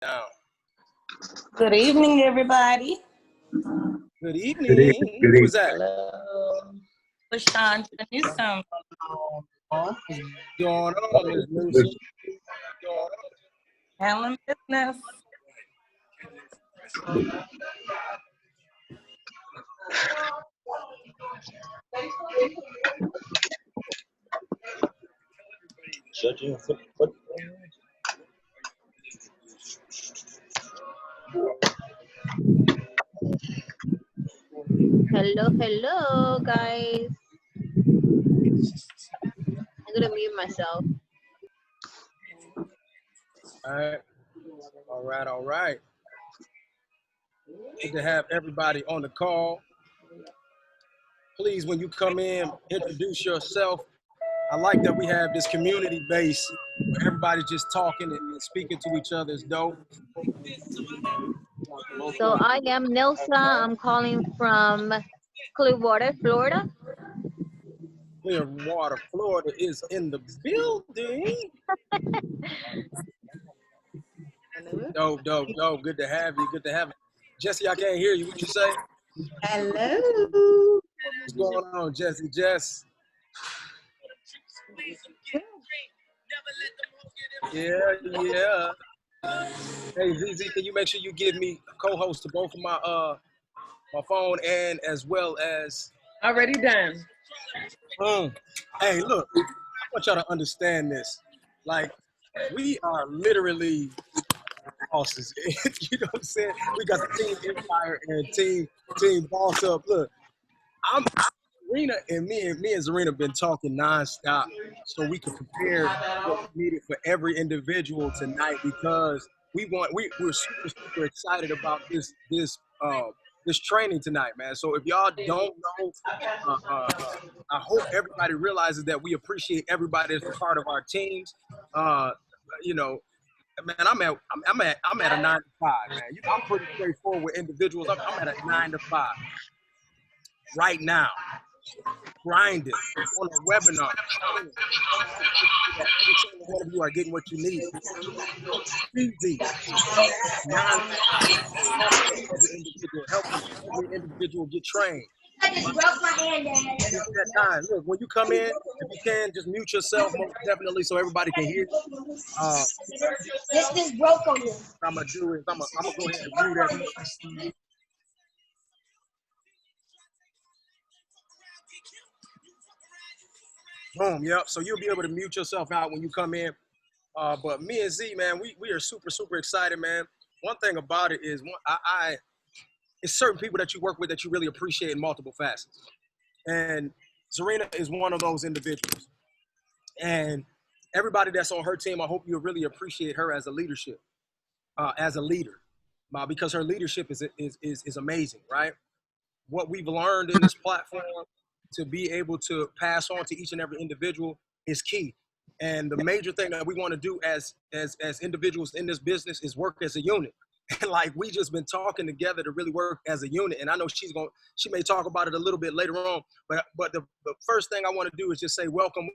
Now. Good evening, everybody. Good evening. Who was that? Hello. LaShawn Newsom. What's going on, Ms. Newsom? Handling business. Judging. Hello, guys. I'm gonna mute myself. All right. Good to have everybody on the call. Please, when you come in, introduce yourself. I like that we have this community base where everybody's just talking and speaking to each other. It's dope. So I am Nelsa. I'm calling from Clearwater, Florida. Clearwater, Florida is in the building. Dope. Good to have you. Jesse, I can't hear you. What you say? Hello. What's going on, Jesse? Jess? Yeah. Hey, ZZ, can you make sure you give me a co-host to both of my phone and as well as... Already done. Hey, look, I want y'all to understand this. Like, we are literally bosses. You know what I'm saying? We got the Team Empire and Team Boss Up. Look, Zarina and me and Zarina been talking nonstop so we can prepare what's needed for every individual tonight because we're super excited about this training tonight, man. So if y'all don't know, I hope everybody realizes that we appreciate everybody that's a part of our teams. You know, man, I'm at a 9 to 5, man. I'm pretty straightforward with individuals. I'm at a 9 to 5 right now, grinding on a webinar. Every single one of you are getting what you need. Easy. Helping every individual get trained. I just broke my hand, Dad. That time. Look, when you come in, if you can, just mute yourself most definitely so everybody can hear you. This broke on me. What I'm gonna do is I'm gonna go ahead and mute everybody. Boom, yep. So you'll be able to mute yourself out when you come in. But me and Z, man, we are super excited, man. One thing about it is it's certain people that you work with that you really appreciate in multiple facets. And Zarina is one of those individuals. And everybody that's on her team, I hope you really appreciate her as a leader, because her leadership is amazing, right? What we've learned in this platform to be able to pass on to each and every individual is key. And the major thing that we want to do as individuals in this business is work as a unit. And like we just been talking together to really work as a unit. And I know she may talk about it a little bit later on. But the first thing I want to do is just say welcome.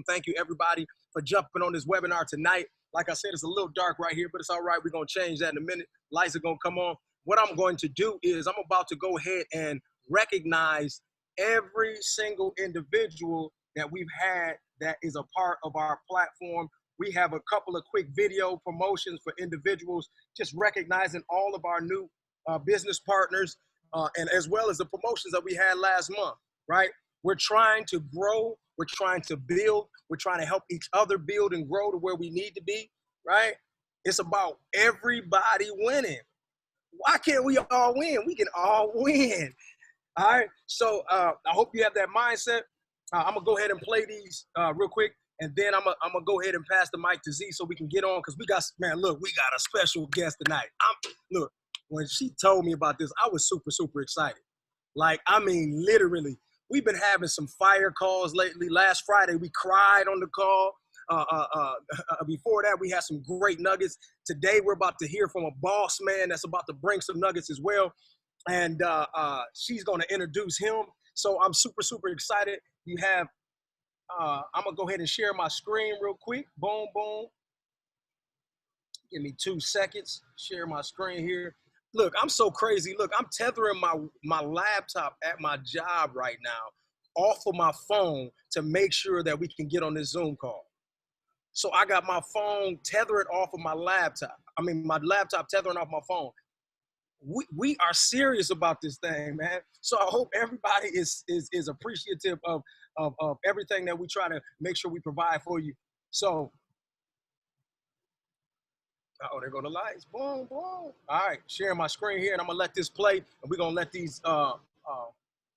Thank you everybody for jumping on this webinar tonight. Like I said, it's a little dark right here, but it's all right. We're gonna change that in a minute. Lights are gonna come on. What I'm going to do is I'm about to go ahead and recognize every single individual that we've had that is a part of our platform. We have a couple of quick video promotions for individuals, just recognizing all of our new business partners and as well as the promotions that we had last month, right? We're trying to grow. We're trying to build. We're trying to help each other build and grow to where we need to be, right? It's about everybody winning. Why can't we all win? We can all win. All right. So I hope you have that mindset. I'm gonna go ahead and play these real quick, and then I'm gonna go ahead and pass the mic to Z so we can get on because we got a special guest tonight. Look, when she told me about this, I was super excited. Like, I mean, literally, we've been having some fire calls lately. Last Friday, we cried on the call. Before that, we had some great nuggets. Today, we're about to hear from a boss man that's about to bring some nuggets as well. And she's going to introduce him. So I'm super excited. You have, I'm going to go ahead and share my screen real quick. Boom. Give me 2 seconds. Share my screen here. Look, I'm so crazy. Look, I'm tethering my laptop at my job right now off of my phone to make sure that we can get on this Zoom call. So I got my phone tethered off of my laptop. I mean, my laptop tethering off my phone. We are serious about this thing, man. So I hope everybody is appreciative of everything that we try to make sure we provide for you. So, oh, there go the lights. Boom, boom. All right, sharing my screen here, and I'm gonna let this play, and we're gonna let these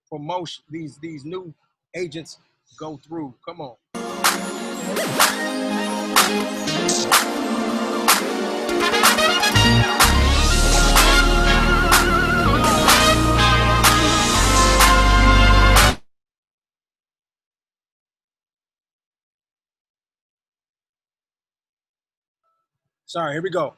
promotion, these new agents go through. Come on. Sorry, here we go.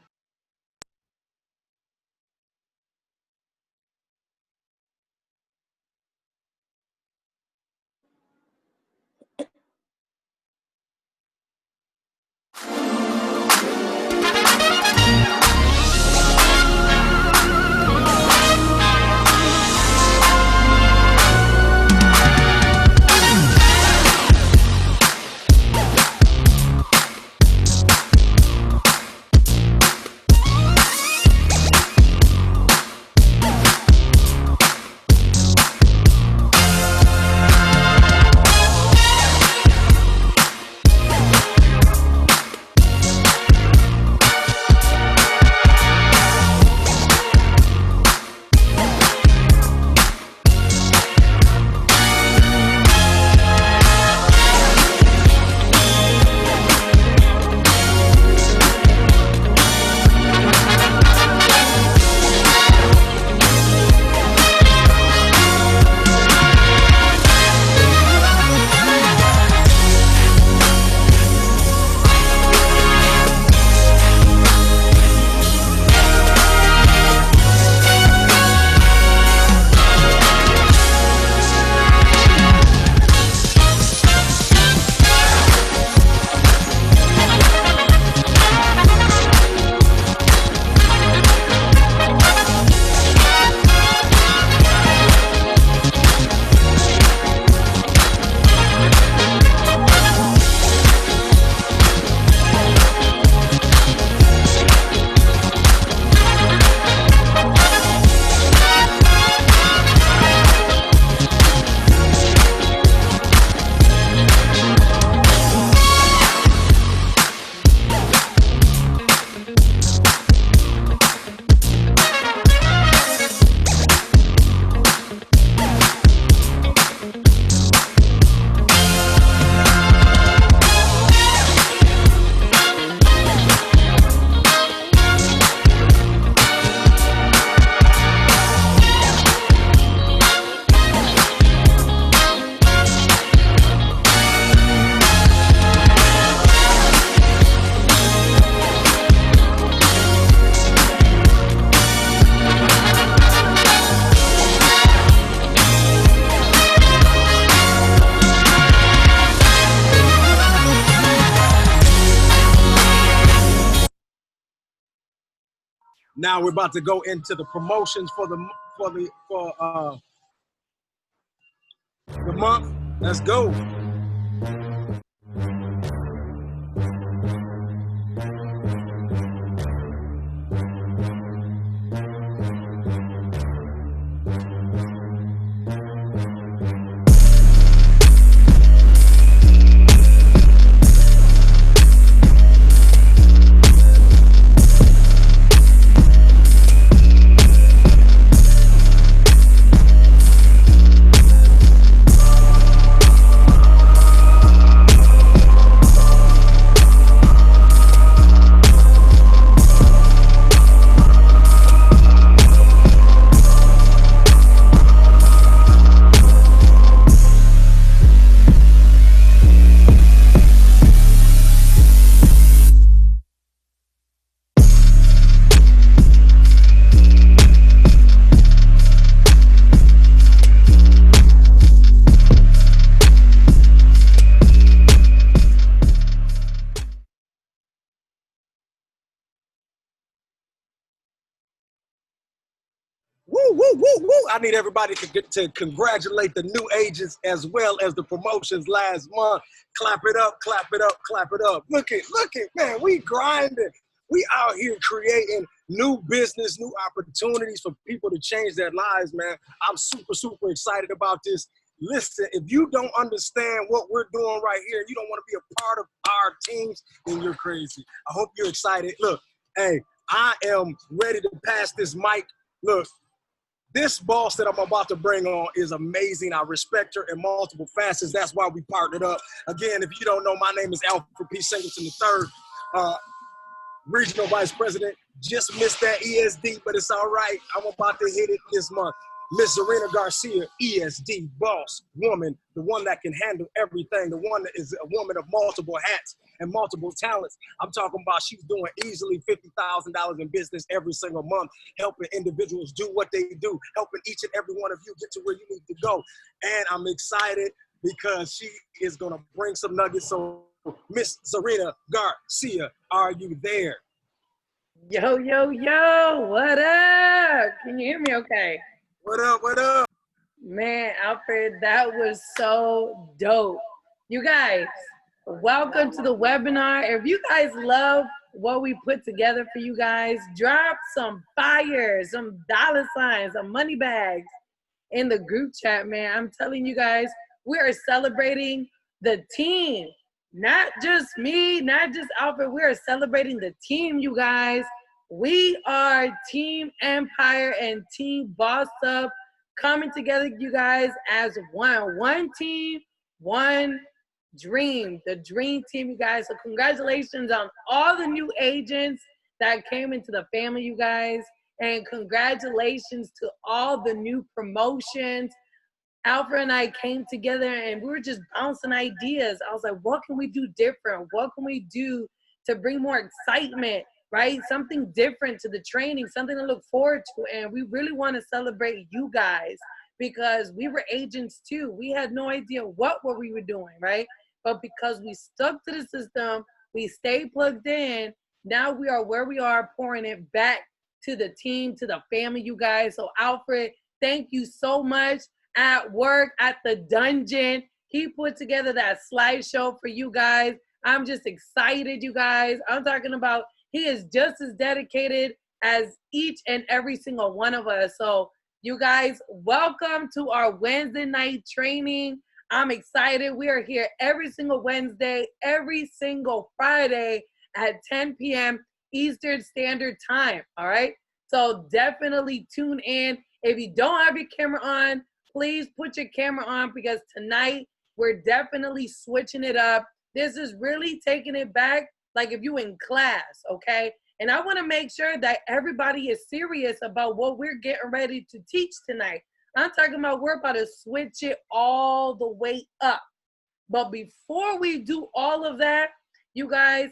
Now we're about to go into the promotions for the month. Let's go. Woo, woo, woo, woo. I need everybody to congratulate the new agents as well as the promotions last month. Clap it up, clap it up, clap it up. Look at, man, we grinding. We out here creating new business, new opportunities for people to change their lives, man. I'm super, super excited about this. Listen, if you don't understand what we're doing right here, you don't want to be a part of our teams, then you're crazy. I hope you're excited. Look, hey, I am ready to pass this mic. Look, this boss that I'm about to bring on is amazing. I respect her in multiple facets. That's why we partnered up. Again, if you don't know, my name is Alfred P. Singleton III, Regional Vice President. Just missed that ESD, but it's all right. I'm about to hit it this month. Miss Zarina Garcia, ESD, boss, woman, the one that can handle everything, the one that is a woman of multiple hats and multiple talents. I'm talking about she's doing easily $50,000 in business every single month, helping individuals do what they do, helping each and every one of you get to where you need to go. And I'm excited because she is going to bring some nuggets. So Miss Zarina Garcia, are you there? Yo, yo, yo, what up? Can you hear me okay? What up, what up? Man, Alfred, that was so dope. You guys, welcome to the webinar. If you guys love what we put together for you guys, drop some fire, some dollar signs, some money bags in the group chat, man. I'm telling you guys, we are celebrating the team. Not just me, not just Alfred. We are celebrating the team, you guys. We are Team Empire and Team Boss Up coming together, you guys, as one. One team, one dream. The dream team, you guys. So congratulations on all the new agents that came into the family, you guys. And congratulations to all the new promotions. Alfred and I came together and we were just bouncing ideas. I was like, what can we do different? What can we do to bring more excitement, right? Something different to the training, something to look forward to. And we really want to celebrate you guys because we were agents too. We had no idea what we were doing, right? But because we stuck to the system, we stayed plugged in, now we are where we are, pouring it back to the team, to the family, you guys. So Alfred, thank you so much. At work, at the dungeon, he put together that slideshow for you guys. I'm just excited, you guys. I'm talking about he is just as dedicated as each and every single one of us. So you guys, welcome to our Wednesday night training. I'm excited. We are here every single Wednesday, every single Friday at 10 p.m. Eastern Standard Time, all right? So definitely tune in. If you don't have your camera on, please put your camera on because tonight we're definitely switching it up. This is really taking it back like if you in class, okay? And I want to make sure that everybody is serious about what we're getting ready to teach tonight. I'm talking about we're about to switch it all the way up. But before we do all of that, you guys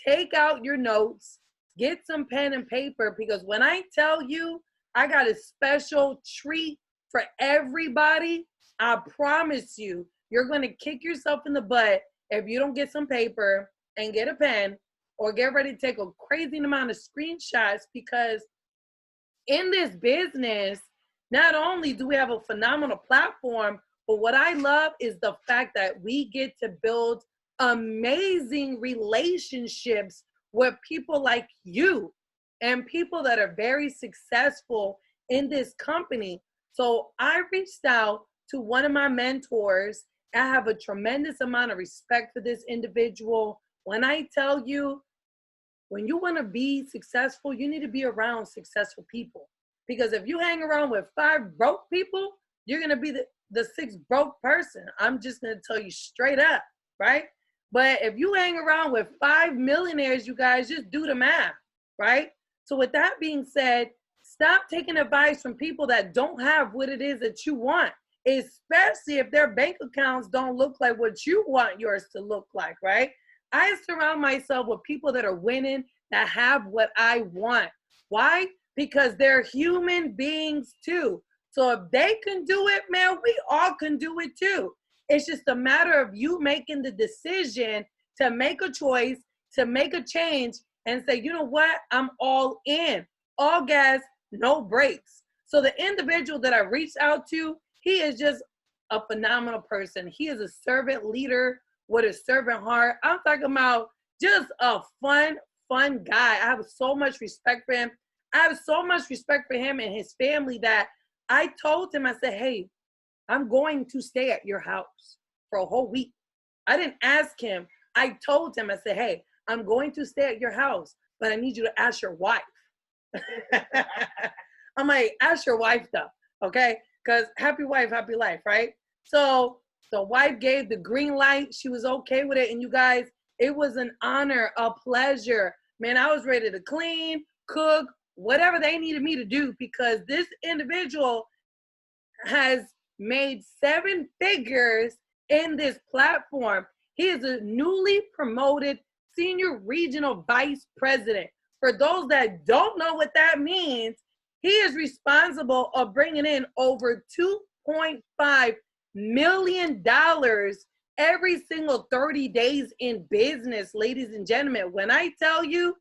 take out your notes, get some pen and paper because when I tell you I got a special treat for everybody, I promise you, you're going to kick yourself in the butt if you don't get some paper and get a pen or get ready to take a crazy amount of screenshots because in this business, not only do we have a phenomenal platform, but what I love is the fact that we get to build amazing relationships with people like you and people that are very successful in this company. So I reached out to one of my mentors. I have a tremendous amount of respect for this individual. When I tell you, when you want to be successful, you need to be around successful people. Because if you hang around with 5 broke people, you're going to be the 6th broke person. I'm just going to tell you straight up, right? But if you hang around with 5 millionaires, you guys just do the math, right? So with that being said, stop taking advice from people that don't have what it is that you want, especially if their bank accounts don't look like what you want yours to look like, right? I surround myself with people that are winning, that have what I want. Why? Because they're human beings too. So if they can do it, man, we all can do it too. It's just a matter of you making the decision to make a choice, to make a change and say, you know what? I'm all in. All gas, no brakes. So the individual that I reached out to, he is just a phenomenal person. He is a servant leader with a servant heart. I'm talking about just a fun guy. I have so much respect for him. I have so much respect for him and his family that I told him, I said, hey, I'm going to stay at your house for a whole week. I didn't ask him. I told him, I said, hey, I'm going to stay at your house, but I need you to ask your wife. I'm like, ask your wife though, okay? Because happy wife, happy life, right? So the wife gave the green light. She was okay with it. And you guys, it was an honor, a pleasure. Man, I was ready to clean, cook, whatever they needed me to do, because this individual has made 7 figures in this platform. He is a newly promoted senior regional vice president. For those that don't know what that means, he is responsible of bringing in over $2.5 million every single 30 days in business, ladies and gentlemen. When I tell you,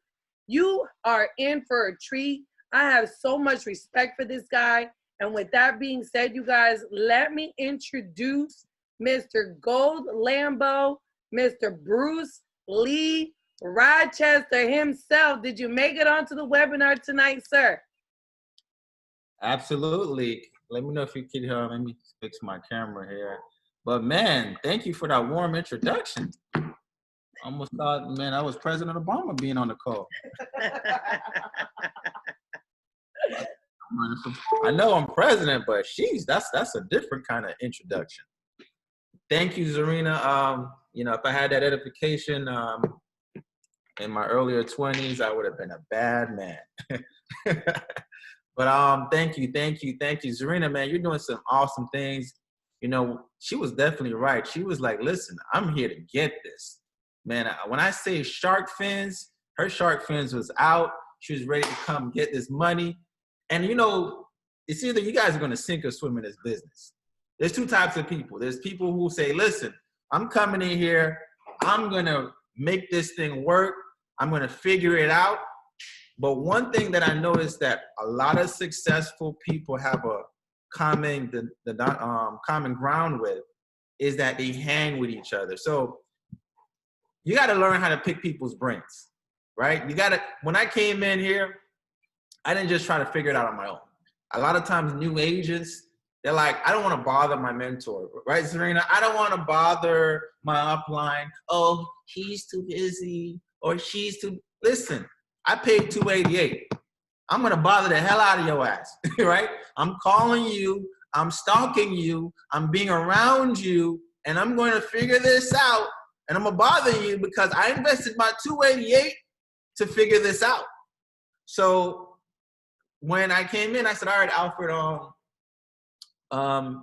you are in for a treat. I have so much respect for this guy. And with that being said, you guys, let me introduce Mr. Gold Lambo, Mr. Bruce Lee Rochester himself. Did you make it onto the webinar tonight, sir? Absolutely. Let me know if you can hear. Let me fix my camera here. But man, thank you for that warm introduction. Almost thought, man, I was President Obama being on the call. I know I'm president, but that's a different kind of introduction. Thank you, Zarina. You know, if I had that edification in my earlier 20s, I would have been a bad man. But thank you. Zarina, man, you're doing some awesome things. You know, she was definitely right. She was like, listen, I'm here to get this. Man, when I say shark fins, her shark fins was out. She was ready to come get this money. And, you know, it's either you guys are going to sink or swim in this business. There's 2 types of people. There's people who say, listen, I'm coming in here. I'm going to make this thing work. I'm going to figure it out. But one thing that I noticed that a lot of successful people have a common ground with is that they hang with each other. So you got to learn how to pick people's brains, right? When I came in here, I didn't just try to figure it out on my own. A lot of times new agents, they're like, I don't want to bother my mentor, right, Serena? I don't want to bother my upline. Oh, he's too busy or she's too, listen, I paid $288. I'm going to bother the hell out of your ass, right? I'm calling you. I'm stalking you. I'm being around you, and I'm going to figure this out, and I'm going to bother you because I invested my $288 to figure this out. So when I came in, I said, all right, Alfred, I'm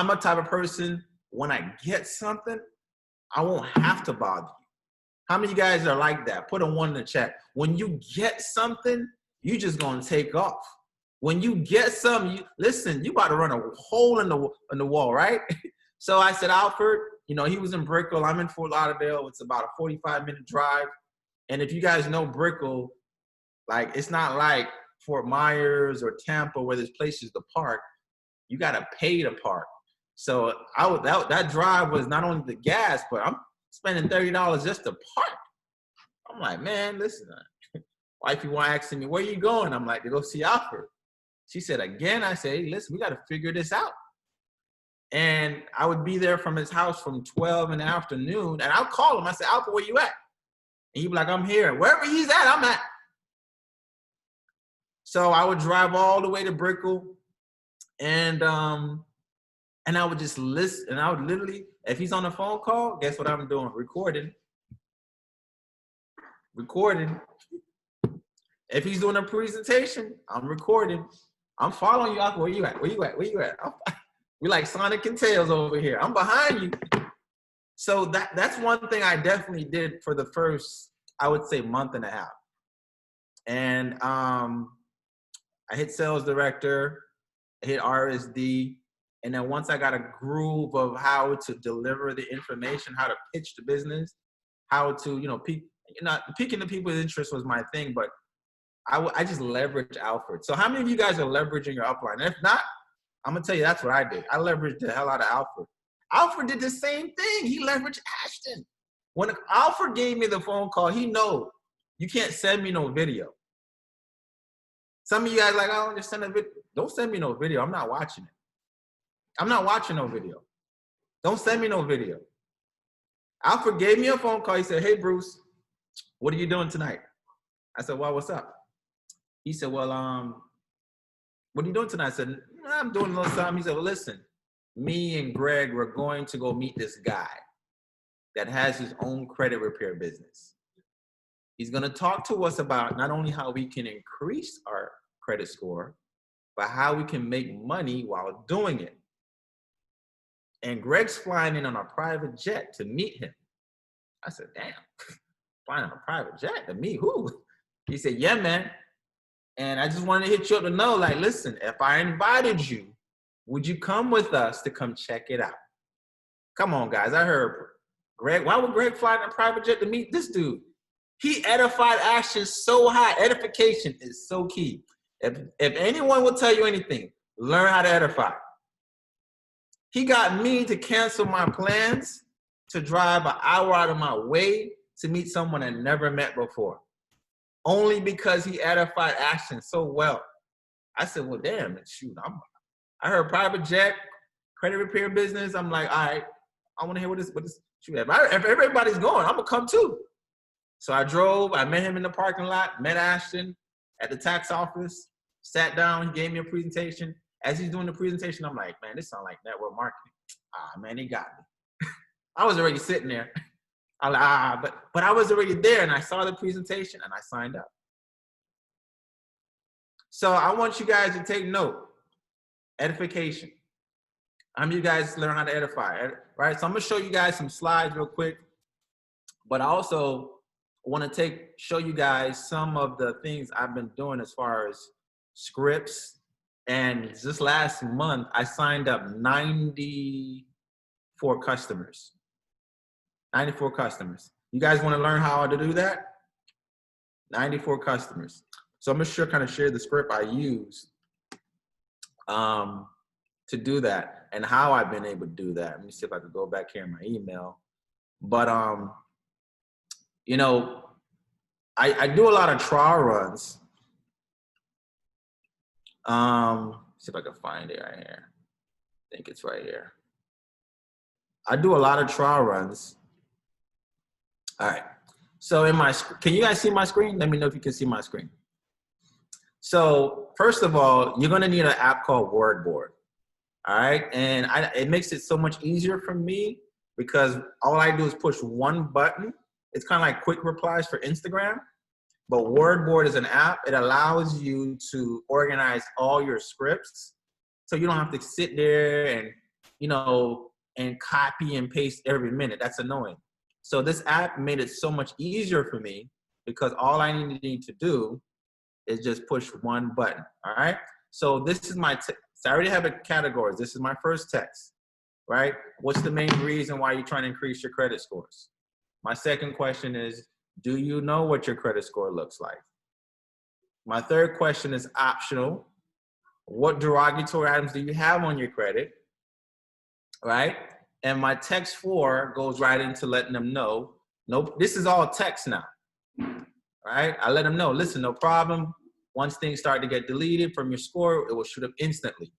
a type of person, when I get something, I won't have to bother you. How many of you guys are like that? Put a 1 in the chat. When you get something, you just gonna take off. When you get something, listen, you about to run a hole in the wall, right? So I said, Alfred, you know, he was in Brickell. I'm in Fort Lauderdale. It's about a 45-minute drive. And if you guys know Brickell, like, it's not like Fort Myers or Tampa where there's places to park. You gotta pay to park. So that drive was not only the gas, but I'm spending $30 just to park. I'm like, man, listen, wifey was asking me, where you going? I'm like, to go see Alfred. She said, again? I said, hey, listen, we got to figure this out. And I would be there from his house from 12 in the afternoon, and I'll call him. I said, Alfred, where you at? And he'd be like, I'm here. Wherever he's at, I'm at. So I would drive all the way to Brickell, and I would just listen, and I would literally, if he's on a phone call, guess what I'm doing? Recording. If he's doing a presentation, I'm recording. I'm following you out. Where you at? We like Sonic and Tails over here. I'm behind you. So that's one thing I definitely did for the first, I would say, month and a half. And I hit sales director, I hit RSD. And then once I got a groove of how to deliver the information, how to pitch the business, how to, piquing the people's interest was my thing. But I just leverage Alfred. So how many of you guys are leveraging your upline? If not, I'm gonna tell you that's what I did. I leveraged the hell out of Alfred. Alfred did the same thing. He leveraged Ashton. When Alfred gave me the phone call, he knows you can't send me no video. Some of you guys like, oh, just send a video. Don't send me no video. I'm not watching it. I'm not watching no video. Don't send me no video. Alfred gave me a phone call. He said, hey, Bruce, what are you doing tonight? I said, well, what's up? He said, well, what are you doing tonight? I said, I'm doing a little something. He said, well, listen, me and Greg, we're going to go meet this guy that has his own credit repair business. He's going to talk to us about not only how we can increase our credit score, but how we can make money while doing it. And Greg's flying in on a private jet to meet him. I said, damn, flying on a private jet to meet who? He said, yeah, man. And I just wanted to hit you up to know, like, listen, if I invited you, would you come with us to come check it out? Come on, guys. I heard Greg. Why would Greg fly in a private jet to meet this dude? He edified Ashton so high. Edification is so key. If anyone will tell you anything, learn how to edify. He got me to cancel my plans to drive an hour out of my way to meet someone I never met before. Only because he edified Ashton so well. I said, well, damn, shoot. I heard private jet, credit repair business. I'm like, all right, I want to hear what this shoot. If everybody's going, I'm going to come too. So I drove, I met him in the parking lot, met Ashton at the tax office, sat down, he gave me a presentation. As he's doing the presentation, I'm like, man, this sounds like network marketing. Ah, man, he got me. I was already sitting there. I'm like, but I was already there and I saw the presentation and I signed up. So I want you guys to take note. Edification. How many of you guys learn how to edify, right? So I'm gonna show you guys some slides real quick, but I also want to show you guys some of the things I've been doing as far as scripts. And just last month, I signed up 94 customers. 94 customers. You guys want to learn how to do that? 94 customers. So I'm gonna kind of share the script I use to do that and how I've been able to do that. Let me see if I can go back here in my email. But you know, I do a lot of trial runs. See if I can find it right here. I think it's right here. I do a lot of trial runs. All right. So can you guys see my screen? Let me know if you can see my screen. So first of all, you're gonna need an app called WordBoard. All right, and it makes it so much easier for me because all I do is push one button. It's kind of like quick replies for Instagram, but WordBoard is an app. It allows you to organize all your scripts, so you don't have to sit there and, you know, and copy and paste every minute. That's annoying. So this app made it so much easier for me because all I need to do is just push one button. All right. So this is my. So I already have the categories. This is my first text, right? What's the main reason why you're trying to increase your credit scores? My second question is, do you know what your credit score looks like? My third question is optional. What derogatory items do you have on your credit, right? And my text 4 goes right into letting them know, nope, this is all text now, right? I let them know, listen, no problem. Once things start to get deleted from your score, it will shoot up instantly.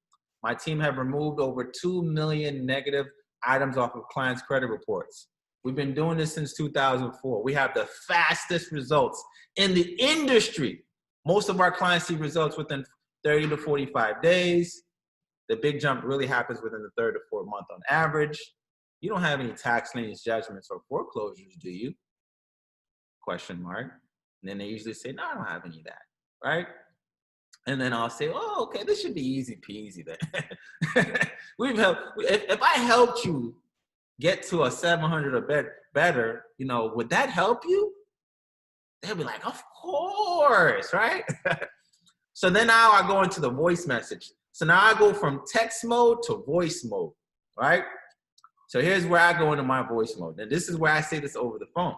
My team have removed over 2 million negative items off of clients' credit reports. We've been doing this since 2004. We have the fastest results in the industry. Most of our clients see results within 30 to 45 days. The big jump really happens within the 3rd to 4th month on average. You don't have any tax liens, judgments, or foreclosures, do you? Question mark. And then they usually say, no, I don't have any of that. Right? And then I'll say, oh, okay, this should be easy peasy then. If I helped you get to a 700 or better, you know, would that help you? They'll be like, of course, right? So then now I go into the voice message. So now I go from text mode to voice mode, right? So here's where I go into my voice mode. And this is where I say this over the phone.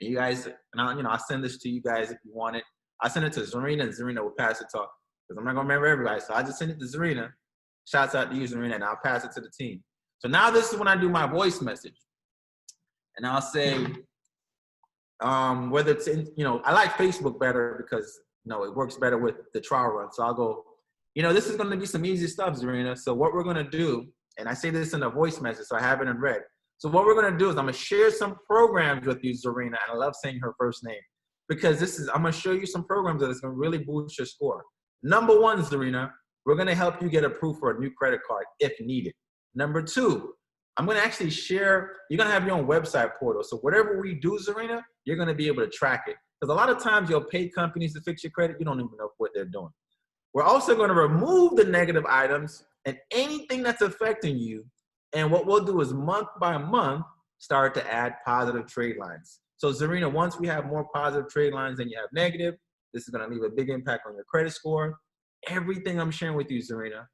And you guys, and I'll send this to you guys if you want it. I send it to Zarina, and Zarina will pass it to, because I'm not gonna remember everybody. So I just send it to Zarina. Shouts out to you, Zarina, and I'll pass it to the team. So now this is when I do my voice message. And I'll say, whether it's in, I like Facebook better because, it works better with the trial run. So I'll go, this is gonna be some easy stuff, Zarina. So what we're gonna do, and I say this in a voice message, so I have it in red. So what we're gonna do is I'm gonna share some programs with you, Zarina, and I love saying her first name, because I'm gonna show you some programs that is gonna really boost your score. Number one, Zarina, we're gonna help you get approved for a new credit card if needed. Number two, I'm gonna actually share, you're gonna have your own website portal. So whatever we do, Zarina, you're gonna be able to track it. Because a lot of times you'll pay companies to fix your credit, you don't even know what they're doing. We're also gonna remove the negative items and anything that's affecting you. And what we'll do is month by month, start to add positive trade lines. So Zarina, once we have more positive trade lines than you have negative, this is gonna leave a big impact on your credit score. Everything I'm sharing with you, Zarina,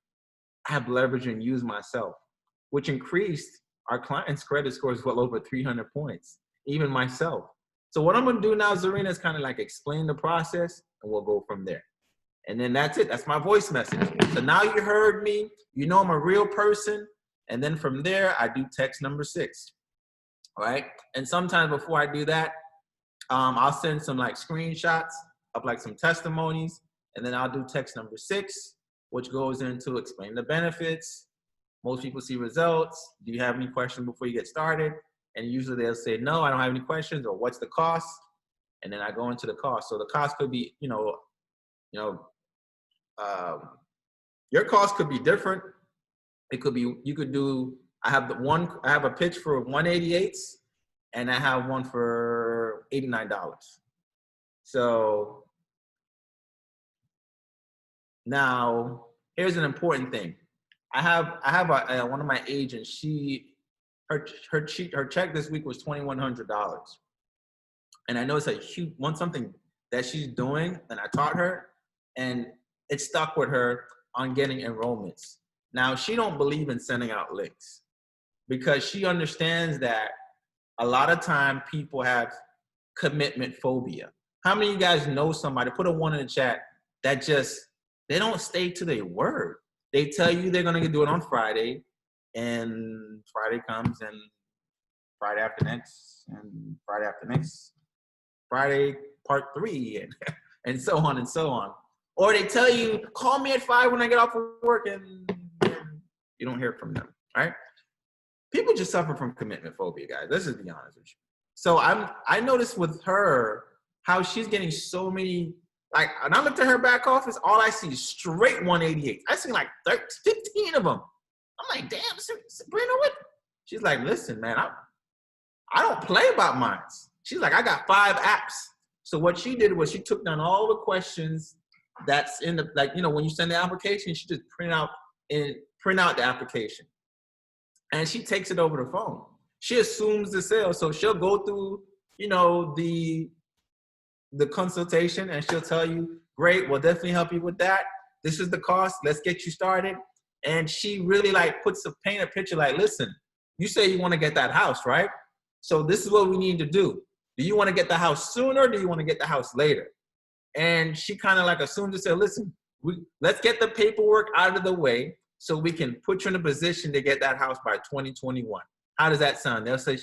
I have leveraged and used myself, which increased our clients' credit scores well over 300 points, even myself. So what I'm gonna do now, Zarina, is kind of like explain the process, and we'll go from there. And then that's it, that's my voice message. So now you heard me, I'm a real person, and then from there, I do text number 6, all right? And sometimes before I do that, I'll send some like screenshots of like some testimonies, and then I'll do text number 6, which goes into explain the benefits. Most people see results. Do you have any questions before you get started? And usually they'll say, no, I don't have any questions, or what's the cost? And then I go into the cost. So the cost could be, your cost could be different. It could be, I have a pitch for 188s, and I have one for $89. So now here's an important thing. I have one of my agents. Her check this week was $2,100, and I know it's a huge something that she's doing, and I taught her, and it stuck with her on getting enrollments. Now she don't believe in sending out links because she understands that a lot of time people have commitment phobia. How many of you guys know somebody? Put a 1 in the chat that they don't stay to their word. They tell you they're gonna do it on Friday, and Friday comes, and Friday after next, and Friday after next, Friday part 3, and so on and so on. Or they tell you, call me at 5 when I get off of work, and you don't hear from them, right? People just suffer from commitment phobia, guys. Let's just be honest with you. So I noticed with her how she's getting so many. Like, when I looked at her back office, all I see is straight 188. I see like 15 of them. I'm like, damn, Sabrina, what? She's like, listen, man, I don't play about mine. She's like, I got 5 apps. So what she did was she took down all the questions that's in the, when you send the application, she just print out the application. And she takes it over the phone. She assumes the sale. So she'll go through, the consultation, and she'll tell you, great, we'll definitely help you with that. This is the cost, let's get you started. And she really paint a picture like, listen, you say you want to get that house, right? So this is what we need to do. Do you want to get the house sooner, or do you want to get the house later? And she kind of assumes and said, listen, let's get the paperwork out of the way so we can put you in a position to get that house by 2021. How does that sound? They'll say,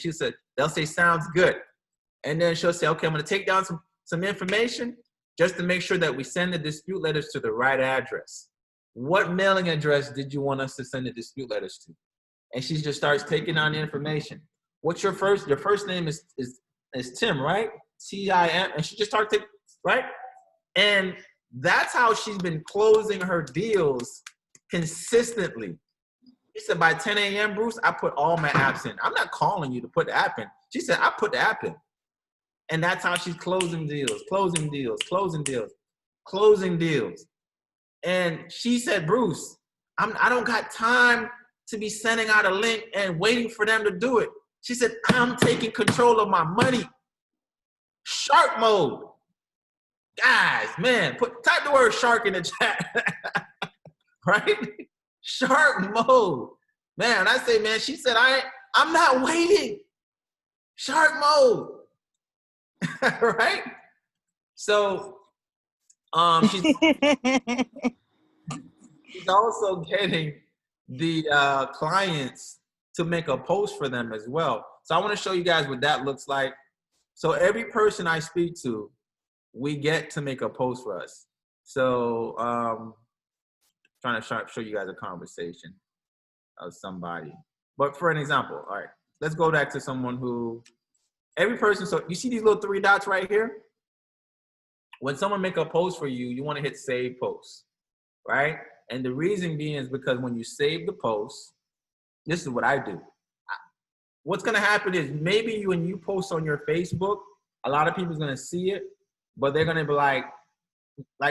sounds good. And then she'll say, okay, I'm going to take down some information just to make sure that we send the dispute letters to the right address. What mailing address did you want us to send the dispute letters to? And she just starts taking down the information. What's your first name is Tim, right? T-I-M, and she just starts taking, right? And that's how she's been closing her deals consistently. She said, by 10 a.m., Bruce, I put all my apps in. I'm not calling you to put the app in. She said, I put the app in. And that's how she's closing deals. And she said, Bruce, I don't got time to be sending out a link and waiting for them to do it. She said, I'm taking control of my money. Shark mode. Guys, man, type the word shark in the chat. Right? Shark mode. Man, I say, man, she said, I'm not waiting. Shark mode. Right? So She's also getting the clients to make a post for them as well. So I want to show you guys what that looks like. So every person I speak to, we get to make a post for us. So trying to show you guys a conversation of somebody. But for an example, all right, let's go back to someone who, every person, so you see these little 3 dots right here? When someone make a post for you, you want to hit save post, right? And the reason being is because when you save the post, this is what I do. What's going to happen is maybe when you post on your Facebook, a lot of people's going to see it, but they're going to be like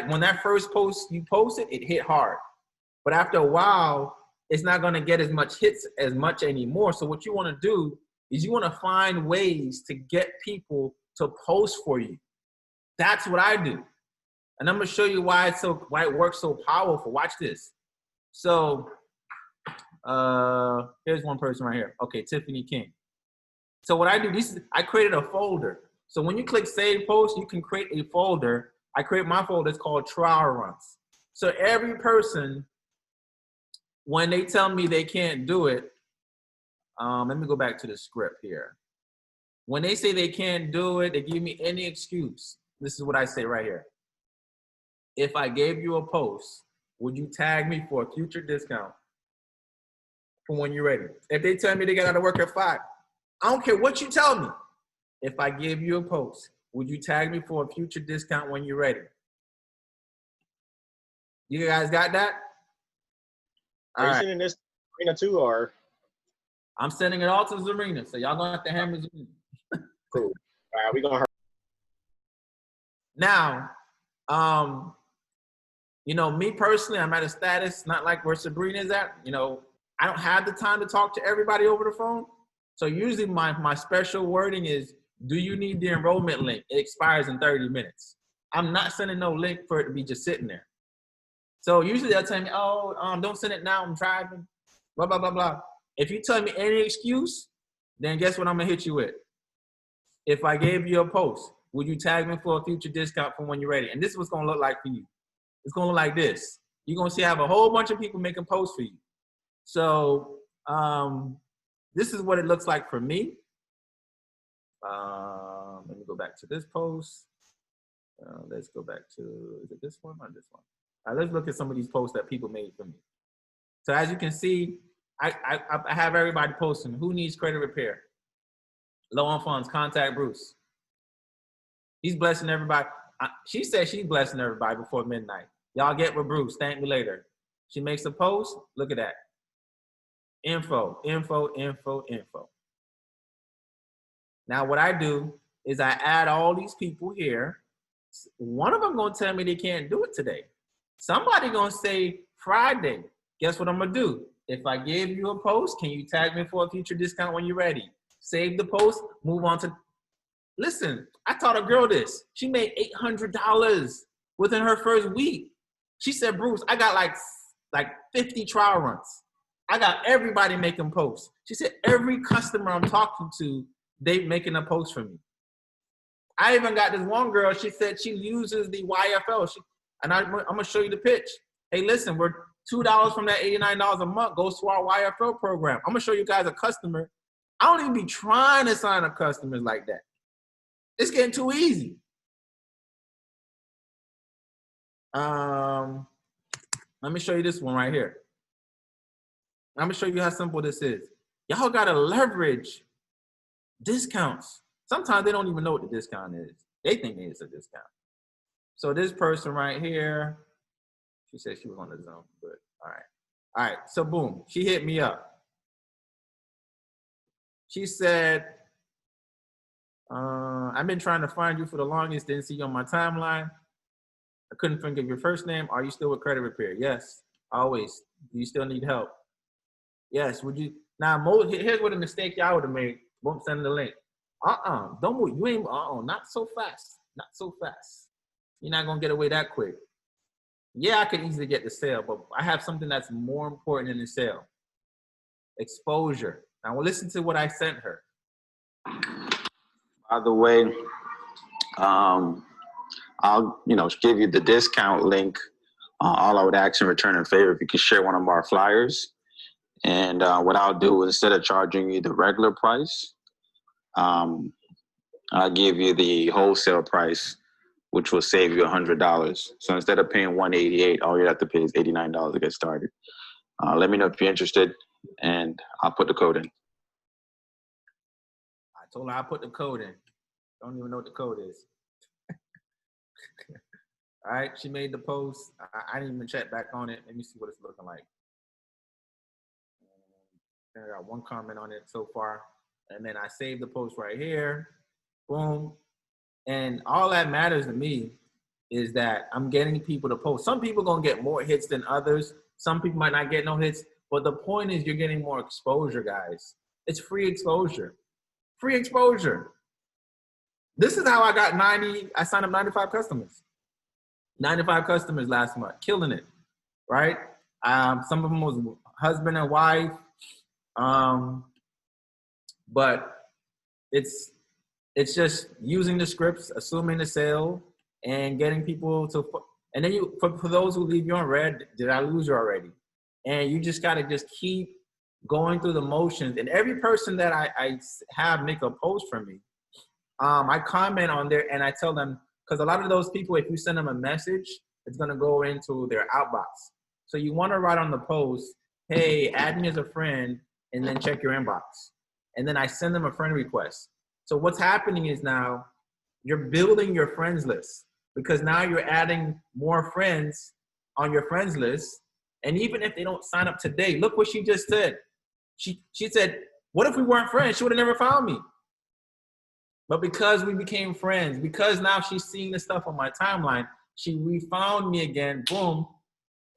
when that first post you posted, it hit hard. But after a while, it's not going to get as much hits as much anymore. So what you want to do is you want to find ways to get people to post for you. That's what I do. And I'm going to show you why it works so powerful. Watch this. So here's one person right here. Okay, Tiffany King. So what I do, I created a folder. So when you click save post, you can create a folder. I create my folder, it's called trial runs. So every person, when they tell me they can't do it, let me go back to the script here. When they say they can't do it, they give me any excuse. This is what I say right here. If I gave you a post, would you tag me for a future discount for when you're ready? If they tell me they got to work at 5, I don't care what you tell me. If I give you a post, would you tag me for a future discount when you're ready? You guys got that? Are you sending this to Serena too, or? I'm sending it all to Zarina, so y'all gonna have to hammer Zarina. Cool. All right, we gonna. Now, you know, me personally, I'm at a status not like where Sabrina is at. You know, I don't have the time to talk to everybody over the phone. So usually my special wording is, do you need the enrollment link? It expires in 30 minutes. I'm not sending no link for it to be just sitting there. So usually they'll tell me, oh, don't send it now, I'm driving, blah, blah, blah, blah. If you tell me any excuse, then guess what I'm gonna hit you with? If I gave you a post, would you tag me for a future discount for when you're ready? And this is what's gonna look like for you. It's gonna look like this. You're gonna see I have a whole bunch of people making posts for you. So this is what it looks like for me. Let me go back to this post. Let's go back to, is it this one or this one? All right, let's look at some of these posts that people made for me. So as you can see, I have everybody posting. Who needs credit repair? Low on funds, contact Bruce. He's blessing everybody. She said she's blessing everybody before midnight. Y'all get with Bruce, thank me later. She makes a post, look at that. Info, info, info, info. Now what I do is I add all these people here. One of them gonna tell me they can't do it today. Somebody gonna say Friday. Guess what I'm gonna do? If I gave you a post, can you tag me for a future discount when you're ready? Save the post, move on to, listen, I taught a girl this. She made $800 within her first week. She said, Bruce, I got like 50 trial runs. I got everybody making posts. She said, every customer I'm talking to, they making a post for me. I even got this one girl, she said she uses the YFL. And I'm gonna show you the pitch. Hey, listen, we're $2 from that $89 a month goes to our YFL program. I'm gonna show you guys a customer. I don't even be trying to sign up customers like that. It's getting too easy. Let me show you this one right here. I'm gonna show you how simple this is. Y'all gotta leverage discounts. Sometimes they don't even know what the discount is. They think it's a discount. So this person right here, she said she was on the Zoom, but all right. All right, so boom, she hit me up. She said, I've been trying to find you for the longest, didn't see you on my timeline. I couldn't think of your first name. Are you still with credit repair? Yes, always. Do you still need help? Yes, would you? Now, here's what a mistake y'all would have made. Won't send the link. Don't move. You ain't, not so fast. Not so fast. You're not gonna get away that quick. Yeah, I could easily get the sale, but I have something that's more important than the sale. Exposure. Now, well, listen to what I sent her. By the way, I'm I'll, give you the discount link. All I would ask in return in favor, if you could share one of our flyers. And what I'll do, instead of charging you the regular price, I'll give you the wholesale price, which will save you $100. So instead of paying $188, all you have to pay is $89 to get started. Let me know if you're interested, and I'll put the code in. I told her I'll put the code in. Don't even know what the code is. All right, she made the post. I didn't even check back on it. Let me see what it's looking like. I got one comment on it so far. And then I saved the post right here. Boom. And all that matters to me is that I'm getting people to post. Some people gonna get more hits than others. Some people might not get no hits. But the point is you're getting more exposure, guys. It's free exposure. Free exposure. This is how I got I signed up 95 customers. 95 customers last month, killing it, right? Some of them was husband and wife, but it's just using the scripts, assuming the sale, and getting people to, and then for those who leave you on red, did I lose you already? And you just gotta just keep going through the motions. And every person that I have make a post for me, I comment on there and I tell them, because a lot of those people, if you send them a message, it's gonna go into their outbox. So you wanna write on the post, hey, add me as a friend, and then check your inbox. And then I send them a friend request. So what's happening is now you're building your friends list, because now you're adding more friends on your friends list. And even if they don't sign up today, look what she just said. She said, what if we weren't friends? She would have never found me. But because we became friends, because now she's seeing the stuff on my timeline, she refound me again, boom.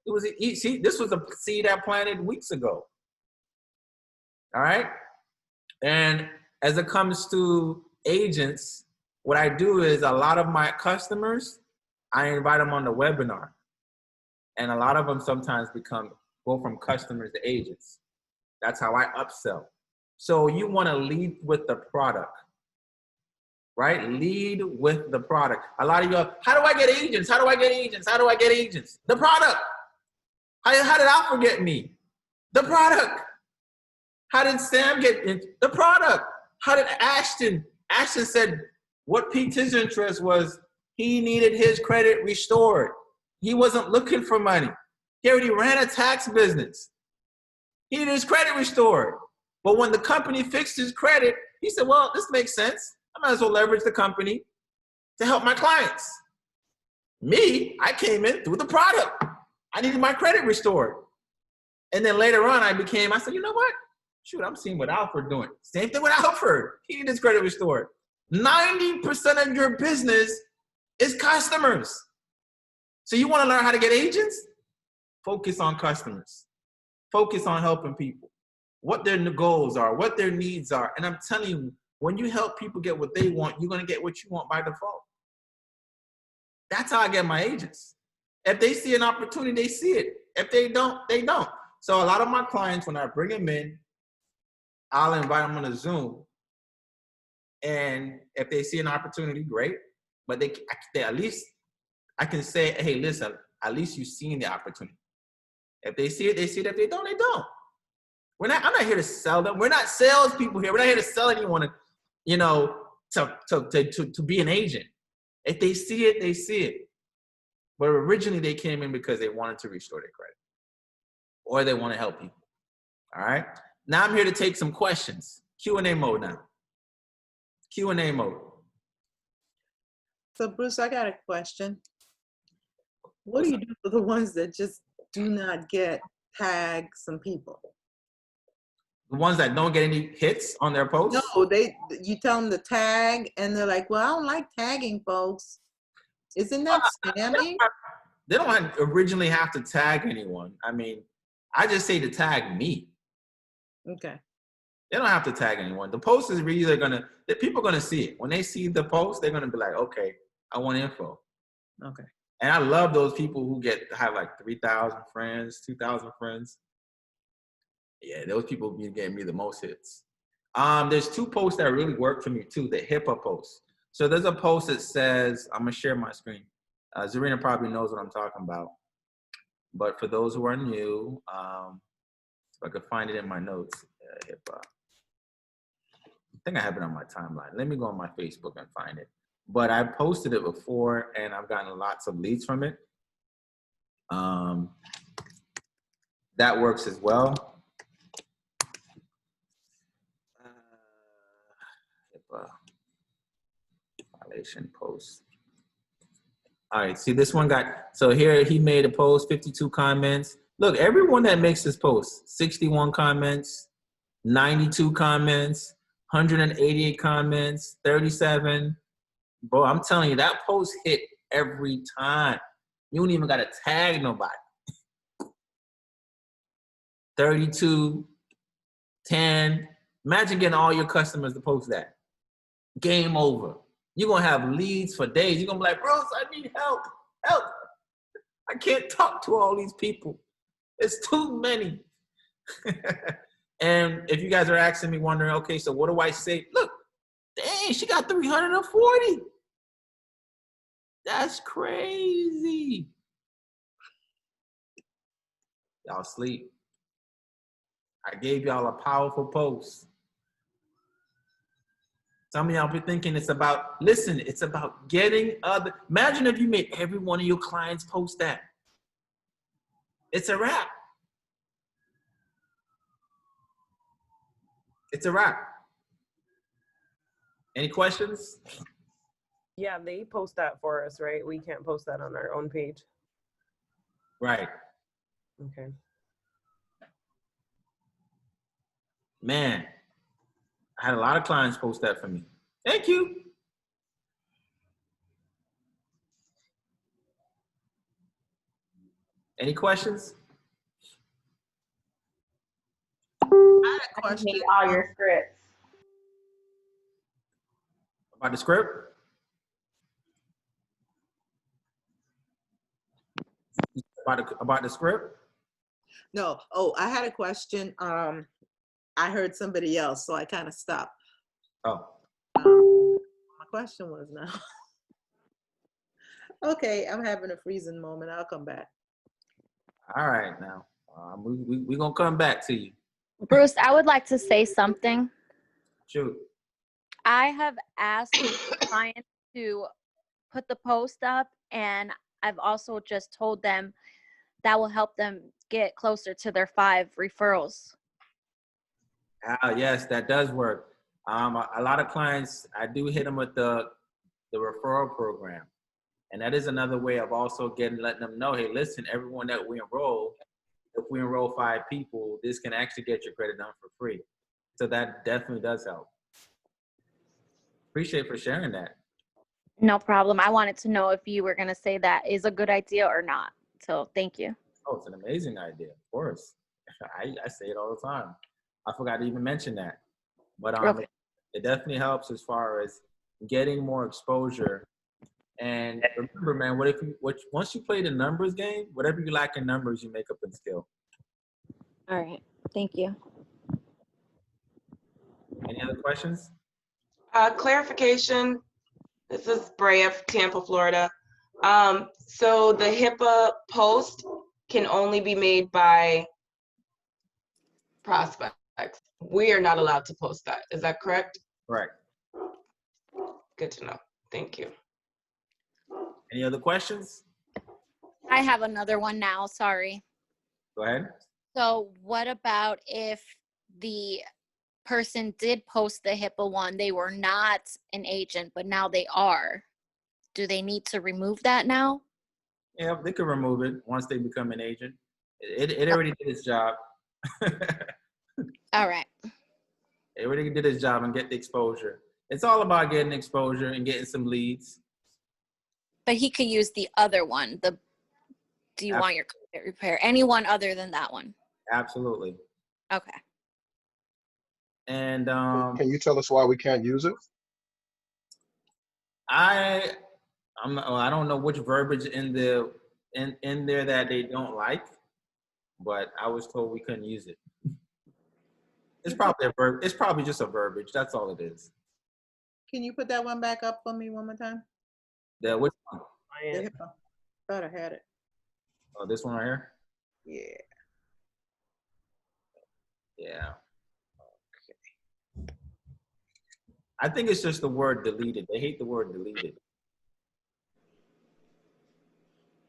This was a seed I planted weeks ago. All right? And as it comes to agents, what I do is a lot of my customers, I invite them on the webinar. And a lot of them sometimes go from customers to agents. That's how I upsell. So you want to lead with the product, right? Lead with the product. A lot of you are, how do I get agents? How do I get agents? How do I get agents? The product. How did Alfred get me? The product. How did Sam get in? The product. How did Ashton? Ashton said what piqued his interest was he needed his credit restored. He wasn't looking for money. He already ran a tax business. He needed his credit restored. But when the company fixed his credit, he said, well, this makes sense. I might as well leverage the company to help my clients. Me, I came in through the product. I needed my credit restored. And then later on, I said, you know what? Shoot, I'm seeing what Alfred doing. Same thing with Alfred. He needed his credit restored. 90% of your business is customers. So you want to learn how to get agents? Focus on customers. Focus on helping people. What their goals are, what their needs are. And I'm telling you, when you help people get what they want, you're going to get what you want by default. That's how I get my agents. If they see an opportunity, they see it. If they don't, they don't. So a lot of my clients, when I bring them in, I'll invite them on a Zoom. And if they see an opportunity, great. But they at least, I can say, hey, listen, at least you've seen the opportunity. If they see it, they see it. If they don't, they don't. I'm not here to sell them. We're not salespeople here. We're not here to sell anyone, to be an agent. If they see it, they see it. But originally they came in because they wanted to restore their credit or they want to help people. All right. Now I'm here to take some questions. Q&A mode now. Q&A mode. So Bruce, I got a question. What do you do for the ones that just do not tag some people? The ones that don't get any hits on their posts? No, you tell them to tag and they're like, well, I don't like tagging folks. Isn't that spammy? They don't originally have to tag anyone. I mean, I just say to tag me. Okay. They don't have to tag anyone. The post is really people are gonna see it. When they see the post, they're gonna be like, okay, I want info. Okay. And I love those people who have like 3,000 friends, 2,000 friends. Yeah, those people be getting me the most hits. There's two posts that really work for me too, the HIPAA posts. So there's a post that says, I'm gonna share my screen. Zarina probably knows what I'm talking about. But for those who are new, if I could find it in my notes, HIPAA. I think I have it on my timeline. Let me go on my Facebook and find it. But I posted it before, and I've gotten lots of leads from it. That works as well. HIPAA violation post. All right, see this one got, so here he made a post, 52 comments. Look, everyone that makes this post, 61 comments, 92 comments, 188 comments, 37. Bro, I'm telling you, that post hit every time. You don't even got to tag nobody. 32, 10. Imagine getting all your customers to post that. Game over. You're going to have leads for days. You're going to be like, bros, I need help. Help. I can't talk to all these people. It's too many. And if you guys are asking me, wondering, okay, so what do I say? Look, dang, she got 340. That's crazy. Y'all sleep. I gave y'all a powerful post. Some of y'all be thinking it's about, listen, it's about getting other, imagine if you made every one of your clients post that. It's a wrap. It's a wrap. Any questions? Yeah, they post that for us, right? We can't post that on our own page. Right. Okay. Man, I had a lot of clients post that for me. Thank you. Any questions? I had a question. All your scripts. About the script? About the script? No. Oh, I had a question. I heard somebody else, so I kind of stopped. Oh. My question was now. Okay, I'm having a freezing moment. I'll come back. All right, now. We're going to come back to you. Bruce, I would like to say something. Shoot. I have asked clients to put the post up, and I've also just told them that will help them get closer to their 5 referrals. Yes, that does work. A lot of clients, I do hit them with the referral program. And that is another way of also letting them know, hey, listen, everyone that we enroll, if we enroll 5 people, this can actually get your credit done for free. So that definitely does help. Appreciate for sharing that. No problem. I wanted to know if you were going to say that is a good idea or not. So thank you. Oh, it's an amazing idea, of course. I say it all the time. I forgot to even mention that. But Okay. it definitely helps as far as getting more exposure. And remember, man, once you play the numbers game, whatever you lack in numbers, you make up in skill. All right. Thank you. Any other questions? Clarification. This is Brea of Tampa, Florida. So the HIPAA post can only be made by prospects. We are not allowed to post that. Is that correct? Correct. Good to know. Thank you. Any other questions? I have another one now. Sorry. Go ahead. So what about if the person did post the HIPAA one, they were not an agent, but now they are? Do they need to remove that now? Yeah, they could remove it once they become an agent. It already did its job. All right. It already did its job and get the exposure. It's all about getting exposure and getting some leads. But he could use the other one. Do you want your credit repair? Anyone other than that one? Absolutely. Okay. Can And you tell us why we can't use it? I don't know which verbiage in there that they don't like, but I was told we couldn't use it. It's probably just a verbiage. That's all it is. Can you put that one back up for me one more time? Which one? The HIPAA. Thought I had it. Oh, this one right here? Yeah. Yeah. Okay. I think it's just the word deleted. They hate the word deleted.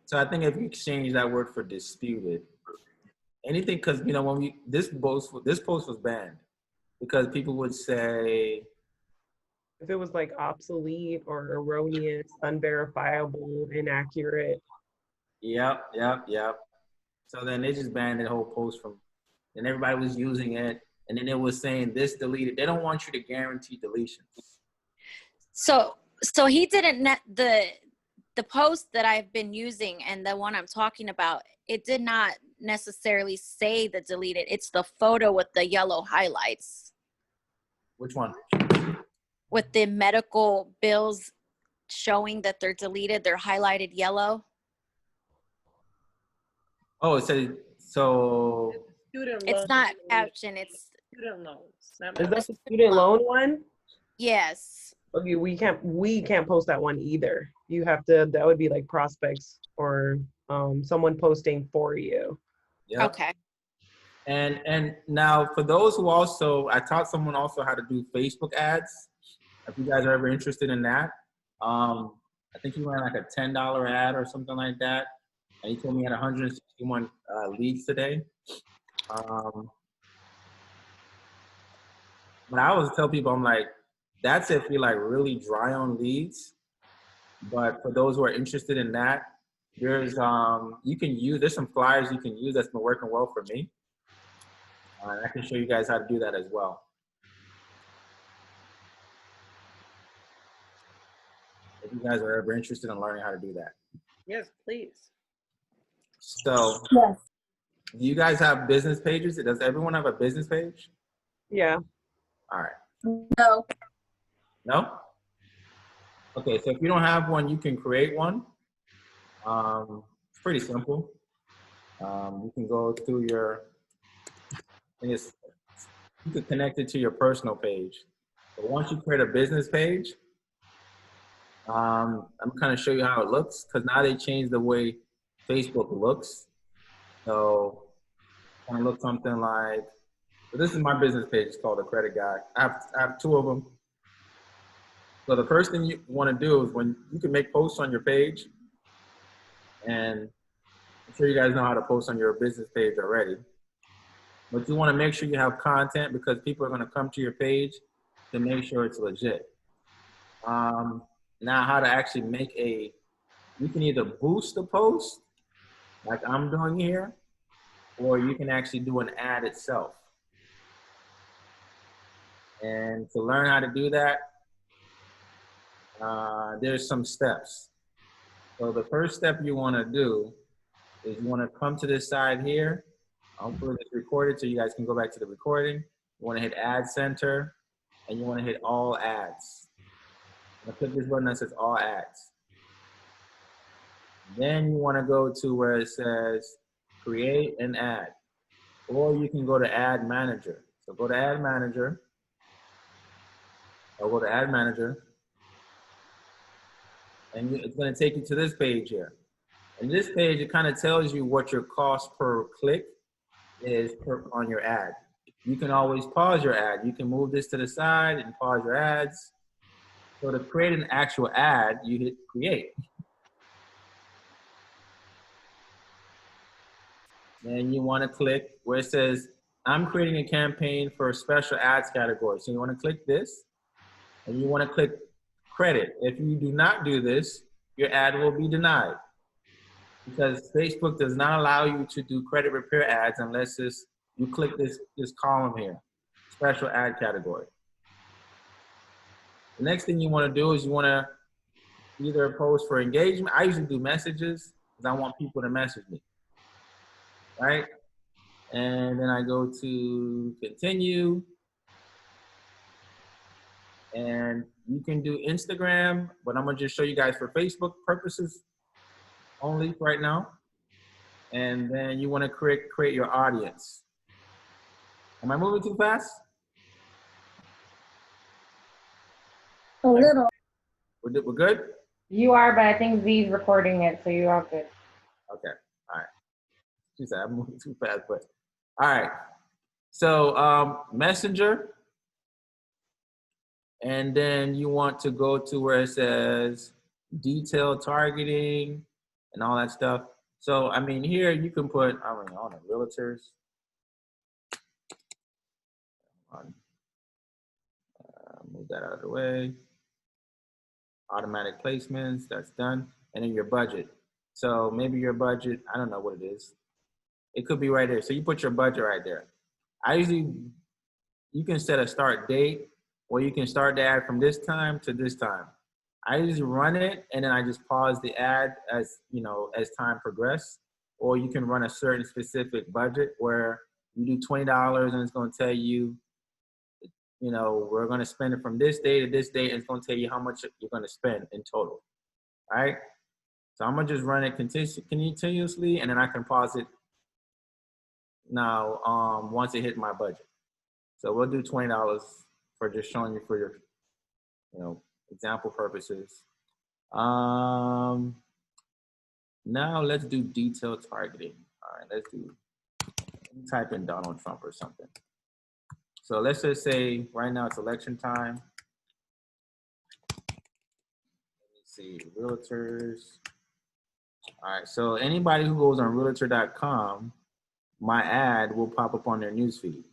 So I think if you exchange that word for disputed, anything, because you know when this post was banned because people would say If it was like obsolete or erroneous, unverifiable, inaccurate. yep. So then they just banned the whole post from, and everybody was using it, and then it was saying this deleted. They don't want you to guarantee deletions. So he didn't the post that I've been using and the one I'm talking about, it did not necessarily say the deleted. It's the photo with the yellow highlights. Which one? With the medical bills showing that they're deleted, they're highlighted yellow. Oh, it said so. Student It's loans. not caption, it's Student loans. Is that the student loan one? yes. Okay, we can't post that one either. You have to, that would be like prospects or someone posting for you. Yep. Okay. And now for those who also, I taught someone also how to do Facebook ads. If you guys are ever interested in that, I think he ran like a $10 ad or something like that, and he told me he had 161 leads today. But I always tell people, I'm like, that's if you're like really dry on leads. But for those who are interested in that, there's there's some flyers you can use that's been working well for me. I can show you guys how to do that as well. If you guys are ever interested in learning how to do that. Yes, please. So, yes. Do you guys have business pages? Does everyone have a business page? Yeah. All right. No. No? Okay, so if you don't have one, you can create one. It's pretty simple. You can go through you can connect it to your personal page. But once you create a business page, I'm kind of show you how it looks because now they changed the way Facebook looks. So it's gonna look something like, so this is my business page. It's called The Credit Guy. I have two of them. So the first thing you want to do is when you can make posts on your page, and I'm sure you guys know how to post on your business page already. But you want to make sure you have content because people are going to come to your page to make sure it's legit. Now, how to actually make you can either boost the post, like I'm doing here, or you can actually do an ad itself. And to learn how to do that, there's some steps. So the first step you want to do is you want to come to this side here. Hopefully it's recorded so you guys can go back to the recording. You want to hit Ad Center, and you want to hit All Ads. I'm going to click this button that says All Ads. Then you want to go to where it says Create an Ad. Or you can go to Ad Manager. So go to Ad Manager. I'll go to Ad Manager. And it's going to take you to this page here. And this page, it kind of tells you what your cost per click is on your ad. You can always pause your ad. You can move this to the side and pause your ads. So to create an actual ad, you hit create. Then you want to click where it says, I'm creating a campaign for a special ads category. So you want to click this, and you want to click credit. If you do not do this, your ad will be denied. Because Facebook does not allow you to do credit repair ads unless you click this column here, special ad category. The next thing you want to do is you want to either post for engagement. I usually do messages because I want people to message me, right? And then I go to continue. And you can do Instagram, but I'm going to just show you guys for Facebook purposes only right now. And then you want to create your audience. Am I moving too fast? A little. We're good? You are, but I think Z's recording it, so you're all good. Okay. All right. She said I'm moving too fast, but all right. So Messenger, and then you want to go to where it says detailed targeting and all that stuff. So I mean, here you can put all the realtors. Move that out of the way. Automatic placements, that's done. And then your budget. So maybe your budget, I don't know what it is. It could be right there. So you put your budget right there. You can set a start date, or you can start the ad from this time to this time. I usually run it and then I just pause the ad as time progresses. Or you can run a certain specific budget where you do $20 and it's going to tell you, we're going to spend it from this day to this day, and it's going to tell you how much you're going to spend in total. All right. So I'm going to just run it continuously, and then I can pause it now once it hits my budget. So we'll do $20 for just showing you for your, example purposes. Now let's do detailed targeting. All right, type in Donald Trump or something. So let's just say right now it's election time. Let me see, realtors. All right, so anybody who goes on realtor.com, my ad will pop up on their newsfeed.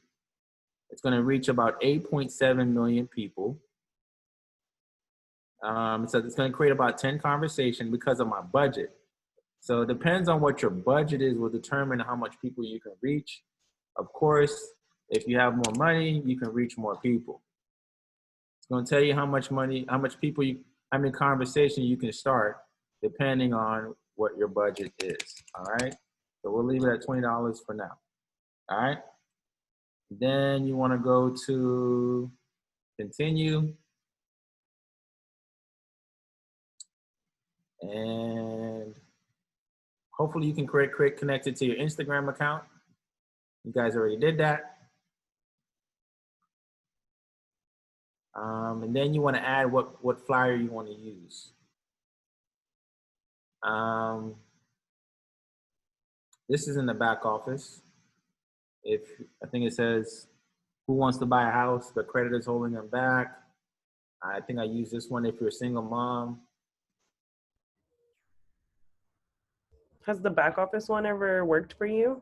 It's going to reach about 8.7 million people. So it's going to create about 10 conversations because of my budget. So it depends on what your budget is, will determine how much people you can reach. Of course, if you have more money, you can reach more people. It's going to tell you how much money, how many conversations you can start depending on what your budget is. All right. So we'll leave it at $20 for now. All right. Then you want to go to continue. And hopefully you can create connected to your Instagram account. You guys already did that. And then you want to add what flyer you want to use. This is in the back office. I think it says, who wants to buy a house, but credit is holding them back. I think I use this one if you're a single mom. Has the back office one ever worked for you?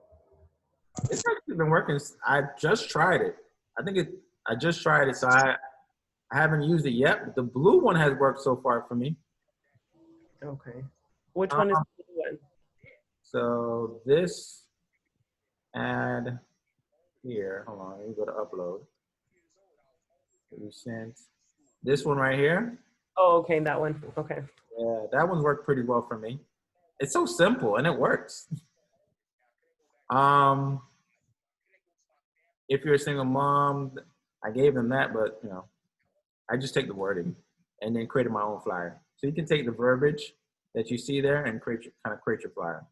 It's actually been working. I just tried it. I just tried it, so I haven't used it yet, but the blue one has worked so far for me. Okay. Which one is the blue one? So this ad here, hold on, let me go to upload. Recent. This one right here. Oh, okay, that one. Okay. Yeah, that one's worked pretty well for me. It's so simple and it works. If you're a single mom, I gave them that, but I just take the wording and then created my own flyer. So you can take the verbiage that you see there and create your flyer.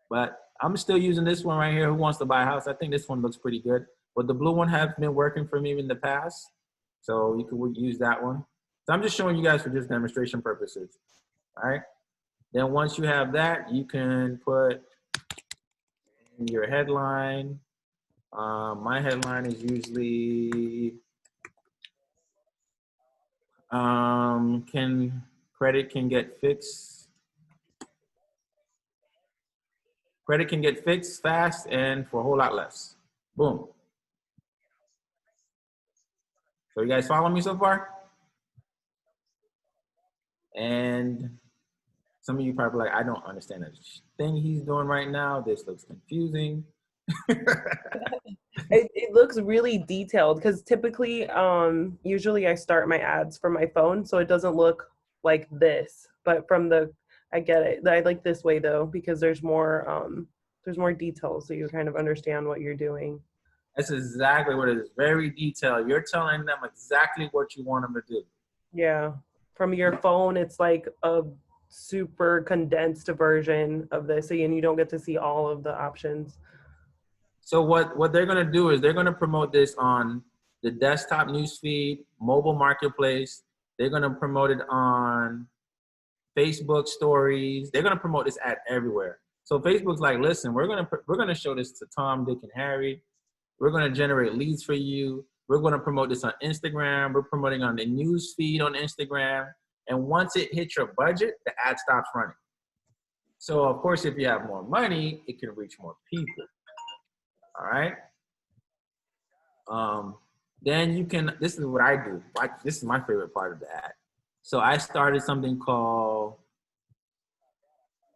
But I'm still using this one right here, who wants to buy a house. I think this one looks pretty good. But the blue one has been working for me in the past. So you could use that one. So I'm just showing you guys for just demonstration purposes. All right. Then once you have that, you can put your headline. My headline is usually, credit can get fixed. Credit can get fixed fast and for a whole lot less. Boom. So you guys follow me so far? And some of you probably like, I don't understand that thing he's doing right now. This looks confusing. It looks really detailed because typically, usually I start my ads from my phone, so it doesn't look like this. But I get it. I like this way though because there's more details, so you kind of understand what you're doing. That's exactly what it is. Very detailed. You're telling them exactly what you want them to do. Yeah. From your phone, it's like a super condensed version of this, and you don't get to see all of the options. So what they're going to do is they're going to promote this on the desktop newsfeed, mobile marketplace, They're gonna promote it on Facebook stories. They're gonna promote this ad everywhere. So Facebook's like, listen, we're gonna show this to Tom, Dick, and Harry. We're gonna generate leads for you. We're gonna promote this on Instagram. We're promoting on the news feed on Instagram. And once it hits your budget, the ad stops running. So of course, if you have more money, it can reach more people. All right. Then you can, this is what I do. This is my favorite part of the ad. So I started something called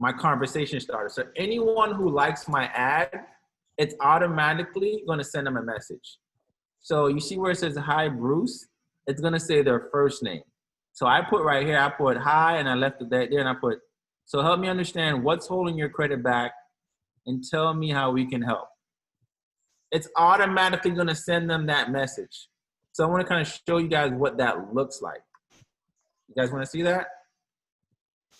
my conversation starter. So anyone who likes my ad, it's automatically going to send them a message. So you see where it says, hi, Bruce? It's going to say their first name. So I put right here, I put hi, and I left it there, and I put, so help me understand what's holding your credit back and tell me how we can help. It's automatically going to send them that message. So I want to kind of show you guys what that looks like. You guys want to see that?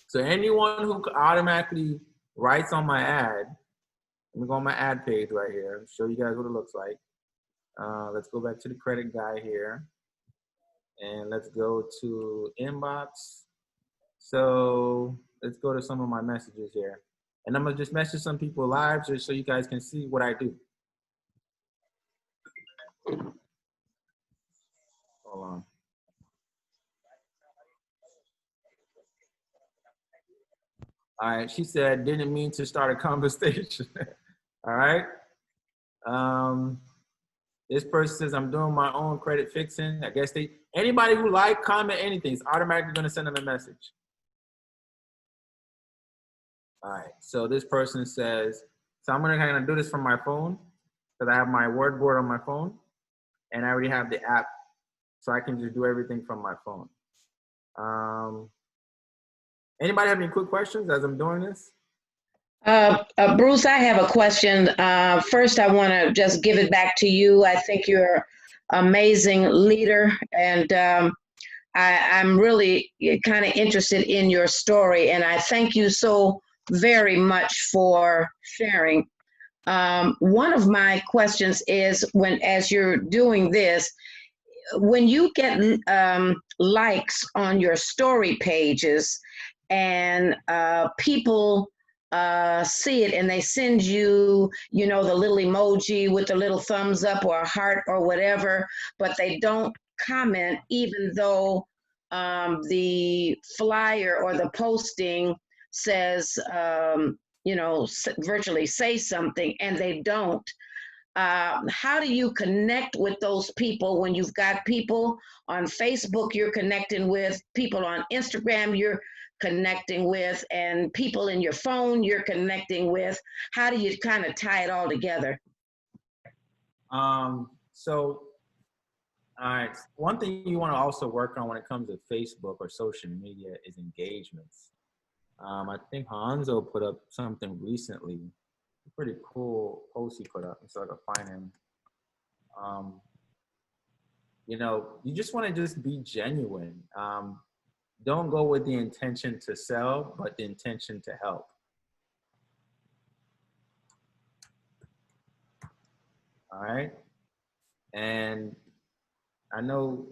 So anyone who automatically writes on my ad, let me go on my ad page right here, show you guys what it looks like. Let's go back to the credit guy here. And let's go to inbox. So let's go to some of my messages here. And I'm gonna just message some people live just so you guys can see what I do. Hold on. All right, she said, didn't mean to start a conversation. All right. This person says, I'm doing my own credit fixing. I guess anybody who like, comment, anything, is automatically gonna send them a message. All right, so this person says, so I'm gonna kind of do this from my phone because I have my word board on my phone and I already have the app, so I can just do everything from my phone. Anybody have any quick questions as I'm doing this? Bruce, I have a question. First, I want to just give it back to you. I think you're an amazing leader, and I'm really kind of interested in your story, and I thank you so very much for sharing. One of my questions is, as you're doing this, when you get likes on your story pages and people see it and they send you, you know, the little emoji with the little thumbs up or a heart or whatever, but they don't comment even though the flyer or the posting says, you know, virtually say something, and they don't. How do you connect with those people when you've got people on Facebook you're connecting with, people on Instagram you're connecting with, and people in your phone you're connecting with? How do you kind of tie it all together? So, all right, one thing you want to also work on when it comes to Facebook or social media is engagements. I think Hanzo put up something recently, a pretty cool post he put up, so I can find him. You know, you just want to just be genuine. Don't go with the intention to sell, but the intention to help. All right. And I know,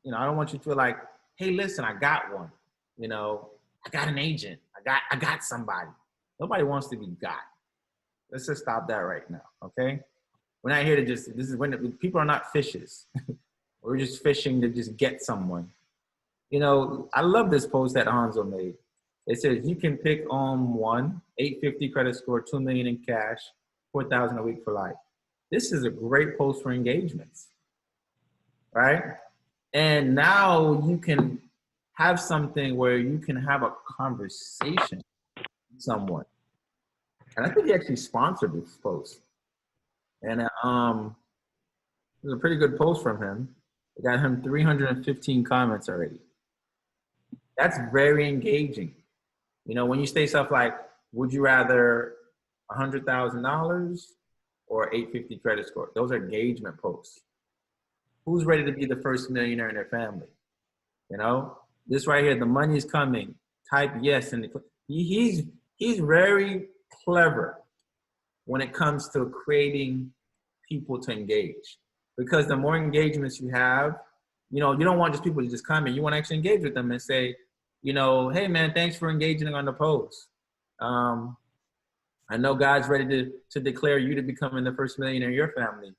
you know, I don't want you to feel like, hey, listen, I got one. You know, I got an agent. I got somebody. Nobody wants to be got. Let's just stop that right now, okay? We're not here to just, this is when people are not fishes. We're just fishing to just get someone. You know, I love this post that Hanzo made. It says, you can pick on one, 850 credit score, 2 million in cash, 4,000 a week for life. This is a great post for engagements, right? And now you can have something where you can have a conversation with someone. And I think he actually sponsored this post. And it was a pretty good post from him. It got him 315 comments already. That's very engaging. You know, when you say stuff like, would you rather $100,000 or 850 credit score? Those are engagement posts. Who's ready to be the first millionaire in their family? You know, this right here, the money's coming. Type yes, and he's very clever when it comes to creating people to engage, because the more engagements you have, you know, you don't want just people to just comment. You want to actually engage with them and say, you know, hey man, thanks for engaging on the post. I know God's ready to declare you to becoming the first millionaire in your family.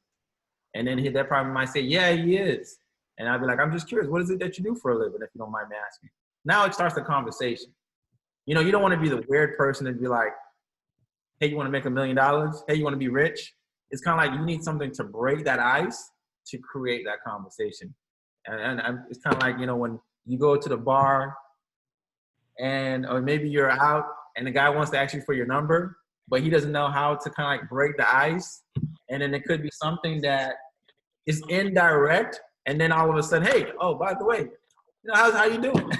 And then that probably might say, yeah, he is. And I'd be like, I'm just curious, what is it that you do for a living, if you don't mind me asking? Now it starts the conversation. You know, you don't want to be the weird person and be like, hey, you want to make $1 million? Hey, you want to be rich? It's kind of like you need something to break that ice to create that conversation. And it's kind of like, you know, when you go to the bar or maybe you're out and the guy wants to ask you for your number, but he doesn't know how to kind of like break the ice. And then it could be something that is indirect. And then all of a sudden, hey, oh, by the way, you know, how you doing?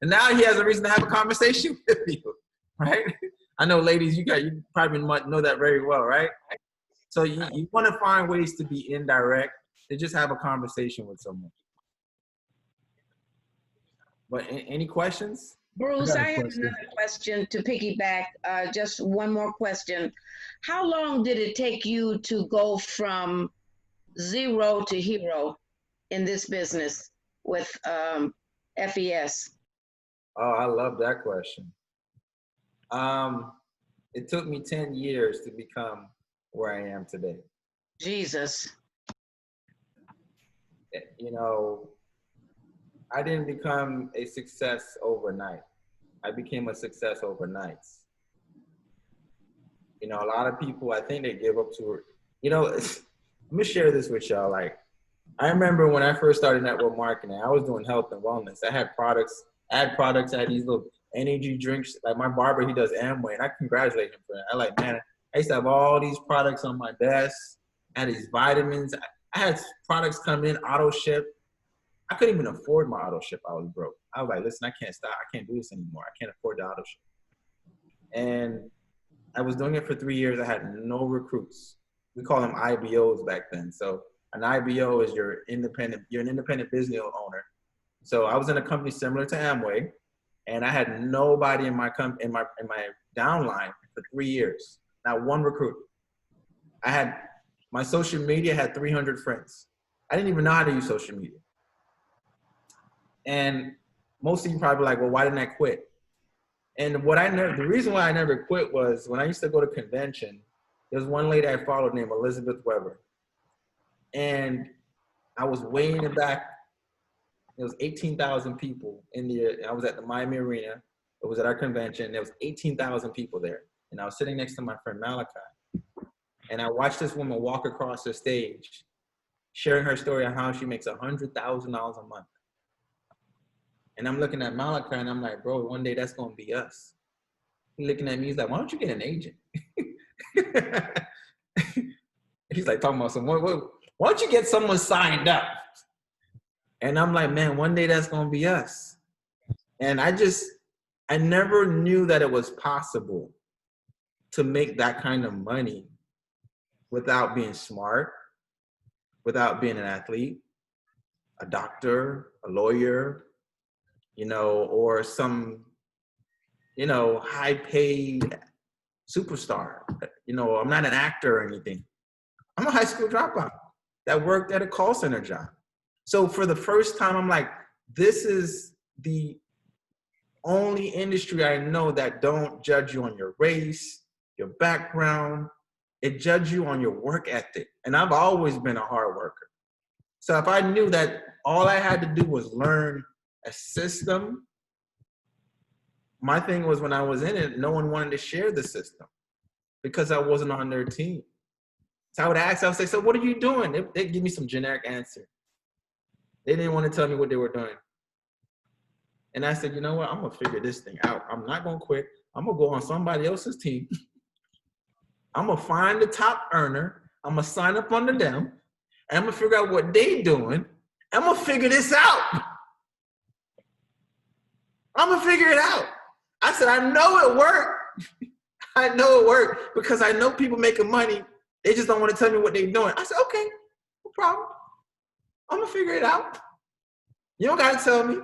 And now he has a reason to have a conversation with you, right? I know, ladies, you probably know that very well, right? So you want to find ways to be indirect, to just have a conversation with someone. But any questions? Bruce, I have another question to piggyback. Just one more question. How long did it take you to go from zero to hero in this business with FES? Oh, I love that question. It took me 10 years to become where I am today. Jesus. You know, I didn't become a success overnight. I became a success overnight. You know, a lot of people, I think they give up to, you know, let me share this with y'all. Like, I remember when I first started network marketing, I was doing health and wellness. I had products, I had these little energy drinks. Like my barber, he does Amway, and I congratulate him for that. I like, man, I used to have all these products on my desk. I had these vitamins. I had products come in, auto ship. I couldn't even afford my auto ship. I was broke. I was like, listen, I can't stop. I can't do this anymore. I can't afford the auto ship. And I was doing it for 3 years. I had no recruits. We call them IBOs back then. So an IBO is you're an independent business owner. So I was in a company similar to Amway, and I had nobody in my downline for 3 years. Not one recruit. My social media had 300 friends. I didn't even know how to use social media. And most of you probably like, well, why didn't I quit? And the reason why I never quit was when I used to go to convention, there was one lady I followed named Elizabeth Weber. And I was way in the back. There was 18,000 people in the, I was at the Miami Arena. It was at our convention. There was 18,000 people there. And I was sitting next to my friend Malachi. And I watched this woman walk across the stage, sharing her story on how she makes $100,000 a month. And I'm looking at Malachi and I'm like, bro, one day that's gonna be us. He's looking at me, he's like, why don't you get an agent? He's like talking about someone, why don't you get someone signed up? And I'm like, man, one day that's gonna be us. And I never knew that it was possible to make that kind of money without being smart, without being an athlete, a doctor, a lawyer, you know, or some, you know, high paid superstar. You know, I'm not an actor or anything. I'm a high school dropout that worked at a call center job. So for the first time, I'm like, this is the only industry I know that don't judge you on your race, your background. It judges you on your work ethic. And I've always been a hard worker. So if I knew that all I had to do was learn a system, my thing was when I was in it, no one wanted to share the system because I wasn't on their team. So I would ask, I would say, so what are you doing? They'd give me some generic answer. They didn't want to tell me what they were doing. And I said, you know what? I'm going to figure this thing out. I'm not going to quit. I'm going to go on somebody else's team. I'm going to find the top earner. I'm going to sign up under them. And I'm going to figure out what they're doing. I'm going to figure this out. I'm going to figure it out. I said, I know it worked. I know it worked because I know people making money. They just don't want to tell me what they're doing. I said, okay, no problem. I'm going to figure it out. You don't got to tell me.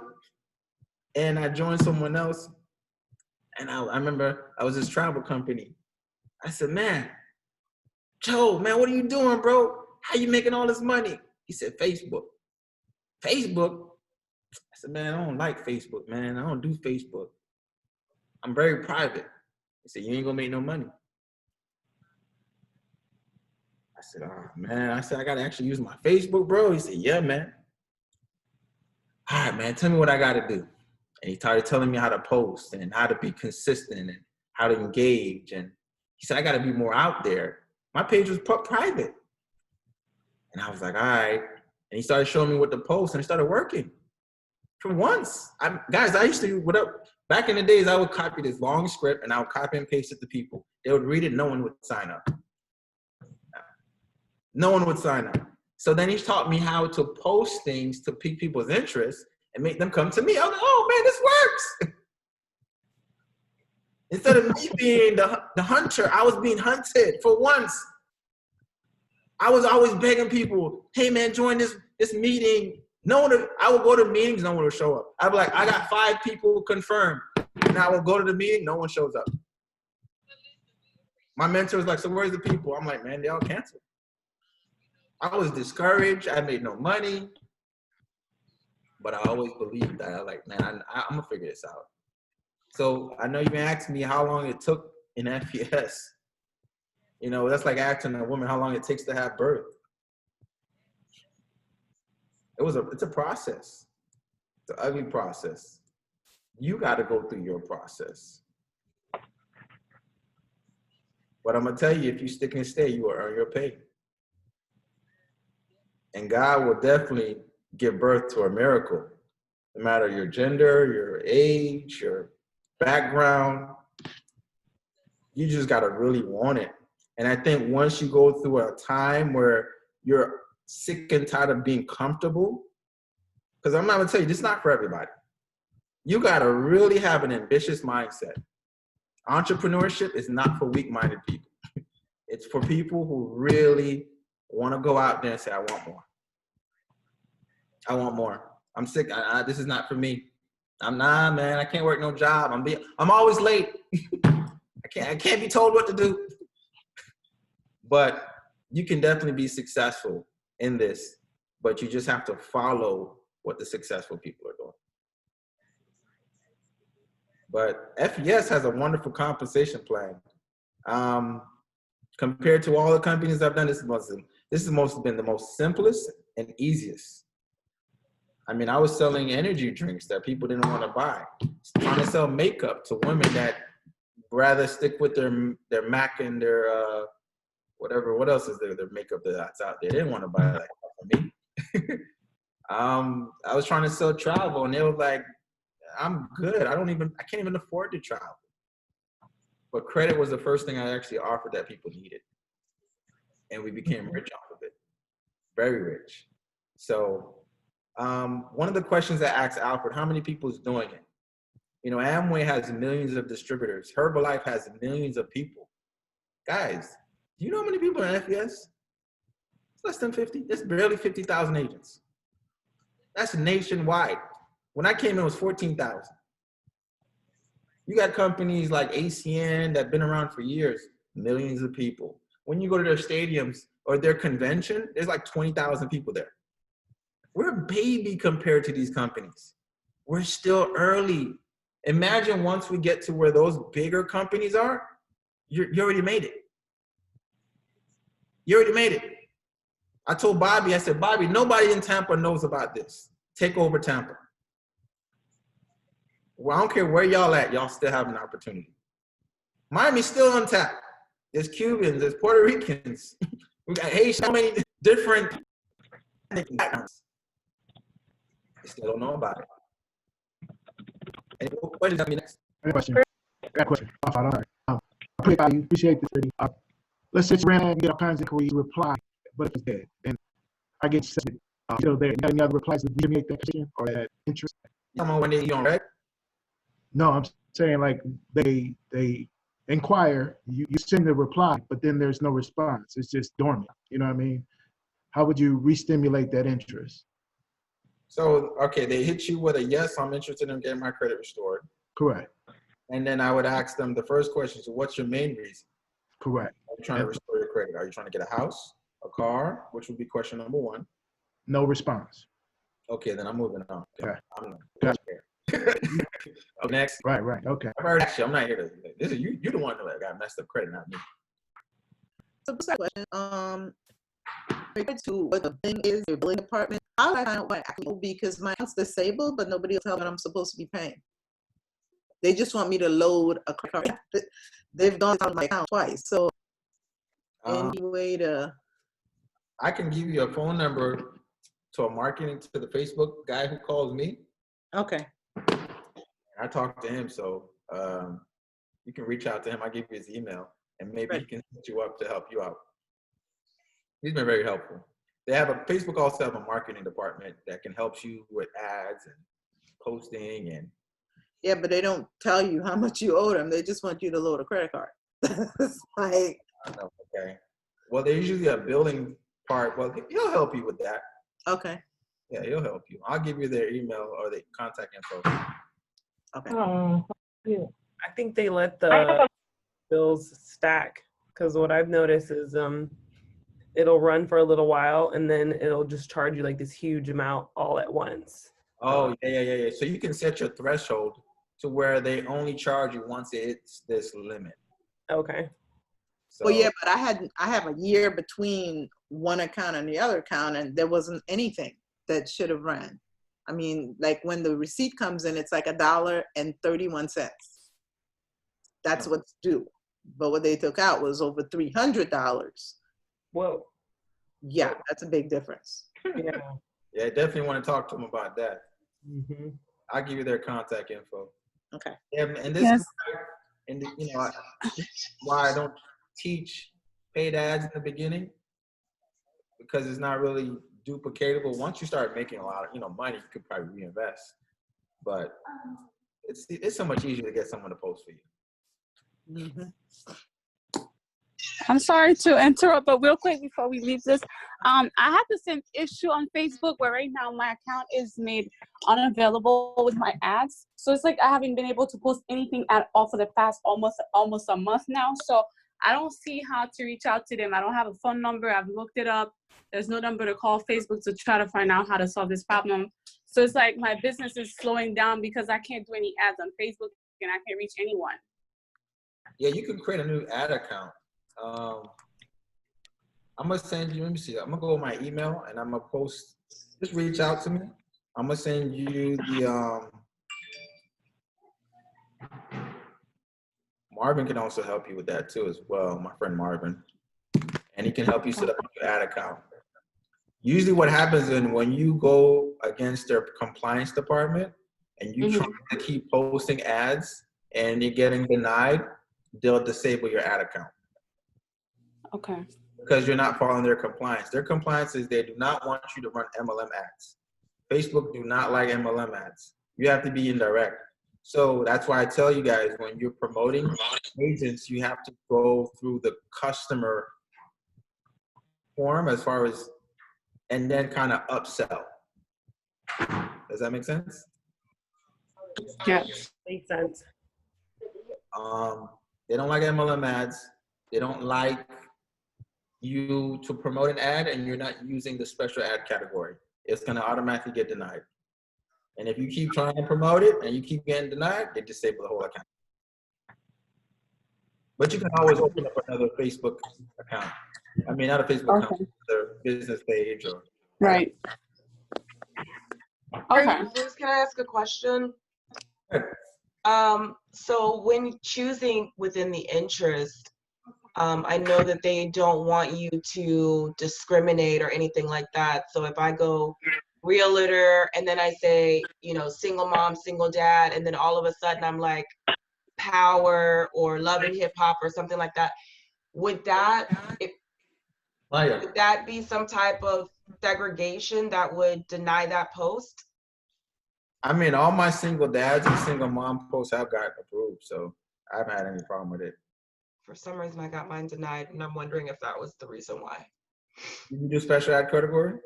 And I joined someone else. And I remember I was this travel company. I said, man, Joe, man, what are you doing, bro? How you making all this money? He said, Facebook. Facebook? I said, man, I don't like Facebook, man. I don't do Facebook. I'm very private. He said, you ain't gonna make no money. I said, oh man. I said, I gotta actually use my Facebook, bro. He said, yeah, man. All right, man, tell me what I gotta do. And he started telling me how to post and how to be consistent and how to engage. And he said, I gotta be more out there. My page was private. And I was like, all right. And he started showing me what to post and it started working. For once, guys, I used to, back in the days, I would copy this long script and I would copy and paste it to people. They would read it, no one would sign up. No one would sign up. So then he taught me how to post things to pique people's interest and make them come to me. I was like, oh man, this works. Instead of me being the hunter, I was being hunted for once. I was always begging people, hey man, join this meeting. I would go to meetings, no one would show up. I'd be like, I got 5 people confirmed. And I would go to the meeting, no one shows up. My mentor was like, so where's the people? I'm like, man, they all canceled. I was discouraged. I made no money. But I always believed that. I was like, man, I'm going to figure this out. So I know you can ask me how long it took in FES. You know, that's like asking a woman how long it takes to have birth. It's a process. It's an ugly process. You got to go through your process. But I'm going to tell you, if you stick and stay, you will earn your pay. And God will definitely give birth to a miracle. No matter your gender, your age, your background, you just got to really want it. And I think once you go through a time where you're sick and tired of being comfortable, because I'm not going to tell you, this is not for everybody. You got to really have an ambitious mindset. Entrepreneurship is not for weak-minded people. It's for people who really want to go out there and say, I want more. I want more. I'm sick. This is not for me. Man, I can't work no job. I'm always late. I can't be told what to do. But you can definitely be successful in this, but you just have to follow what the successful people are doing. But FES has a wonderful compensation plan. Compared to all the companies I've done, this has been the most simplest and easiest. I mean, I was selling energy drinks that people didn't want to buy. Trying to sell makeup to women that rather stick with their MAC and their whatever. What else is there? Their makeup that's out there. They didn't want to buy that from me. I was trying to sell travel, and they were like, "I'm good. I can't even afford to travel." But credit was the first thing I actually offered that people needed, and we became rich off of it, very rich. So. One of the questions I asked Alfred, how many people is doing it? You know, Amway has millions of distributors. Herbalife has millions of people. Guys, do you know how many people are in FES? It's less than 50. It's barely 50,000 agents. That's nationwide. When I came in, it was 14,000. You got companies like ACN that have been around for years, millions of people. When you go to their stadiums or their convention, there's like 20,000 people there. We're a baby compared to these companies. We're still early. Imagine once we get to where those bigger companies are, you already made it. You already made it. I told Bobby, I said, Bobby, nobody in Tampa knows about this. Take over Tampa. Well, I don't care where y'all at, y'all still have an opportunity. Miami's still untapped. There's Cubans, there's Puerto Ricans. We got Haitians, so many different backgrounds. They still don't know about it. Any questions on me next? I got a question. All right. I appreciate this. Let's say it's random and get all kinds of inquiries, reply, but if it's dead, then I get still there. You got any other replies that eliminate that question or that interest? Come on, when you on red? No, I'm saying like they inquire, you send the reply, but then there's no response. It's just dormant. You know what I mean? How would you re-stimulate that interest? So, okay, they hit you with a yes, I'm interested in getting my credit restored. Correct. And then I would ask them the first question, so what's your main reason? Correct. Are you trying to restore your credit? Are you trying to get a house, a car, which would be question number one? No response. Okay, then I'm moving on. Okay. I'm Gotcha. Up next. Right. Okay. Actually, I'm not here to. This is you. You're the one that got messed up credit, not me. So this question, related to what the thing is, your billing department, how do I find out what I owe? Because my account's disabled, but nobody will tell me what I'm supposed to be paying. They just want me to load a credit card. They've gone down my account twice. So any way to... I can give you a phone number to a marketing, to the Facebook guy who calls me. Okay. I talk to him, so you can reach out to him. I'll give you his email, and maybe he can set you up to help you out. He's been very helpful. They have Facebook also have a marketing department that can help you with ads and posting and. Yeah, but they don't tell you how much you owe them. They just want you to load a credit card. It's like. I know, okay. Well, there's usually a billing part. Well, he'll help you with that. Okay. Yeah, he'll help you. I'll give you their email or the contact info. Okay. I think they let the bills stack, because what I've noticed is it'll run for a little while and then it'll just charge you like this huge amount all at once. Oh, yeah. So you can set your threshold to where they only charge you once it's this limit. Okay. So, Well, yeah, but I have a year between one account and the other account, and there wasn't anything that should have ran. I mean, like when the receipt comes in, it's like $1.31. That's what's due. But what they took out was over $300. Whoa. Yeah, that's a big difference. Yeah, definitely want to talk to them about that. Mm-hmm. I'll give you their contact info. Okay. Yeah, and this is, and you know, why I don't teach paid ads in the beginning, because it's not really duplicatable. Once you start making a lot of money, you could probably reinvest. But it's so much easier to get someone to post for you. Mm-hmm. I'm sorry to interrupt, but real quick before we leave this, I have the same issue on Facebook where right now my account is made unavailable with my ads. So it's like I haven't been able to post anything at all for the past almost a month now. So I don't see how to reach out to them. I don't have a phone number. I've looked it up. There's no number to call Facebook to try to find out how to solve this problem. So it's like my business is slowing down because I can't do any ads on Facebook and I can't reach anyone. Yeah, you can create a new ad account. I'm gonna send you, let me see, I'm gonna go with my email and I'm gonna post, just reach out to me. I'm gonna send you the, Marvin can also help you with that too as well, my friend Marvin. And he can help you set up your ad account. Usually what happens is when you go against their compliance department and you try to keep posting ads and you're getting denied, they'll disable your ad account. Okay. Because you're not following their compliance. Their compliance is they do not want you to run MLM ads. Facebook do not like MLM ads. You have to be indirect. So that's why I tell you guys, when you're promoting agents, you have to go through the customer form as far as, and then kind of upsell. Does that make sense? Yes. Makes sense. They don't like MLM ads. They don't like you to promote an ad and you're not using the special ad category. It's going to automatically get denied. And if you keep trying to promote it and you keep getting denied, they disable the whole account. But you can always open up another Facebook account. I mean, not a Facebook account, their business page or. Right. Okay. Bruce, can I ask a question? So when choosing within the interest, I know that they don't want you to discriminate or anything like that. So if I go realtor and then I say, single mom, single dad, and then all of a sudden I'm like power or love and hip hop or something like that, would that be some type of segregation that would deny that post? I mean, all my single dads and single mom posts have got approved, so I haven't had any problem with it. For some reason, I got mine denied, and I'm wondering if that was the reason why. Did you do special ad category?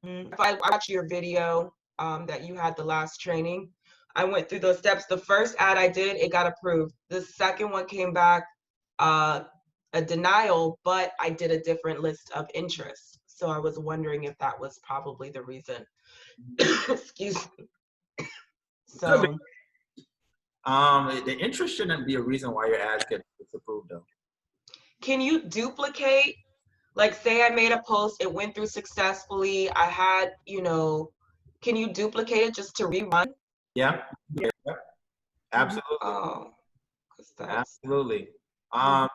If I watched your video that you had the last training, I went through those steps. The first ad I did, it got approved. The second one came back a denial, but I did a different list of interests. So I was wondering if that was probably the reason. Excuse me. So The interest shouldn't be a reason why your ads get disapproved though. can you duplicate? Like, say I made a post, it went through successfully. I had, can you duplicate it just to rerun? Yeah. Absolutely. Oh, absolutely. Now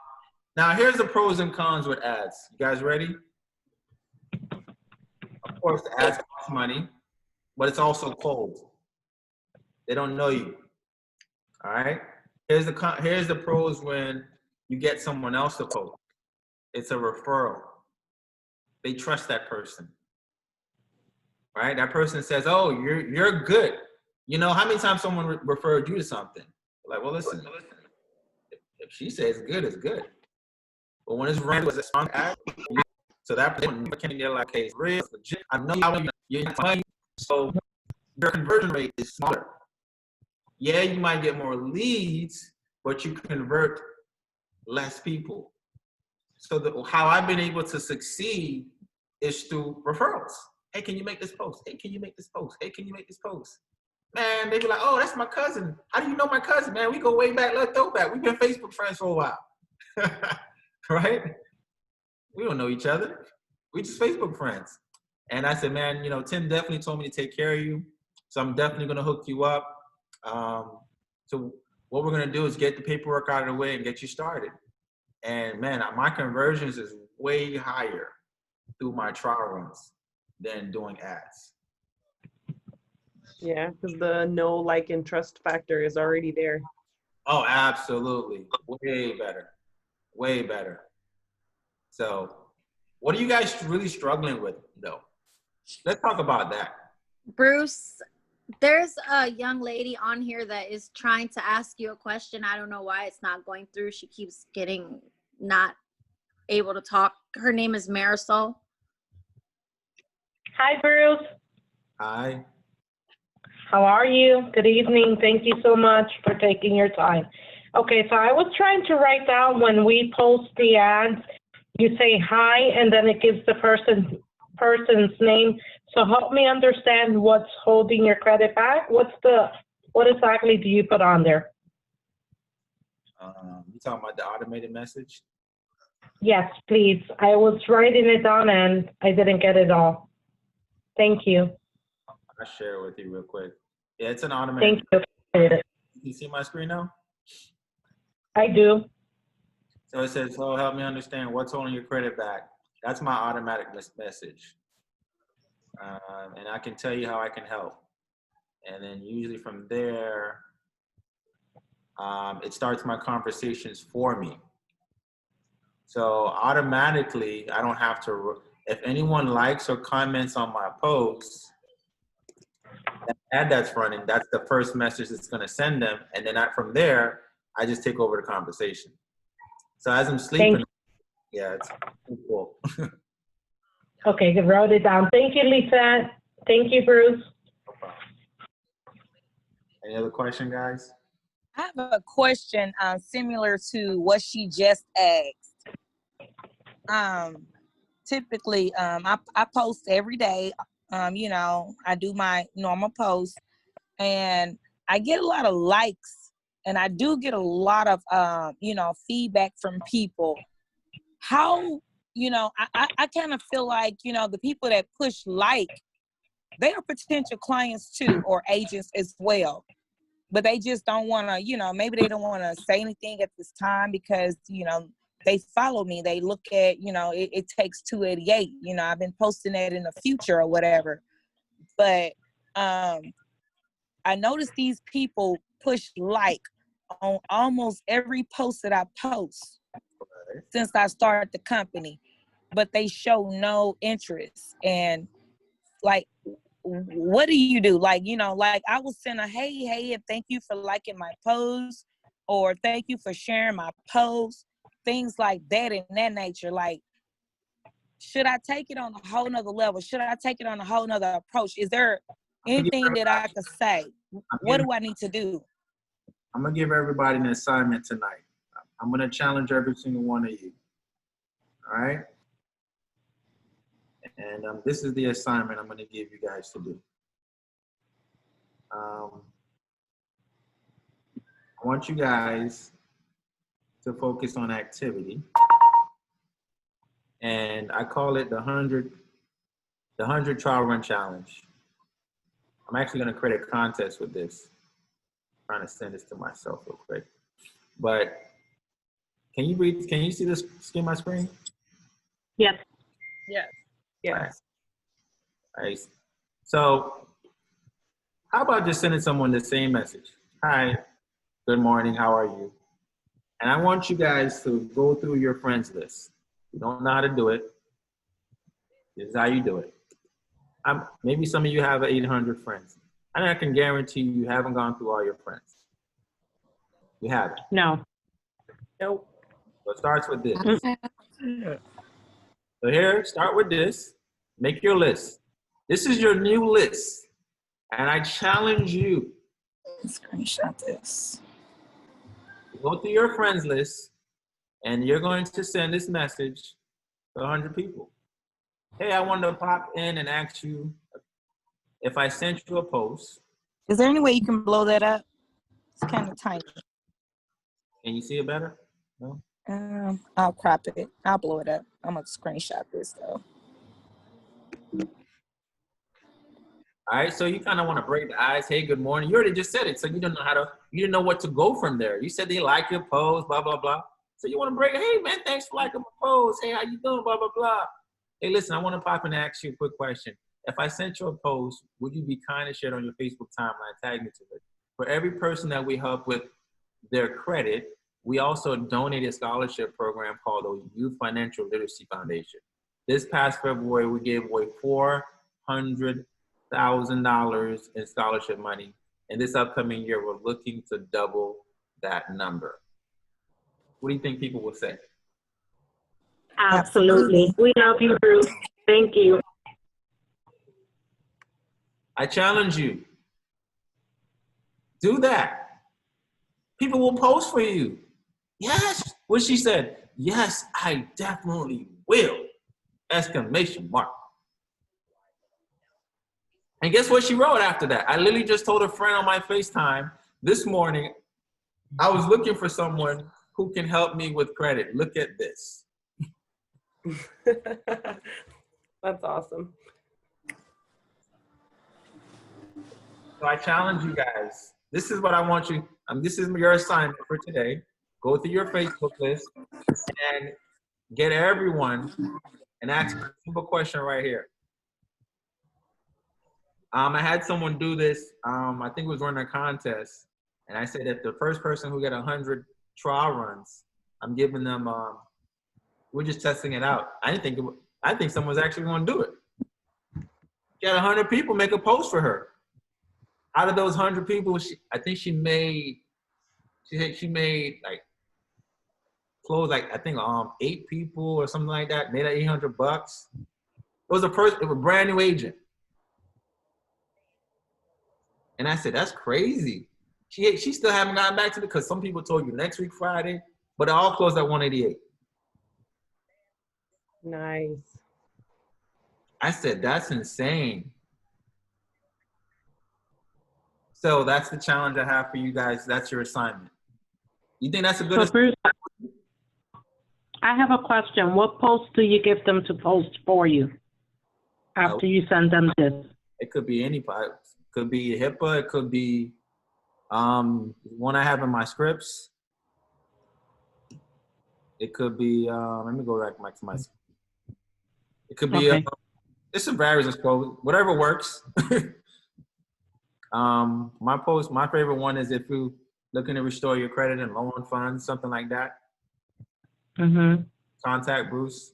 here's the pros and cons with ads. You guys ready? Of course, the ads cost money, but it's also cold. They don't know you. All right. Here's the pros when you get someone else to post. It's a referral. They trust that person. Right? That person says, "Oh, you're good." You know how many times someone referred you to something? Like, well, listen. If she says good, it's good. But when it's run as a strong ad, so that person can get like, "Hey, it's real, it's legit. I know you're money, so your conversion rate is smaller." Yeah, you might get more leads, but you convert less people. So how I've been able to succeed is through referrals. Hey, can you make this post? Hey, can you make this post? Hey, can you make this post? Man, they be like, "Oh, that's my cousin. How do you know my cousin, man? We go way back, let's go back. We've been Facebook friends for a while." Right? We don't know each other. We just Facebook friends. And I said, "Man, Tim definitely told me to take care of you. So I'm definitely going to hook you up. So what we're going to do is get the paperwork out of the way and get you started." And man, my conversions is way higher through my trial runs than doing ads. Yeah, because the know, like, and trust factor is already there. Oh, absolutely. Way better. Way better. So what are you guys really struggling with, though? Let's talk about that. Bruce, there's a young lady on here that is trying to ask you a question. I don't know why it's not going through. She keeps getting not able to talk. Her name is Marisol. Hi, Bruce. Hi. How are you? Good evening. Thank you so much for taking your time. Okay, so I was trying to write down when we post the ads, you say hi, and then it gives the person's name. So help me understand what's holding your credit back. What exactly do you put on there? You talking about the automated message? Yes, please. I was writing it down and I didn't get it all. Thank you. I'll share it with you real quick. Yeah, it's an automated. Thank you. You see my screen now? I do. So it says, "Oh, help me understand what's holding your credit back." That's my automatic message. And I can tell you how I can help. And then usually from there, it starts my conversations for me. So automatically, I don't have to, if anyone likes or comments on my posts, that ad that's running, that's the first message it's going to send them. And then from there, I just take over the conversation. So as I'm sleeping, yeah, it's cool. Okay, I wrote it down. Thank you, Lisa. Thank you, Bruce. Any other question, guys? I have a question similar to what she just asked. Typically, I post every day. I do my normal post, and I get a lot of likes, and I do get a lot of feedback from people. How, I kind of feel like, the people that push like, they are potential clients too, or agents as well. But they just don't want to, maybe they don't want to say anything at this time because, they follow me. They look at, it takes 288. I've been posting that in the future or whatever. But I noticed these people push like on almost every post that I post since I started the company. But they show no interest. And like, what do you do? Like, like I will send a hey, and thank you for liking my post, or thank you for sharing my post, things like that in that nature. Like, should I take it on a whole nother level? Should I take it on a whole nother approach? Is there anything that I could say? What do I need to do? I'm going to give everybody an assignment tonight. I'm going to challenge every single one of you. All right? And this is the assignment I'm going to give you guys to do. I want you guys to focus on activity. And I call it the 100 trial run challenge. I'm actually going to create a contest with this. I'm trying to send this to myself real quick. But can you read? Can you see this? See my screen? Yes. Yes. Yes. All right. So how about just sending someone the same message? Hi, good morning, how are you? And I want you guys to go through your friends list. You don't know how to do it. This is how you do it. Maybe some of you have 800 friends. And I can guarantee you haven't gone through all your friends. You haven't. No. Nope. So it starts with this. So here, start with this. Make your list. This is your new list. And I challenge you. Screenshot this. Go through your friends list, and you're going to send this message to 100 people. Hey, I wanted to pop in and ask you if I sent you a post. Is there any way you can blow that up? It's kind of tiny. Can you see it better? No? I'll crop it. I'll blow it up. I'm gonna screenshot this though. All right, so you kind of want to break the ice. Hey, good morning. You already just said it, so you don't know you didn't know what to go from there. You said they like your post, blah, blah, blah. So you want to break, hey, man, thanks for liking my post. Hey, how you doing, blah, blah, blah. Hey, listen, I want to pop in and ask you a quick question. If I sent you a post, would you be kind to share it on your Facebook timeline, tag me to it? For every person that we help with their credit, we also donate a scholarship program called the Youth Financial Literacy Foundation. This past February, we gave away $400,000 in scholarship money. And this upcoming year, we're looking to double that number. What do you think people will say? Absolutely. We love you, Bruce. Thank you. I challenge you. Do that. People will post for you. Yes. What she said, yes, I definitely will. Exclamation mark. And guess what she wrote after that? I literally just told a friend on my FaceTime this morning, I was looking for someone who can help me with credit. Look at this. That's awesome. So I challenge you guys. This is what I want you, this is your assignment for today. Go through your Facebook list and get everyone and ask a simple question right here. I had someone do this, I think it was running a contest, and I said if the first person who got 100 trial runs, I'm giving them, we're just testing it out. I think someone's actually gonna do it. She had 100 people make a post for her. Out of those 100 people, I think she made like, close like, I think 8 people or something like that, made $800. It was a brand new agent. And I said, that's crazy. She still haven't gotten back to me because some people told you next week Friday, but it all closed at 188. Nice. I said, that's insane. So that's the challenge I have for you guys. That's your assignment. You think that's a good So Bruce, I have a question. What post do you give them to post for you after you send them this? It could be any post. It could be HIPAA. It could be one I have in my scripts. It could be, let me go back to my, it could be, okay. It's a various post, whatever works. My favorite one is if you're looking to restore your credit and loan funds, something like that. Mm-hmm. Contact Bruce.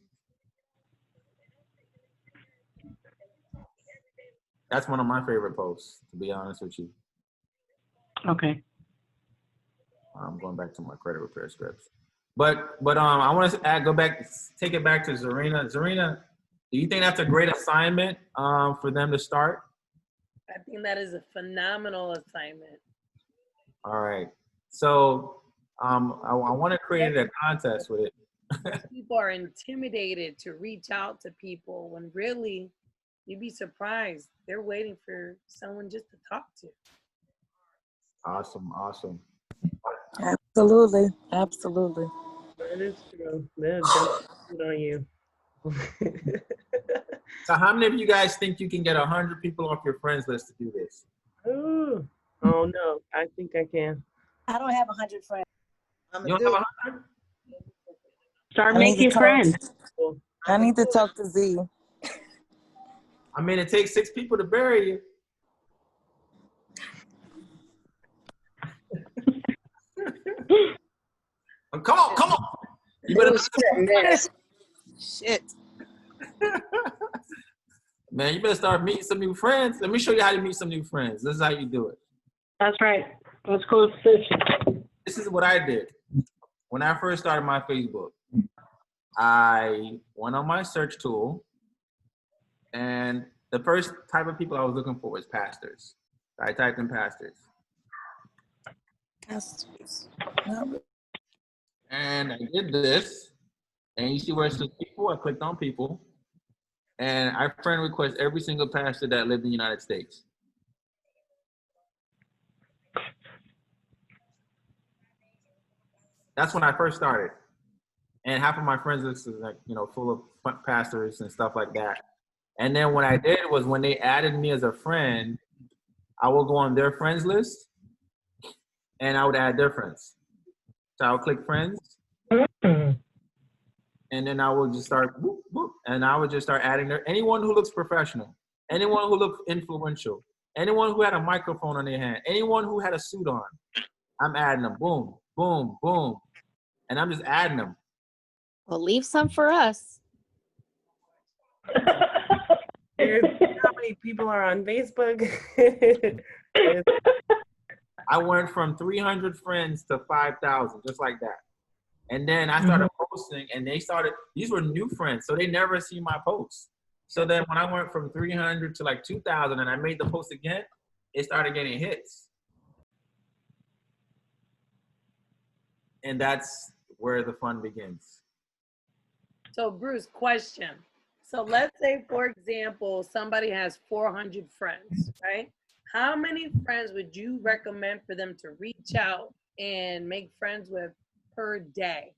That's one of my favorite posts, to be honest with you. Okay. I'm going back to my credit repair scripts. But I want to take it back to Zarina. Zarina, do you think that's a great assignment for them to start? I think that is a phenomenal assignment. All right. So I want to create a contest with it. People are intimidated to reach out to people when really you'd be surprised. They're waiting for someone just to talk to. Awesome, awesome. Absolutely. Absolutely. That is true. They'll jump on you. So how many of you guys think you can get 100 people off your friends list to do this? Ooh. Oh no, I think I can. I don't have 100 friends. You don't have 100? Start I need to making talk- friends. I need to talk to Z. I mean, it takes 6 people to bury you. Come on, come on. You better Shit. Man, you better start meeting some new friends. Let me show you how to meet some new friends. This is how you do it. That's right. Let's go to This is what I did. When I first started my Facebook, I went on my search tool, and the first type of people I was looking for was pastors. I typed in pastors. Pastors. And I did this, and you see where it says people? I clicked on people, and I friend request every single pastor that lived in the United States. That's when I first started. And half of my friends list is like, you know, full of pastors and stuff like that. And then what I did was when they added me as a friend, I will go on their friends list and I would add their friends. So I would click friends. And then I would just start, whoop, whoop, and I would just start adding anyone who looks professional, anyone who looks influential, anyone who had a microphone on their hand, anyone who had a suit on. I'm adding them. Boom, boom, boom. And I'm just adding them. Well, leave some for us. There's how many people are on Facebook. I went from 300 friends to 5,000, just like that. And then I started posting, and these were new friends, so they never see my posts. So then when I went from 300 to like 2,000 and I made the post again, it started getting hits. And that's where the fun begins. So Bruce, question. So let's say, for example, somebody has 400 friends, right? How many friends would you recommend for them to reach out and make friends with per day?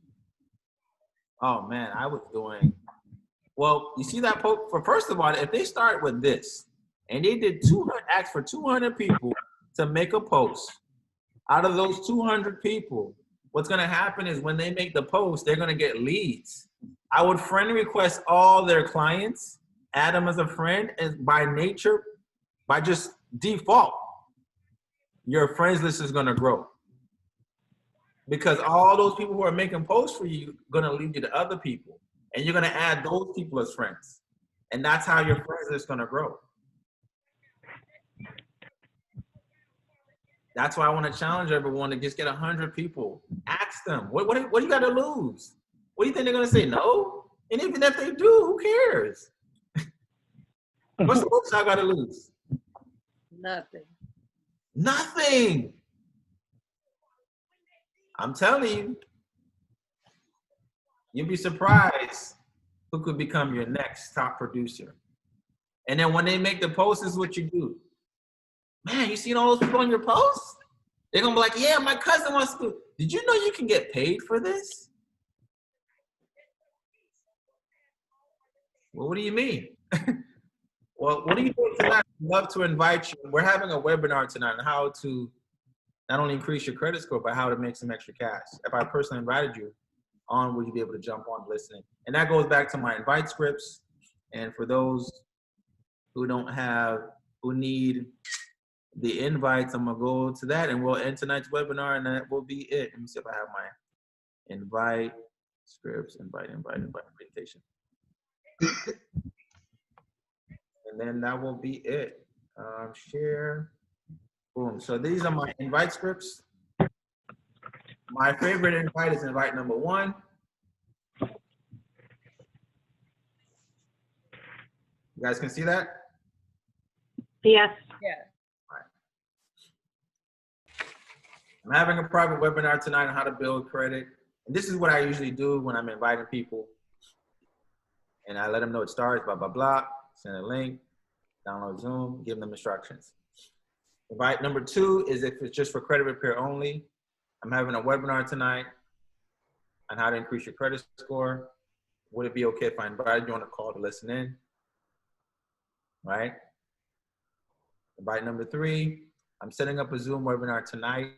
Oh man, I was doing, well, you see that post, first of all, if they start with this and they did 200, asked for 200 people to make a post, out of those 200 people, what's gonna happen is when they make the post, they're gonna get leads. I would friend request all their clients, add them as a friend, and by nature, by just default, your friends list is gonna grow. Because all those people who are making posts for you are gonna lead you to other people. And you're gonna add those people as friends. And that's how your friends list is gonna grow. That's why I wanna challenge everyone to just get 100 people. Ask them, what do you gotta lose? What do you think they're gonna say, no? And even if they do, who cares? What's the most I gotta lose? Nothing. Nothing. I'm telling you, you'll be surprised who could become your next top producer. And then when they make the post, this is what you do. Man, you seen all those people on your post? They're gonna be like, yeah, my cousin wants to. Did you know you can get paid for this? Well, what do you mean? Well, what are you doing tonight? I'd love to invite you. We're having a webinar tonight on how to not only increase your credit score, but how to make some extra cash. If I personally invited you on, would you be able to jump on listening? And that goes back to my invite scripts. And for those who who need the invites, I'm gonna go to that and we'll end tonight's webinar and that will be it. Let me see if I have my invite scripts, invite invitation. And then that will be it. Share. Boom. So these are my invite scripts. My favorite invite is invite number 1. You guys can see that? Yes. Yeah. Right. I'm having a private webinar tonight on how to build credit And this is what I usually do when I'm inviting people. And I let them know it starts, blah, blah, blah. Send a link, download Zoom, give them instructions. Invite number 2 is if it's just for credit repair only. I'm having a webinar tonight on how to increase your credit score. Would it be okay if I invited you on a call to listen in? Right? Invite number 3, I'm setting up a Zoom webinar tonight.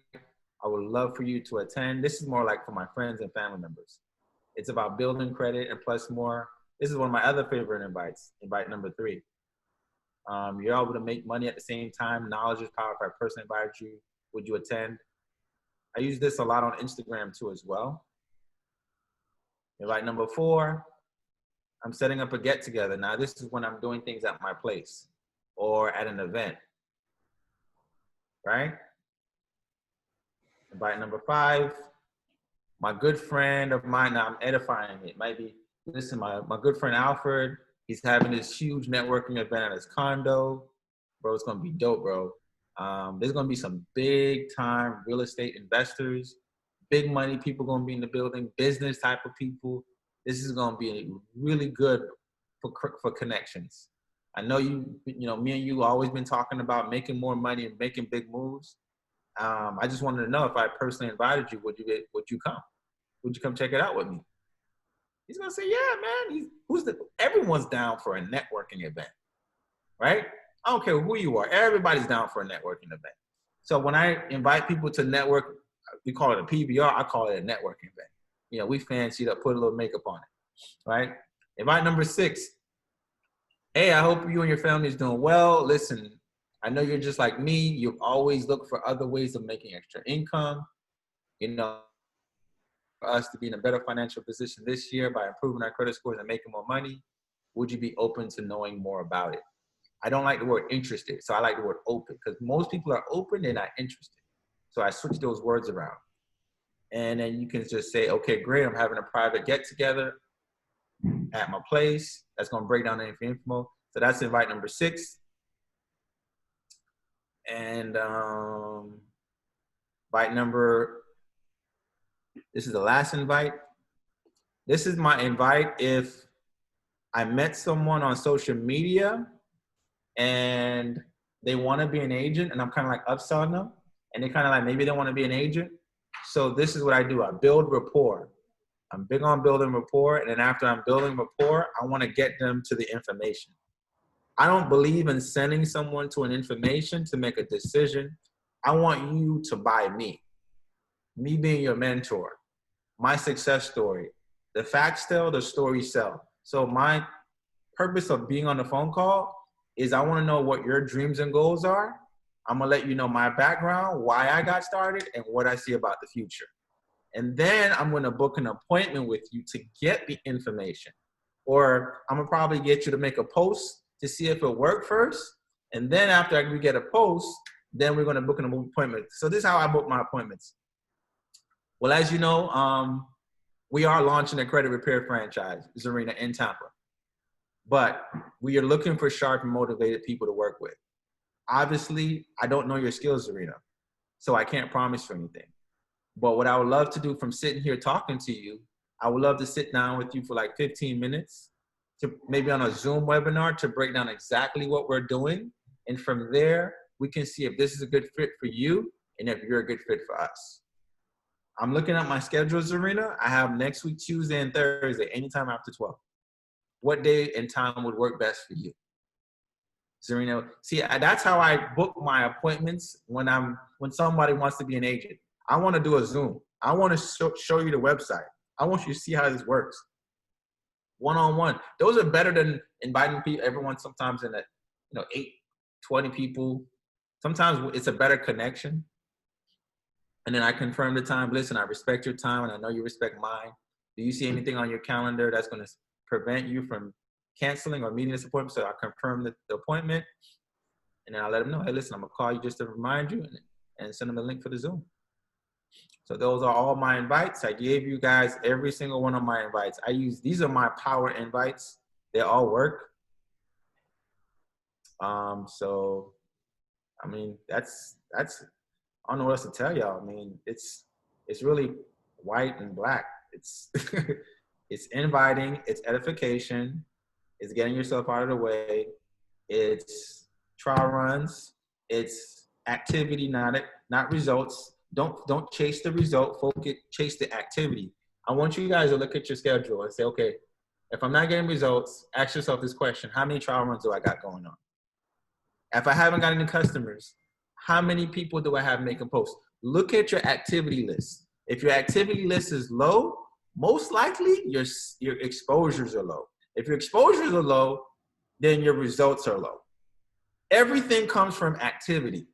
I would love for you to attend. This is more like for my friends and family members. It's about building credit and plus more. This is one of my other favorite invites, invite number 3. You're able to make money at the same time. Knowledge is power. If I personally invited you, would you attend? I use this a lot on Instagram too as well. Invite number 4, I'm setting up a get together. Now this is when I'm doing things at my place or at an event, right? Invite number 5, my good friend of mine, now I'm edifying it. Might be, listen, my good friend Alfred, he's having this huge networking event at his condo. Bro, it's gonna be dope, bro. There's gonna be some big time real estate investors, big money people gonna be in the building, business type of people. This is gonna be really good for connections. I know you know, me and you always been talking about making more money and making big moves. I just wanted to know if I personally invited you, would you come? Would you come check it out with me? He's gonna say, yeah, man. Everyone's down for a networking event, right? I don't care who you are. Everybody's down for a networking event. So when I invite people to network, we call it a PBR. I call it a networking event. You know, we fancy it up, put a little makeup on it, right? Invite number 6. Hey, I hope you and your family is doing well. Listen, I know you're just like me. You always look for other ways of making extra income. You know, for us to be in a better financial position this year by improving our credit scores and making more money, would you be open to knowing more about it? I don't like the word interested, so I like the word open, because most people are open, they're not interested. So I switch those words around. And then you can just say, okay, great, I'm having a private get together at my place. That's gonna break down the info. So that's invite number 6. And invite number, this is the last invite. This is my invite if I met someone on social media and they want to be an agent, and I'm kind of like upselling them, and they kind of like, maybe they want to be an agent. So this is what I do. I build rapport. I'm big on building rapport. And then after I'm building rapport, I want to get them to the information. I don't believe in sending someone to an information to make a decision. I want you to buy me being your mentor, my success story. The facts tell, the stories sell. So my purpose of being on the phone call is I want to know what your dreams and goals are. I'm going to let you know my background, why I got started, and what I see about the future. And then I'm going to book an appointment with you to get the information. Or I'm going to probably get you to make a post to see if it worked first. And then after we get a post, then we're going to book an appointment. So this is how I book my appointments. Well, as you know, we are launching a credit repair franchise, Zarina, in Tampa. But we are looking for sharp and motivated people to work with. Obviously, I don't know your skills, Zarina, so I can't promise you anything. But what I would love to do from sitting here talking to you, I would love to sit down with you for like 15 minutes, to maybe on a Zoom webinar, to break down exactly what we're doing. And from there, we can see if this is a good fit for you and if you're a good fit for us. I'm looking at my schedule, Zarina. I have next week, Tuesday and Thursday, anytime after 12. What day and time would work best for you? Zarina, see, that's how I book my appointments when somebody wants to be an agent. I want to do a Zoom. I want to show you the website. I want you to see how this works. One-on-one. Those are better than inviting everyone sometimes in 8, 20 people. Sometimes it's a better connection. And then I confirm the time. Listen, I respect your time and I know you respect mine. Do you see anything on your calendar that's going to prevent you from canceling or meeting this appointment? So I confirm the appointment, and then I let them know, hey, listen, I'm going to call you just to remind you, and send them the link for the Zoom. So those are all my invites. I gave you guys every single one of my invites. These are my power invites. They all work. So, I mean, that's, I don't know what else to tell y'all. I mean, it's really white and black. It's it's inviting, it's edification, it's getting yourself out of the way, it's trial runs, it's activity, not results. Don't chase the result, focus, chase the activity. I want you guys to look at your schedule and say, okay, if I'm not getting results, ask yourself this question: how many trial runs do I got going on? If I haven't got any customers, how many people do I have making posts? Look at your activity list. If your activity list is low, most likely your exposures are low. If your exposures are low, then your results are low. Everything comes from activity.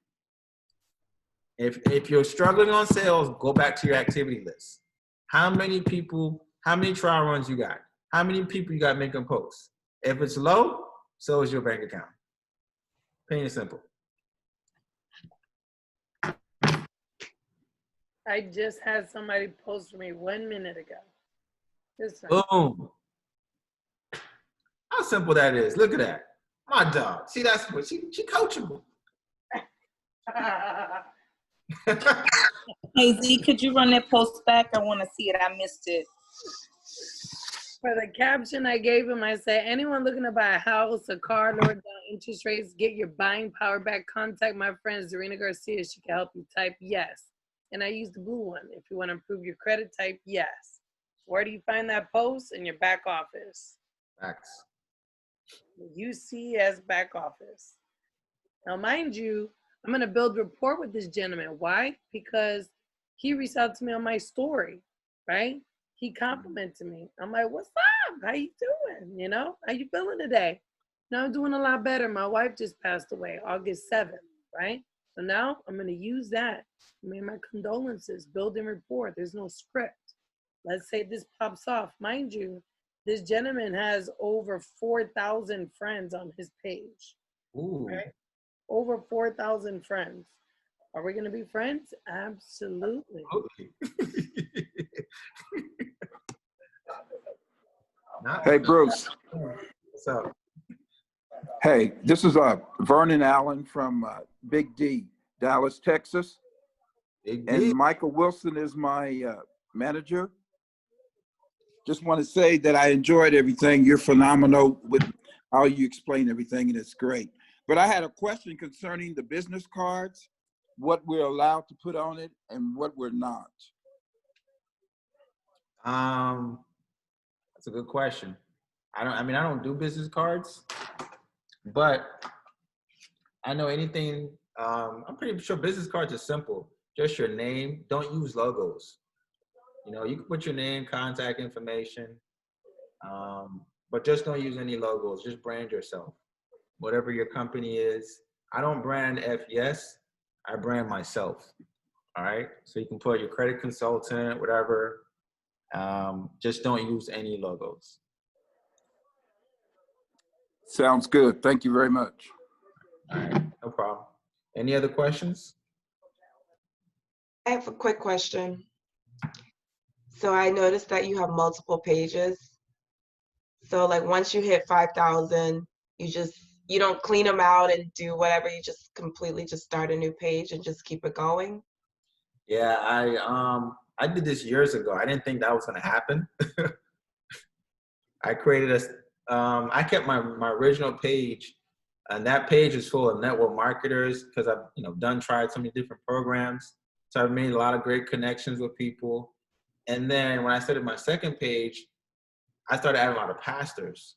If you're struggling on sales, go back to your activity list. How many people, how many trial runs you got? How many people you got making posts? If it's low, so is your bank account. Plain and simple. I just had somebody post for me 1 minute ago. Boom. How simple that is. Look at that. My dog. See, that's what she coachable. Hey Z, could you run that post back? I want to see it. I missed it. For the caption I gave him, I said, anyone looking to buy a house, a car, lower down interest rates, get your buying power back, contact my friend Zarina Garcia. She can help you. Type yes. And I use the blue one. If you want to improve your credit, type yes. Where do you find that post? In your back office. Facts. UCS back office. Now, mind you, I'm going to build rapport with this gentleman. Why? Because he reached out to me on my story, right? He complimented me. I'm like, what's up? How you doing? You know, how you feeling today? Now I'm doing a lot better. My wife just passed away August 7th, right? So now I'm going to use that. I mean, my condolences, building rapport. There's no script. Let's say this pops off. Mind you, this gentleman has over 4,000 friends on his page. Ooh. Right? Over 4,000 friends. Are we going to be friends? Absolutely. Hey, Bruce. What's up? Hey, this is Vernon Allen from Big D, Dallas, Texas. And Michael Wilson is my manager. Just want to say that I enjoyed everything. You're phenomenal with how you explain everything, and it's great. But I had a question concerning the business cards, what we're allowed to put on it and what we're not. That's a good question. I don't do business cards, but I know anything. I'm pretty sure business cards are simple. Just your name. Don't use logos. You know, you can put your name, contact information, but just don't use any logos. Just brand yourself. Whatever your company is. I don't brand FES. I brand myself. All right. So you can put your credit consultant, whatever. Just don't use any logos. Sounds good. Thank you very much. All right. No problem. Any other questions? I have a quick question. So I noticed that you have multiple pages. So like once you hit 5,000, you don't clean them out and do whatever. You just completely just start a new page and just keep it going. Yeah, I did this years ago. I didn't think that was going to happen. I created I kept my original page, and that page is full of network marketers because I've tried so many different programs. So I've made a lot of great connections with people. And then when I started my second page, I started adding a lot of pastors,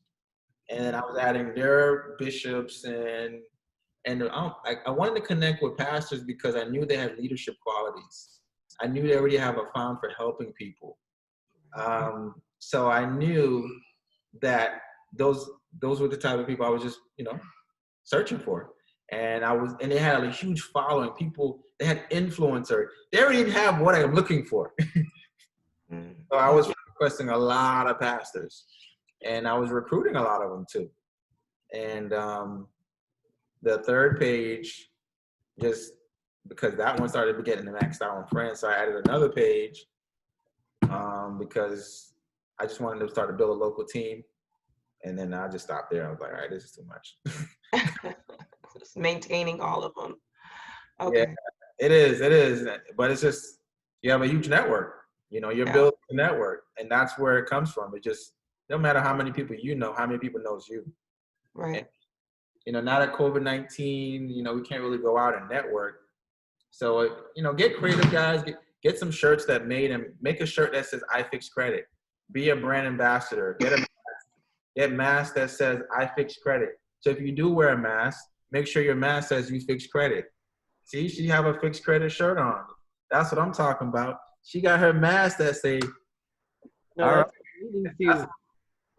and I was adding their bishops and I wanted to connect with pastors because I knew they had leadership qualities. I knew they already have a fond for helping people. So I knew that those were the type of people I was just, searching for. And they had a huge following. People, they had influencer. They already didn't have what I'm looking for. So I was requesting a lot of pastors, and I was recruiting a lot of them too. And the third page, just because that one started getting maxed out on friends, so I added another page because I just wanted to start to build a local team. And then I just stopped there. I was like, all right, this is too much. Just maintaining all of them. Okay. Yeah, it is. But it's just, you have a huge network. You know, you're building a network, and that's where it comes from. It just, no matter how many people you know, how many people knows you. Right. And, you know, now that COVID-19, you know, we can't really go out and network. So, you know, get creative, guys. Get some shirts that make a shirt that says I fix credit. Be a brand ambassador. Get mask that says I fix credit. So if you do wear a mask, make sure your mask says you fix credit. See, she have a fixed credit shirt on. That's what I'm talking about. She got her mask that say, No, all right. That's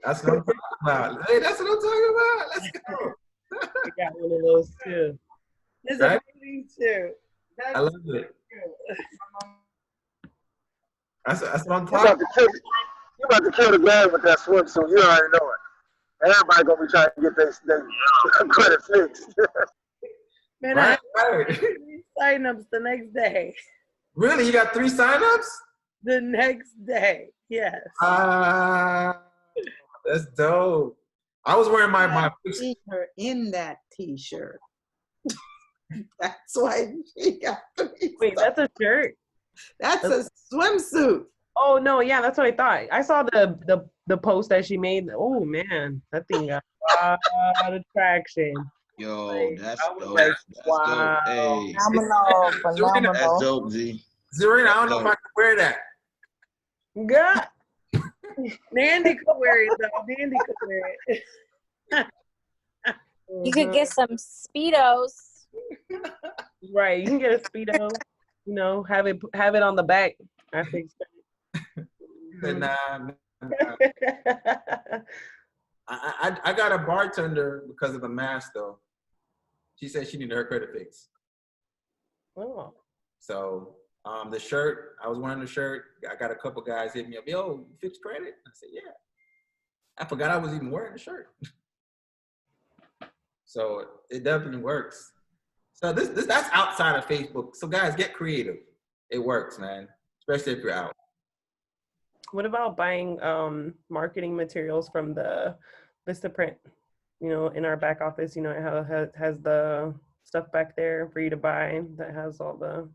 That's what I'm talking about. Hey, that's what I'm talking about. Let's go. I got one of those too. It's Right? a baby too. I love it. That's what I'm You talking about to kill, you about to kill the game with that swimsuit. You already know it. Everybody gonna be trying to get their credit fixed. Man, Right, I right. had 3 signups the next day. Really? You got 3 signups? The next day, yes. That's dope. I was wearing my See her in that T-shirt. That's why she got 3. Wait, that's a shirt? That's a swimsuit. Oh no, yeah, that's what I thought. I saw the post that she made. Oh man, that thing got a lot of traction. Yo, that's dope. Like, That's wow. dope. Hey, Phenomenal, that's phenomenal. dope, Z. Zarina, I don't That's know if dope. I can wear that. God. Nandy could wear it though. Nandy could wear it. You could get some Speedos. Right, you can get a Speedo. You know, have it on the back. I think. Nah. I got a bartender because of the mask though. She said she needed her credit fixed. Oh. So the shirt, I was wearing the shirt. I got a couple guys hit me up. Yo, you fix credit? I said, yeah. I forgot I was even wearing the shirt. So it definitely works. So that's outside of Facebook. So guys, get creative. It works, man. Especially if you're out. What about buying marketing materials from the Vistaprint? You know, in our back office, you know, it has the stuff back there for you to buy that has all the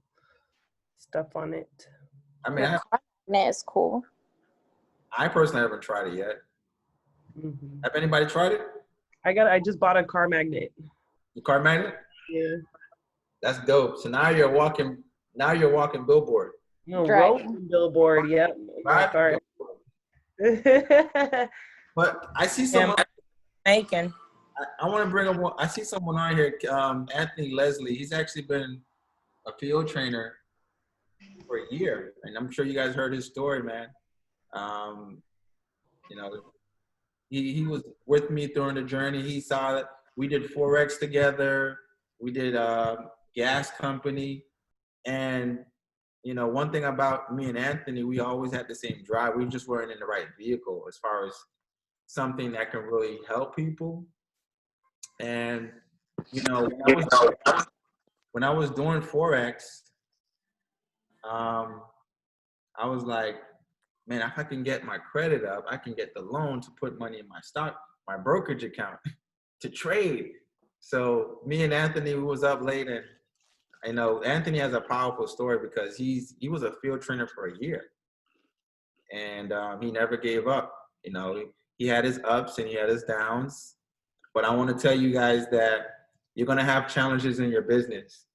stuff on it. I mean, That's cool. I personally haven't tried it yet. Mm-hmm. Have anybody tried it? I just bought a car magnet. The car magnet? Yeah. That's dope. So now you're walking billboard. No, rolling billboard. Yep. Right. But I see someone. Macon. I want to bring up. I see someone on here, Anthony Leslie. He's actually been a field trainer for a year, and I'm sure you guys heard his story, man. You know, he was with me during the journey. He saw that we did Forex together. We did gas company, and you know, one thing about me and Anthony, we always had the same drive. We just weren't in the right vehicle as far as something that can really help people. And you know, when I was doing Forex, I was like, man, if I can get my credit up, I can get the loan to put money in my brokerage account to trade. So me and Anthony was up late, and I know Anthony has a powerful story because he was a field trainer for a year, and he never gave up. You know, he had his ups and he had his downs, but I want to tell you guys that you're gonna have challenges in your business,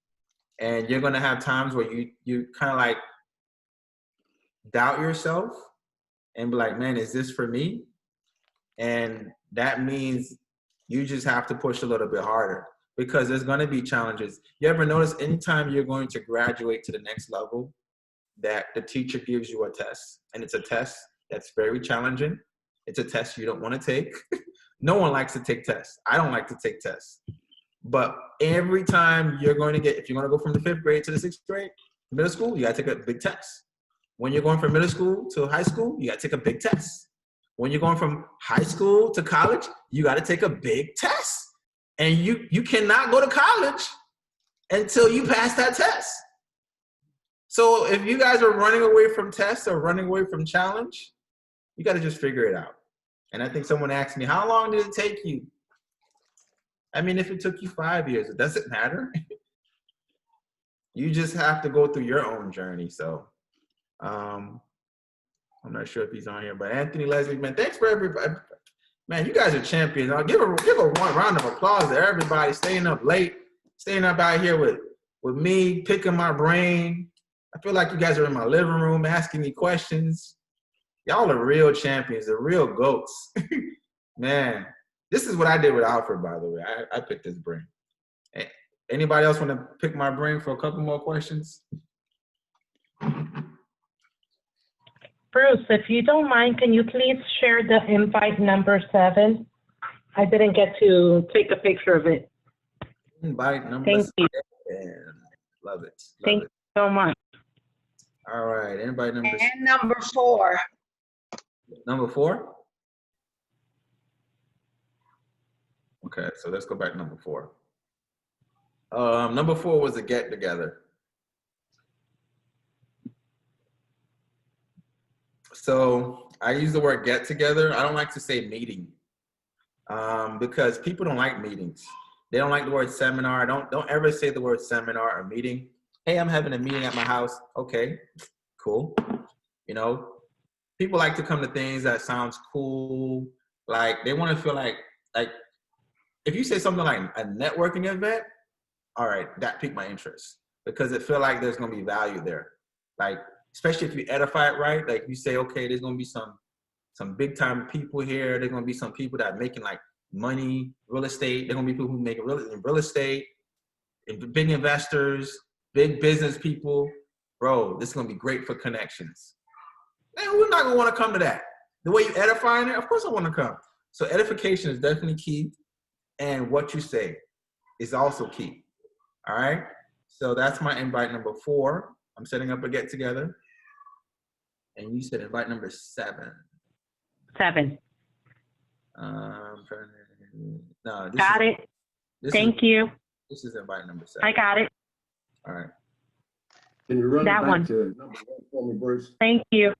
and you're gonna have times where you kind of like doubt yourself and be like, man, is this for me? And that means you just have to push a little bit harder, because there's going to be challenges. You ever notice anytime you're going to graduate to the next level that the teacher gives you a test, and it's a test that's very challenging. It's a test you don't want to take. No one likes to take tests. I don't like to take tests. But every time if you're going to go from the 5th grade to the 6th grade, middle school, you got to take a big test. When you're going from middle school to high school, you got to take a big test. When you're going from high school to college, you got to take a big test. And you cannot go to college until you pass that test. So if you guys are running away from tests or running away from challenge, you got to just figure it out. And I think someone asked me, how long did it take you? I mean, if it took you 5 years, it doesn't matter. You just have to go through your own journey. So I'm not sure if he's on here, but Anthony Leslie, man, thanks for everybody. Man, you guys are champions. I'll give a one round of applause to everybody staying up late, staying up out here with me, picking my brain. I feel like you guys are in my living room asking me questions. Y'all are real champions, the real GOATs. Man, this is what I did with Alfred, by the way. I picked his brain. Anybody else want to pick my brain for a couple more questions? Bruce, if you don't mind, can you please share the invite number 7? I didn't get to take a picture of it. Invite number Thank 7. you. Love it. Thank you so much. All right, invite number And number 4. Number 4? Okay, so let's go back to number 4. Number 4 was a get together. So I use the word get together. I don't like to say meeting because people don't like meetings. They don't like the word seminar. Don't ever say the word seminar or meeting. Hey, I'm having a meeting at my house. Okay, cool. You know, people like to come to things that sounds cool. Like they want to feel like if you say something like a networking event, all right, that piqued my interest because it feel like there's gonna be value there. Like, especially if you edify it right, like you say, okay, there's gonna be some big time people here. There's gonna be some people that are making like money, real estate. There's gonna be people who make real estate, big investors, big business people. Bro, this is gonna be great for connections. Man, we're not gonna wanna come to that. The way you edifying it, of course I wanna come. So edification is definitely key. And what you say is also key. All right? So that's my invite number 4. I'm setting up a get together. And you said invite number 7. 7. I'm trying to, no, this Got it. Thank you. This is invite number 7. I got it. All right. Can you run That it back one. to number 1 for me, Bruce? Thank you.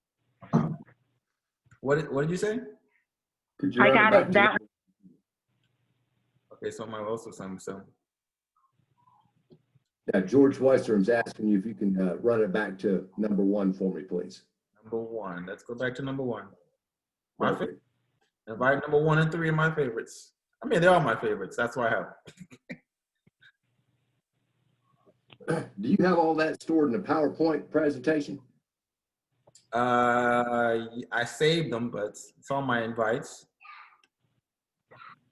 What did you say? Could you I run got back it. to That Okay, so I'm also some. Yeah, George Wester's asking you if you can run it back to number 1 for me, please. Number 1. Let's go back to number 1. My Perfect. favorite. Invite number 1 and 3 are my favorites. I mean, they're all my favorites. That's why I have. Do you have all that stored in a PowerPoint presentation? I saved them, but it's on my invites.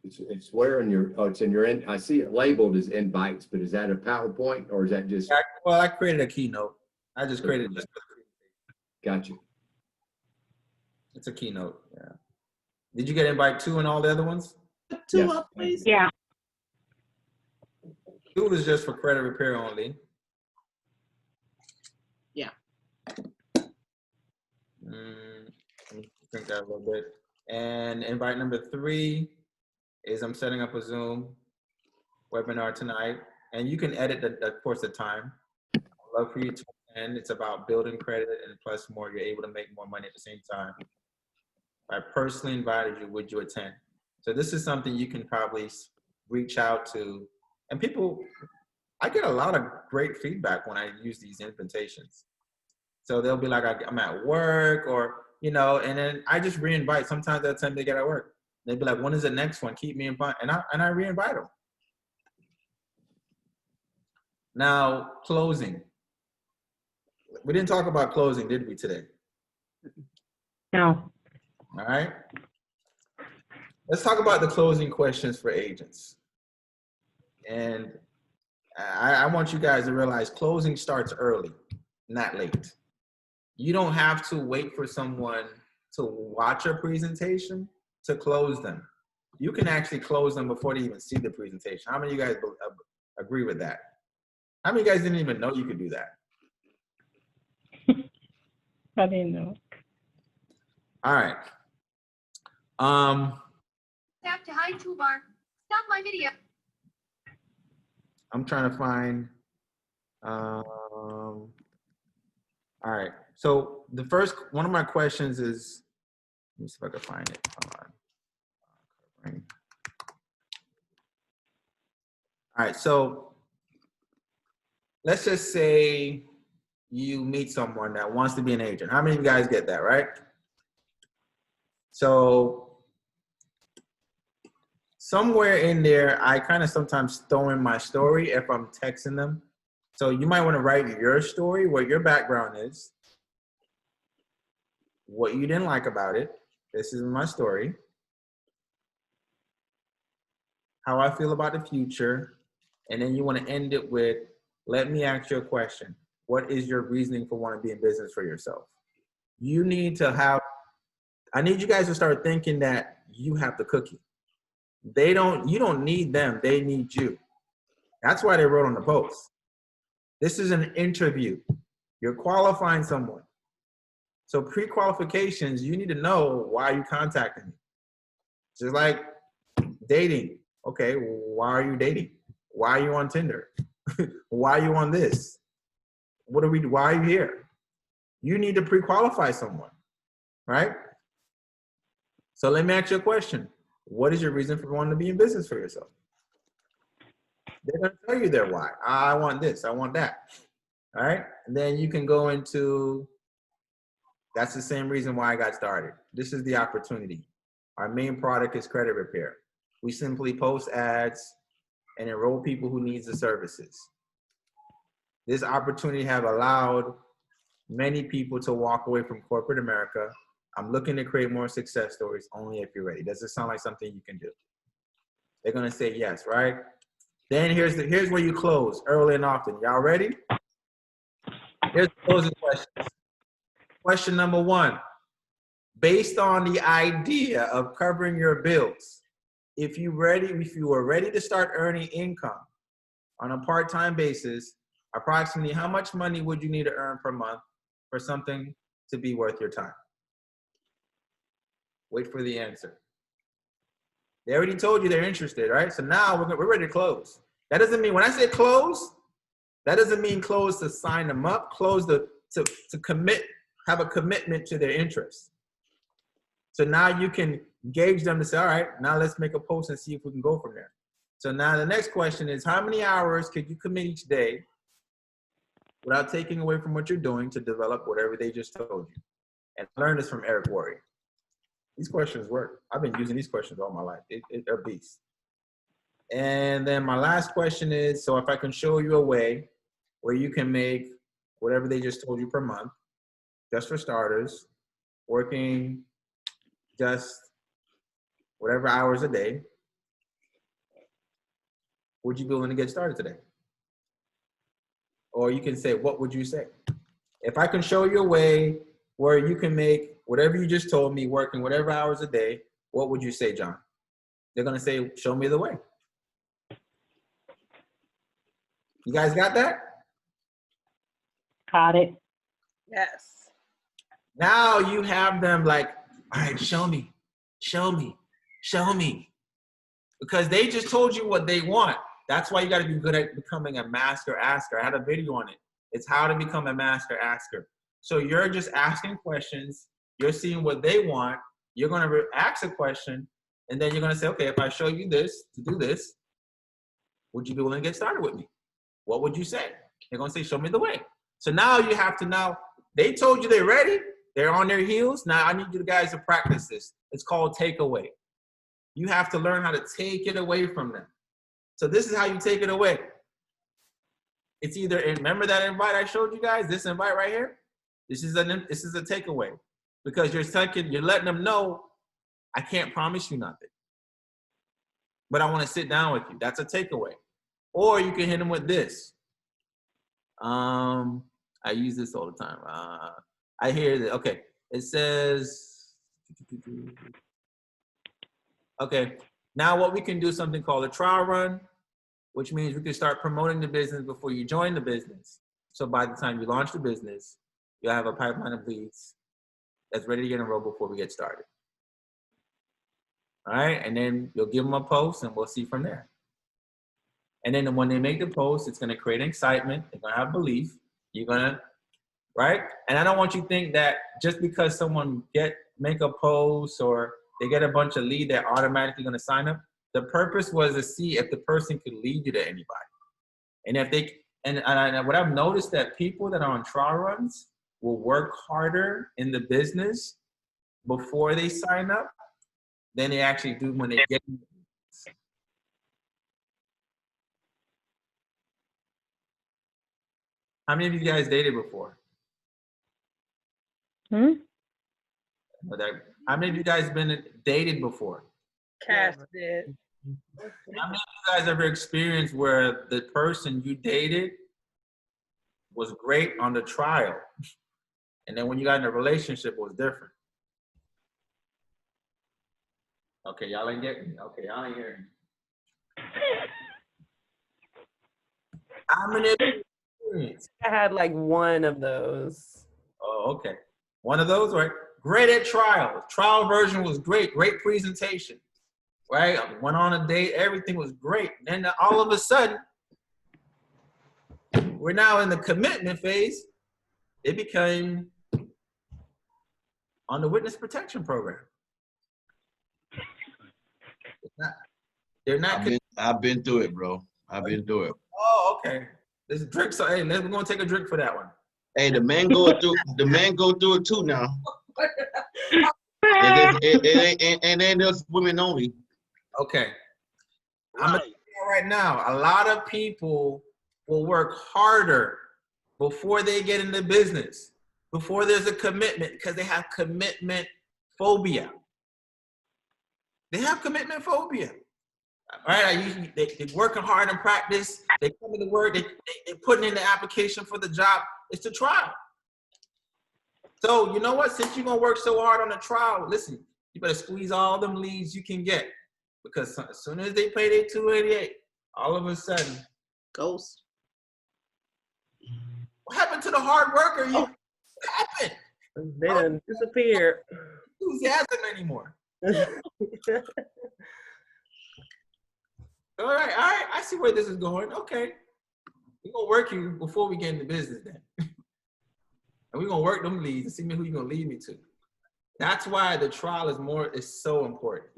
It's where in your, it's in your, I see it labeled as invites, but is that a PowerPoint or is that just? Well, I created a keynote. I just created just. Gotcha. It's a keynote. Yeah. Did you get invite 2 and all the other ones? 2 up, please. Yeah. 2 was just for credit repair only. Yeah. Let me think that a little bit. And invite number 3 is I'm setting up a Zoom webinar tonight. And you can edit, of course, the time. I'd love for you to attend. It's about building credit and plus more. You're able to make more money at the same time. I personally invited you, would you attend? So this is something you can probably reach out to. And people, I get a lot of great feedback when I use these invitations. So they'll be like, I'm at work or, you know, and then I just re-invite. Sometimes they'll tell me they get at work. They'd be like, when is the next one? Keep me in mind. And I re-invite them. Now, closing. We didn't talk about closing, did we, today? No. All right. Let's talk about the closing questions for agents. And I want you guys to realize closing starts early, not late. You don't have to wait for someone to watch a presentation to close them. You can actually close them before they even see the presentation. How many of you guys agree with that? How many of you guys didn't even know you could do that? I didn't know. All right. Tap to hide toolbar. Stop my video. I'm trying to find. All right. So the first one of my questions is, let me see if I can find it. Hold on. All right. So let's just say you meet someone that wants to be an agent. How many of you guys get that, right? So somewhere in there, I kind of sometimes throw in my story if I'm texting them. So you might want to write your story, what your background is, what you didn't like about it. This is my story. How I feel about the future. And then you want to end it with, let me ask you a question. What is your reasoning for wanting to be in business for yourself? You need to have, I need you guys to start thinking that you have the cookie. You don't need them, they need you. That's why they wrote on the post. This is an interview. You're qualifying someone. So pre-qualifications, you need to know why you're contacting me. Just like dating. Okay, why are you dating? Why are you on Tinder? Why are you on this? Why are you here? You need to pre-qualify someone, right? So let me ask you a question. What is your reason for wanting to be in business for yourself? They're gonna tell you their why. I want this, I want that, all right? And then you can go into, that's the same reason why I got started. This is the opportunity. Our main product is credit repair. We simply post ads and enroll people who need the services. This opportunity have allowed many people to walk away from corporate America. I'm looking to create more success stories only if you're ready. Does this sound like something you can do? They're gonna say yes, right? Then here's where you close early and often. Y'all ready? Here's the closing questions. Question number 1, based on the idea of covering your bills, if you were ready to start earning income on a part-time basis, approximately how much money would you need to earn per month for something to be worth your time? Wait for the answer. They already told you they're interested, right? So now we're ready to close. That doesn't mean, when I say close, that doesn't mean close to sign them up, close to commit, have a commitment to their interests. So now you can gauge them to say, all right, now let's make a post and see if we can go from there. So now the next question is, how many hours could you commit each day without taking away from what you're doing to develop whatever they just told you? And learn this from Eric Worre. These questions work. I've been using these questions all my life. They're beasts. And then my last question is, so if I can show you a way where you can make whatever they just told you per month, just for starters, working just whatever hours a day, would you be willing to get started today? Or you can say, what would you say? If I can show you a way where you can make whatever you just told me, working whatever hours a day, what would you say, John? They're gonna say, show me the way. You guys got that? Got it. Yes. Now you have them like, all right, show me, show me, show me. Because they just told you what they want. That's why you gotta be good at becoming a master asker. I had a video on it. It's how to become a master asker. So you're just asking questions, you're seeing what they want, you're gonna ask a question, and then you're gonna say, okay, if I show you this, to do this, would you be willing to get started with me? What would you say? They're gonna say, show me the way. So now you have to they told you they're ready, they're on their heels. Now I need you guys to practice this. It's called takeaway. You have to learn how to take it away from them. So this is how you take it away. It's either, remember that invite I showed you guys, this invite right here? This is a takeaway, because you're letting them know, I can't promise you nothing, but I want to sit down with you. That's a takeaway. Or you can hit them with this. I use this all the time. I hear that. Okay, it says, okay, now what we can do something called a trial run, which means we can start promoting the business before you join the business. So by the time you launch the business, you'll have a pipeline of leads that's ready to get enrolled before we get started. All right, and then you'll give them a post and we'll see from there. And then when they make the post, it's gonna create excitement, they're gonna have belief, you're gonna, right? And I don't want you to think that just because someone make a post or they get a bunch of lead, they're automatically gonna sign up. The purpose was to see if the person could lead you to anybody. And if they, and what I've noticed that people that are on trial runs will work harder in the business before they sign up than they actually do when they get. How many of you guys dated before? Hmm? How many of you guys been dated before? Cash did. How many of you guys ever experienced where the person you dated was great on the trial, and then when you got in a relationship, it was different? Okay, y'all ain't getting me. Okay, y'all ain't hearing me. How many of you experienced? I had like one of those. Oh, okay. One of those, right? Great at trial. Trial version was great. Great presentation, right? I went on a date. Everything was great. Then all of a sudden, we're now in the commitment phase. It became on the witness protection program. They're not. I've been through it, bro. I've been through it. Oh, okay. Let's drink. So, hey, we're gonna take a drink for that one. Hey, the men go through. The men go through it too now. And then there's women only. Okay. I'm gonna tell you right now. A lot of people will work harder before they get into business, before there's a commitment, because they have commitment phobia. They have commitment phobia. Right? They're working hard in practice. They come into work. They're putting in the application for the job. It's the trial. So you know what? Since you're gonna work so hard on the trial, listen, you better squeeze all them leads you can get, because as soon as they pay their 288, all of a sudden, ghost. What happened to the hard worker? What happened? They done disappeared. Enthusiasm anymore. All right, I see where this is going. Okay, we're gonna work you before we get into business then. And we're gonna work them leads and see who you're gonna lead me to. That's why the trial is so important.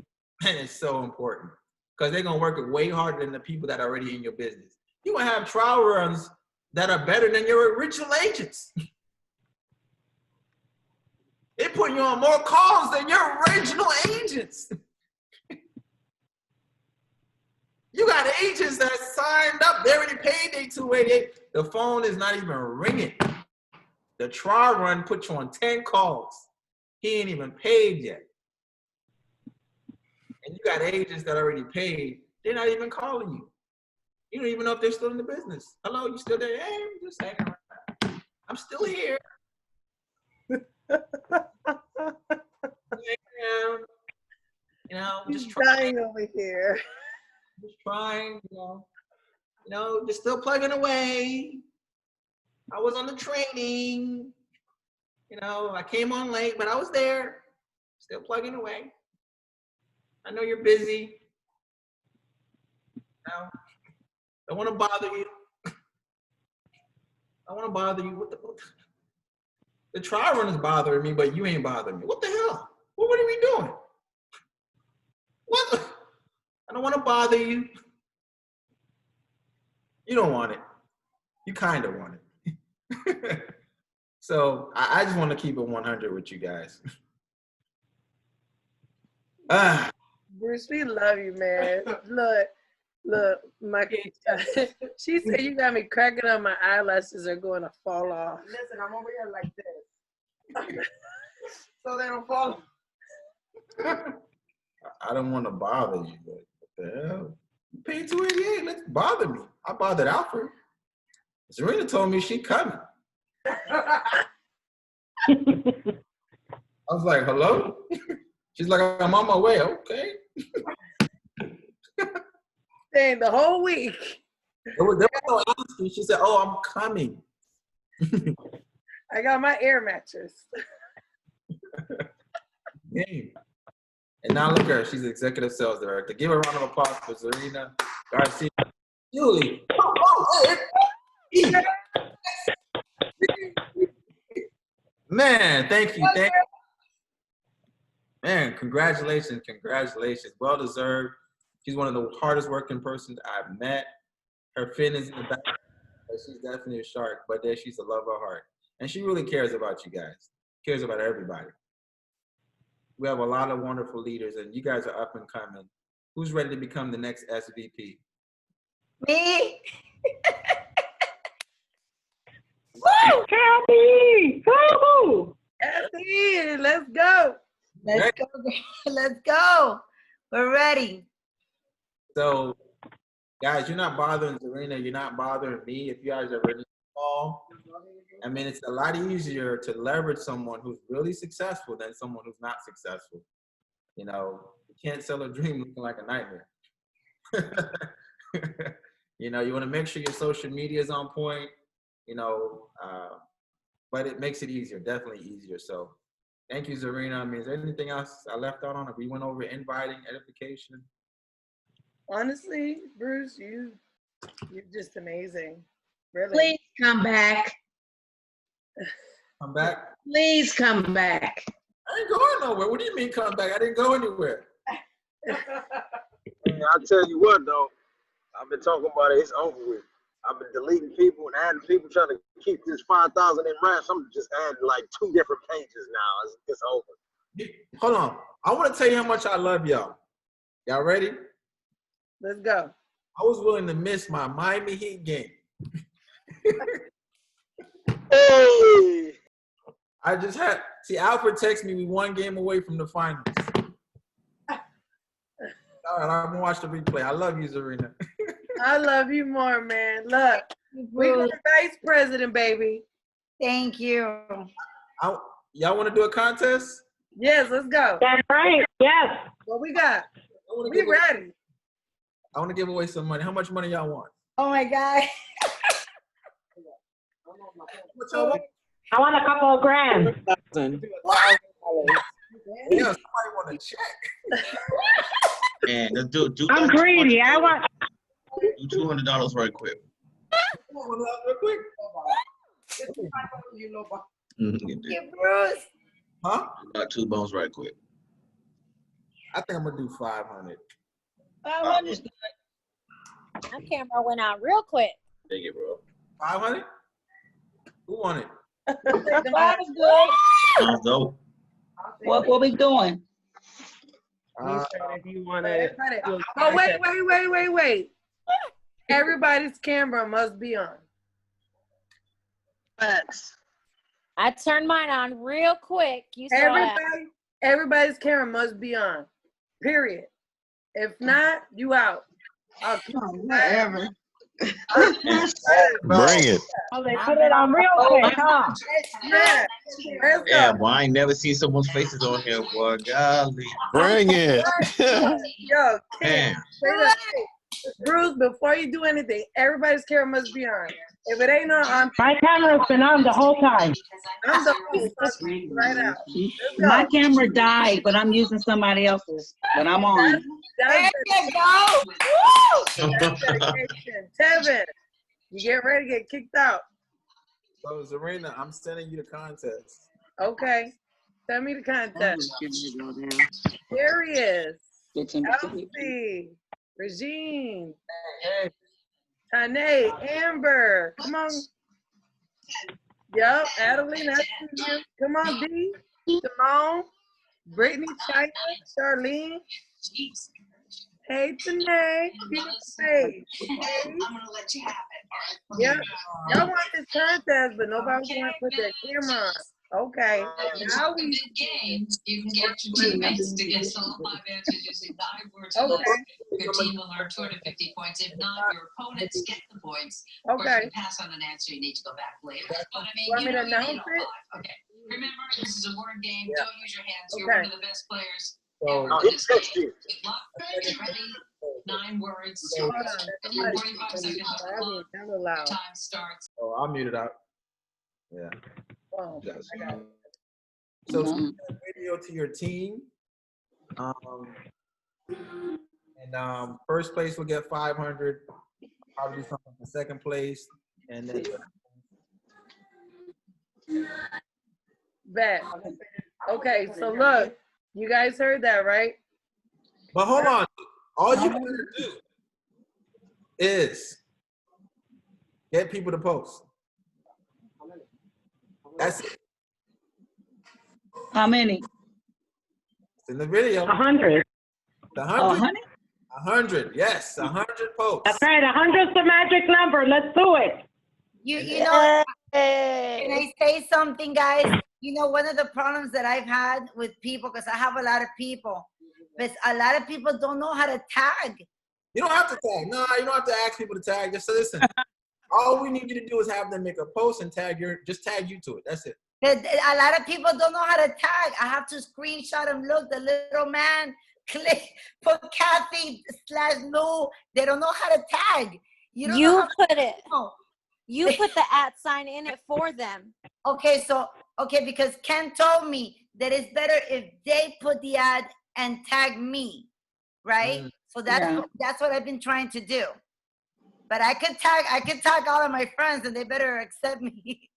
And it's so important. Because they're gonna work it way harder than the people that are already in your business. You're gonna have trial runs that are better than your original agents. They're putting you on more calls than your original agents. You got agents that signed up, they already paid their 288. The phone is not even ringing. The trial run put you on 10 calls. He ain't even paid yet. And you got agents that already paid, they're not even calling you. You don't even know if they're still in the business. Hello, you still there? Hey, I'm just hanging around. I'm still here. You know, just trying over here. Just trying, you know, just still plugging away. I was on the training. You know, I came on late, but I was there, still plugging away. I know you're busy. You know, don't want to bother you. I want to bother you. What the trial run is bothering me, but you ain't bothering me. What the hell? What are we doing? What? I don't want to bother you. You don't want it. You kind of want it. So I just want to keep it 100 with you guys. Bruce, we love you, man. Look, my she said you got me cracking up. My eyelashes are going to fall off. Listen, I'm over here like this. So they don't fall off. I don't want to bother you, but what the hell? You paid $288. Let's bother me. I bothered Alfred. Serena told me she coming. I was like, hello? She's like, I'm on my way. Okay. Dang, the whole week. There was no asking. She said, oh, I'm coming. I got my air mattress. Damn. And now look at her. She's the executive sales director. Give her a round of applause for Serena Garcia. Julie. Man, thank you. Thank you. Man, congratulations. Well deserved. She's one of the hardest working persons I've met. Her fin is in the back. She's definitely a shark, but there she's a love of her heart. And she really cares about you guys. Cares about everybody. We have a lot of wonderful leaders, and you guys are up and coming. Who's ready to become the next SVP? Me? Woo! Kathy! Woo! Kathy, let's go. Let's go. Let's go. We're ready. So, guys, you're not bothering Serena. You're not bothering me. If you guys are ready to fall, I mean, it's a lot easier to leverage someone who's really successful than someone who's not successful. You know, you can't sell a dream looking like a nightmare. You know, you want to make sure your social media is on point, you know, but it makes it easier, definitely easier. So thank you, Zarina. I mean, is there anything else I left out on it? We went over inviting, edification. Honestly, Bruce, you're just amazing. Really. Please come back. Come back? Please come back. I ain't going nowhere. What do you mean come back? I didn't go anywhere. Hey, I'll tell you what, though. I've been talking about it. It's over with. I've been deleting people and adding people, trying to keep this 5,000 in wraps. I'm just adding like 2 different pages now. It's over. Hold on. I want to tell you how much I love y'all. Y'all ready? Let's go. I was willing to miss my Miami Heat game. Hey! I just had, see, Alfred texted me, we 1 game away from the finals. All right, I'm gonna watch the replay. I love you, Zarina. I love you more, man. Look, we got vice president, baby. Thank you. Y'all want to do a contest? Yes, let's go. That's right. Yes. What we got? We ready. I want to give away some money. How much money y'all want? Oh my God. I want a couple of grand. Yeah, somebody want to check. Man, let's do I'm greedy. I want. Do $200 right quick. Real quick. Get Bruce. Huh? Got 2 bones right quick. I think I'm gonna do 500. 500's good. My camera went out real quick. Take it, bro. 500? Who won it? 5 is good. Sounds dope. What we doing? If you want to. Oh, wait. Everybody's camera must be on. Facts. I turned mine on real quick. You saw that. Everybody's camera must be on. Period. If not, you out. Whatever. Bring it. Oh, they put it on real quick, huh? Yeah. Let's Yeah, go. boy, I ain't never seen someone's faces on here, boy. Golly. Bring it. Yo, Man. Bruce, before you do anything, everybody's camera must be on. If it ain't on, My camera's been on the whole time. I'm the right now. My camera died, but I'm using somebody else's. But I'm on. There you go. Woo! That's dedication. Tevin, you get ready to get kicked out. So, Zarina, I'm sending you the contest. Okay. Send me the contest. There he is. Elsie, Regine, Tanae, Amber. Come on. Yup, Adeline, that's you. Come on, D. Simone, Brittany, China, Charlene. Hey, Tanae. Beautiful face. Hey. I'm gonna let you have it. Yep. Y'all want this contest, but nobody's going to put their camera on. Okay. Now we games, you can get your teammates to get some 5 answers using 9 words. Okay. Your team will earn 250 points. If not, your opponents get the points. Okay. Of course, if you pass on an answer, you need to go back later. But I mean, Want you me to know, you announce need all it? 5. Okay. Remember, this is a word game. Yeah. Don't use your hands. Okay. You're one of the best players So, ever in this game. Good luck. Get ready. 9 words. Hold on. And then 45 seconds on the clock. Loud. Time starts. oh, I'll mute it out. Yeah. Oh, I got it. So send a video to your team. And first place will get 500. Probably do something for second place. And then Bet. Okay, so look, you guys heard that, right? but hold on. All you gotta do is get people to post. That's it. How many? It's in the video. 100. 100. 100. Yes, 100 posts. That's right. 100's the magic number. Let's do it. You know, can I say something, guys? You know, one of the problems that I've had with people, because I have a lot of people, but a lot of people don't know how to tag. You don't have to tag. No, you don't have to ask people to tag. Just listen. All we need you to do is have them make a post and tag you to it. That's it. A lot of people don't know how to tag. I have to screenshot them. Look, the little man, put Kathy /Lou. They don't know how to tag. You don't know how put it. You put the @ sign in it for them. Okay, because Ken told me that it's better if they put the ad and tag me, right? So that's what I've been trying to do. But I could tag all of my friends, and they better accept me.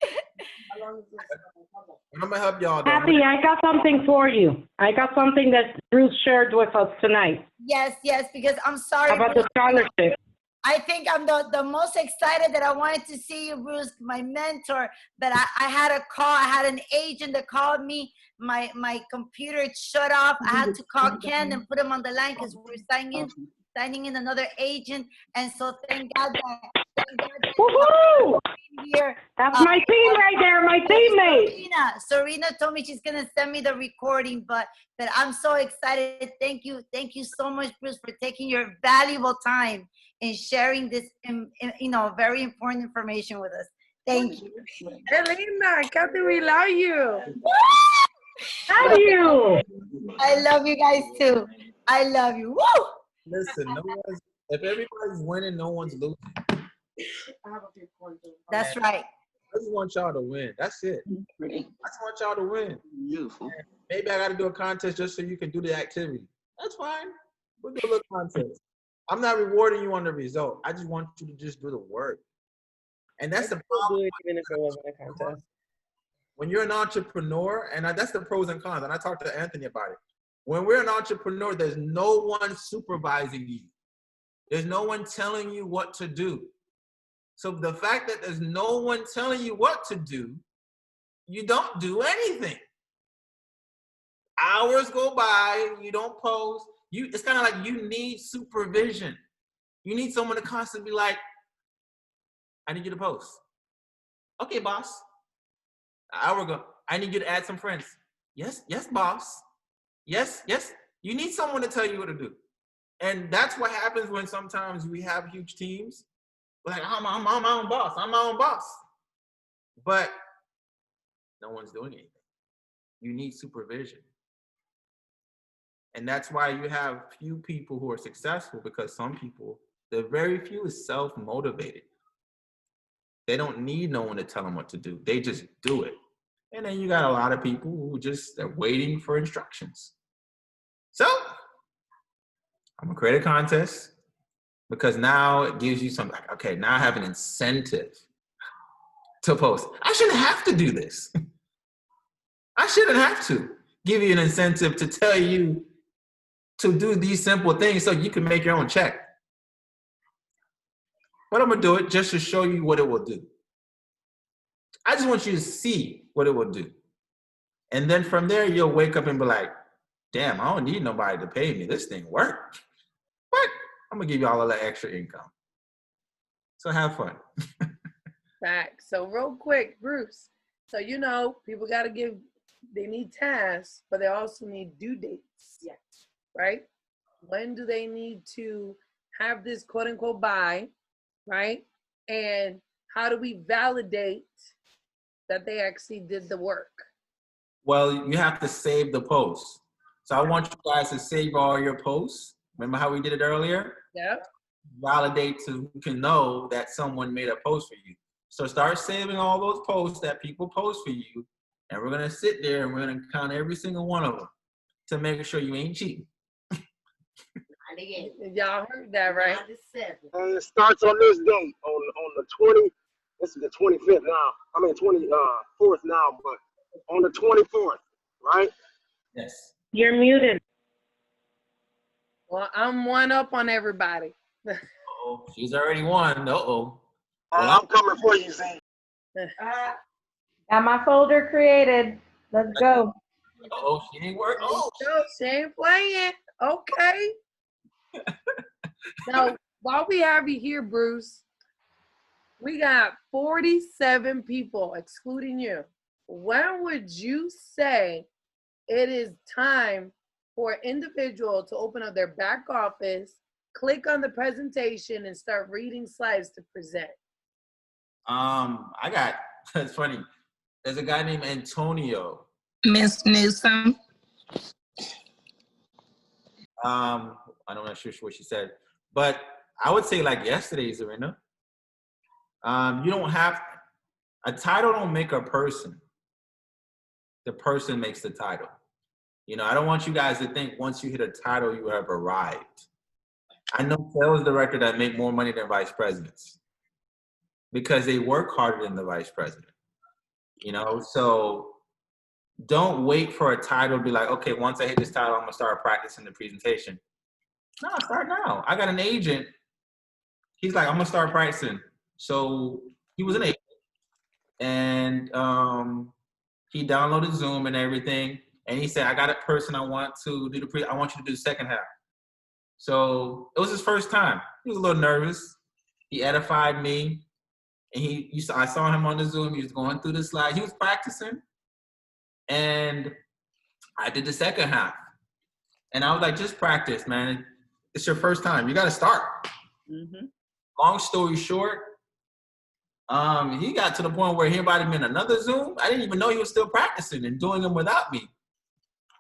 I'm gonna help y'all. Kathy, I got something for you. I got something that Bruce shared with us tonight. Yes, because I'm sorry. About the scholarship. I think I'm the most excited that I wanted to see you, Bruce, my mentor. But I had a call. I had an agent that called me. My computer shut off. I had to call Ken and put him on the line because we're signing in another agent. And so thank God that Woohoo! Here. That's my team right there, my teammate. Serena told me she's gonna send me the recording, but I'm so excited. Thank you so much, Bruce, for taking your valuable time and sharing this, very important information with us. Thank you. Elena, Kathy, we love you. Love you. I love you guys too. I love you. Woo! Listen, if everybody's winning, no one's losing. That's right. I just want y'all to win. That's it. I just want y'all to win. Beautiful. Maybe I got to do a contest just so you can do the activity. That's fine. We'll do a little contest. I'm not rewarding you on the result. I just want you to just do the work. And that's the problem. Even if it wasn't a contest. When you're an entrepreneur, and that's the pros and cons, and I talked to Anthony about it. When we're an entrepreneur, there's no one supervising you. There's no one telling you what to do. So the fact that there's no one telling you what to do, you don't do anything. Hours go by, you don't post. It's kind of like you need supervision. You need someone to constantly be like, I need you to post. Okay, boss. An hour ago, I need you to add some friends. Yes, boss. Yes. You need someone to tell you what to do. And that's what happens when sometimes we have huge teams. We're like, I'm my own boss. I'm my own boss. But no one's doing anything. You need supervision. And that's why you have few people who are successful, because some people, the very few is self-motivated. They don't need no one to tell them what to do. They just do it. And then you got a lot of people who just are waiting for instructions. So I'm gonna create a contest, because now it gives you something like, okay, now I have an incentive to post. I shouldn't have to do this. I shouldn't have to give you an incentive to tell you to do these simple things so you can make your own check. But I'm gonna do it just to show you what it will do. I just want you to see what it will do. And then from there, you'll wake up and be like, damn, I don't need nobody to pay me. This thing worked. But I'm gonna give you all of that extra income. So have fun. Facts. So real quick, Bruce. So people they need tasks, but they also need due dates. Yes. Right? When do they need to have this quote unquote buy, right? And how do we validate that they actually did the work? Well, you have to save the post. So I want you guys to save all your posts. Remember how we did it earlier? Yep. Validate so you can know that someone made a post for you. So start saving all those posts that people post for you. And we're going to sit there and we're going to count every single one of them to make sure you ain't cheating. Y'all heard that, right? And it starts on this date, on the 20. This is the 25th now. 24th now, but on the 24th, right? Yes. You're muted. Well, I'm one up on everybody. Uh-oh, she's already won. Uh-oh. Well, I'm coming for you, Z. Got my folder created. Let's go. Oh, she ain't work. Oh, No, she ain't playing. Okay. Now, while we have you here, Bruce, we got 47 people, excluding you. When would you say it is time for an individual to open up their back office, click on the presentation, and start reading slides to present? I got, it's funny. There's a guy named Antonio. Miss Newsom. I'm not sure what she said, but I would say like yesterday, Zarina. You don't have, a title don't make a person. The person makes the title. You know, I don't want you guys to think once you hit a title, you have arrived. I know sales directors that make more money than vice presidents because they work harder than the vice president. You know, so don't wait for a title to be like, okay, once I hit this title, I'm gonna start practicing the presentation. No, start now. I got an agent. He's like, I'm gonna start practicing. So he was an agent, and he downloaded Zoom and everything, and he said, I got a person I want to do I want you to do the second half. So it was his first time. He was a little nervous. He edified me, and I saw him on the Zoom. He was going through the slide. He was practicing, and I did the second half. And I was like, just practice, man. It's your first time. You got to start. Mm-hmm. Long story short, he got to the point where he invited me in another Zoom. I didn't even know he was still practicing and doing them without me.